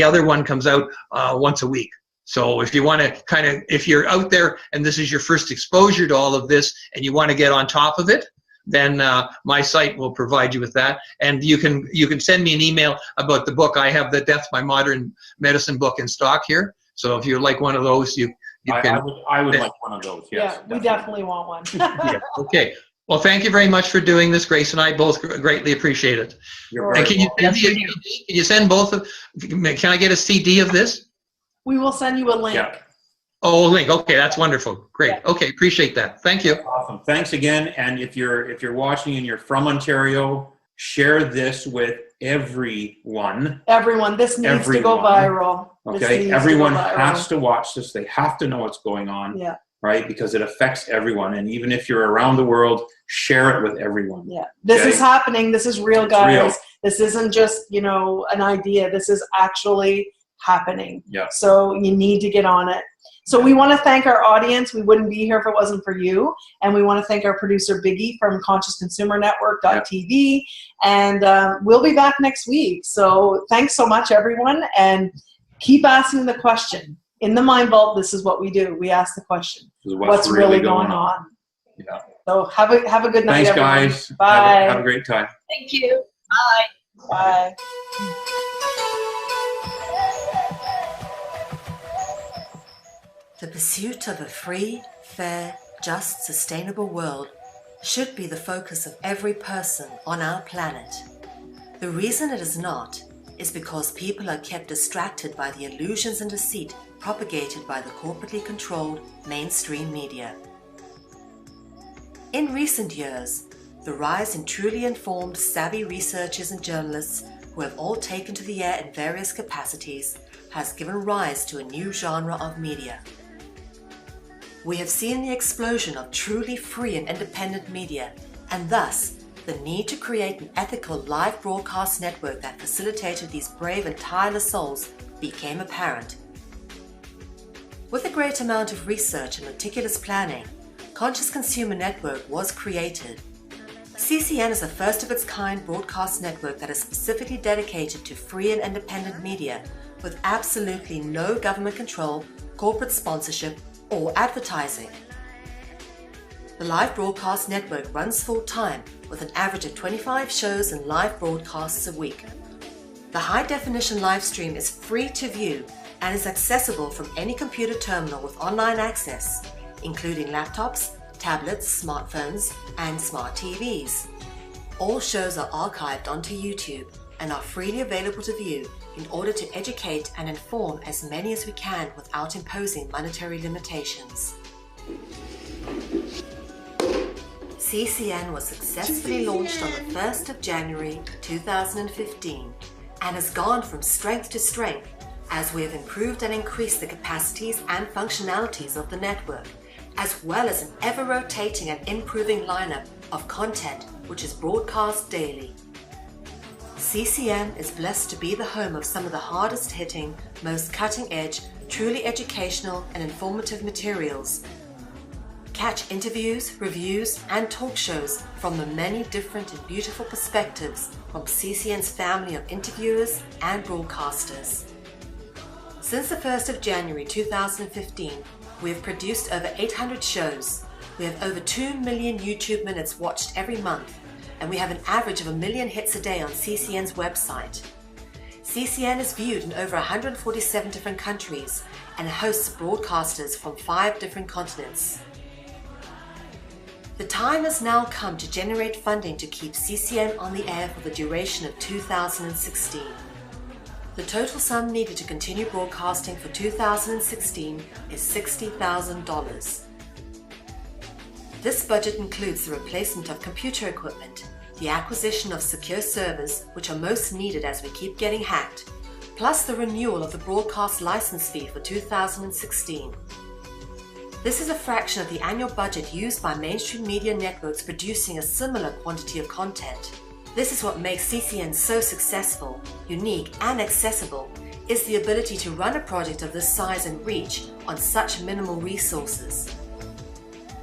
other one comes out once a week. So if you want to if you're out there and this is your first exposure to all of this and you want to get on top of it, then my site will provide you with that. And you can send me an email about the book. I have the Death by Modern Medicine book in stock here. So if you like one of those, you can. I would like one of those, yes. Yeah, we definitely want one. Yeah, okay. Well, thank you very much for doing this. Grace and I both greatly appreciate it. And can you send both of, can I get a CD of this? We will send you a link. Yeah. Oh, a link. Okay, that's wonderful. Great. Yeah. Okay, appreciate that. Thank you. Awesome. Thanks again. And if you're watching and you're from Ontario, share this with everyone. Everyone. This needs to go viral. Okay. Everyone has to watch this. They have to know what's going on. Yeah. Right? Because it affects everyone. And even if you're around the world, share it with everyone. Yeah. This is happening. This is real, guys. Real. This isn't just, an idea. This is actually happening. Yeah. So you need to get on it. So we want to thank our audience. We wouldn't be here if it wasn't for you. And we want to thank our producer, Biggie, from ConsciousConsumerNetwork.tv. And we'll be back next week. So thanks so much, everyone. And keep asking the question. In the MindVault, this is what we do. We ask the question. What's really going on? Yeah. So have a good night, Thanks, everyone. guys. Bye. Have a great time. Thank you. Bye. Bye. The pursuit of a free, fair, just, sustainable world should be the focus of every person on our planet. The reason it is not is because people are kept distracted by the illusions and deceit propagated by the corporately controlled mainstream media. In recent years, the rise in truly informed, savvy researchers and journalists who have all taken to the air in various capacities has given rise to a new genre of media. We have seen the explosion of truly free and independent media, and thus the need to create an ethical live broadcast network that facilitated these brave and tireless souls became apparent. With a great amount of research and meticulous planning, Conscious Consumer Network was created. CCN is a first-of-its-kind broadcast network that is specifically dedicated to free and independent media with absolutely no government control, corporate sponsorship, or advertising. The live broadcast network runs full-time with an average of 25 shows and live broadcasts a week. The high-definition live stream is free to view and is accessible from any computer terminal with online access, including laptops, tablets, smartphones, and smart TVs. All shows are archived onto YouTube and are freely available to view in order to educate and inform as many as we can without imposing monetary limitations. CCN was successfully launched on the 1st of January 2015 and has gone from strength to strength as we have improved and increased the capacities and functionalities of the network, as well as an ever-rotating and improving lineup of content which is broadcast daily. CCN is blessed to be the home of some of the hardest-hitting, most cutting-edge, truly educational and informative materials. Catch interviews, reviews, and talk shows from the many different and beautiful perspectives from CCN's family of interviewers and broadcasters. Since the 1st of January 2015, we have produced over 800 shows. We have over 2 million YouTube minutes watched every month, and we have an average of 1 million hits a day on CCN's website. CCN is viewed in over 147 different countries and hosts broadcasters from 5 different continents. The time has now come to generate funding to keep CCN on the air for the duration of 2016. The total sum needed to continue broadcasting for 2016 is $60,000. This budget includes the replacement of computer equipment, the acquisition of secure servers, which are most needed as we keep getting hacked, plus the renewal of the broadcast license fee for 2016. This is a fraction of the annual budget used by mainstream media networks producing a similar quantity of content. This is what makes CCN so successful, unique, and accessible, is the ability to run a project of this size and reach on such minimal resources.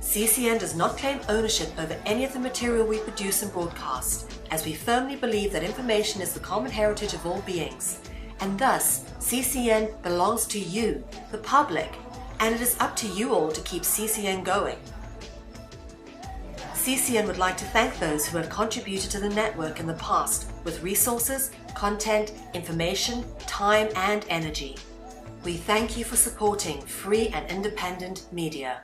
CCN does not claim ownership over any of the material we produce and broadcast, as we firmly believe that information is the common heritage of all beings, and thus CCN belongs to you, the public, and it is up to you all to keep CCN going. CCN would like to thank those who have contributed to the network in the past with resources, content, information, time, and energy. We thank you for supporting free and independent media.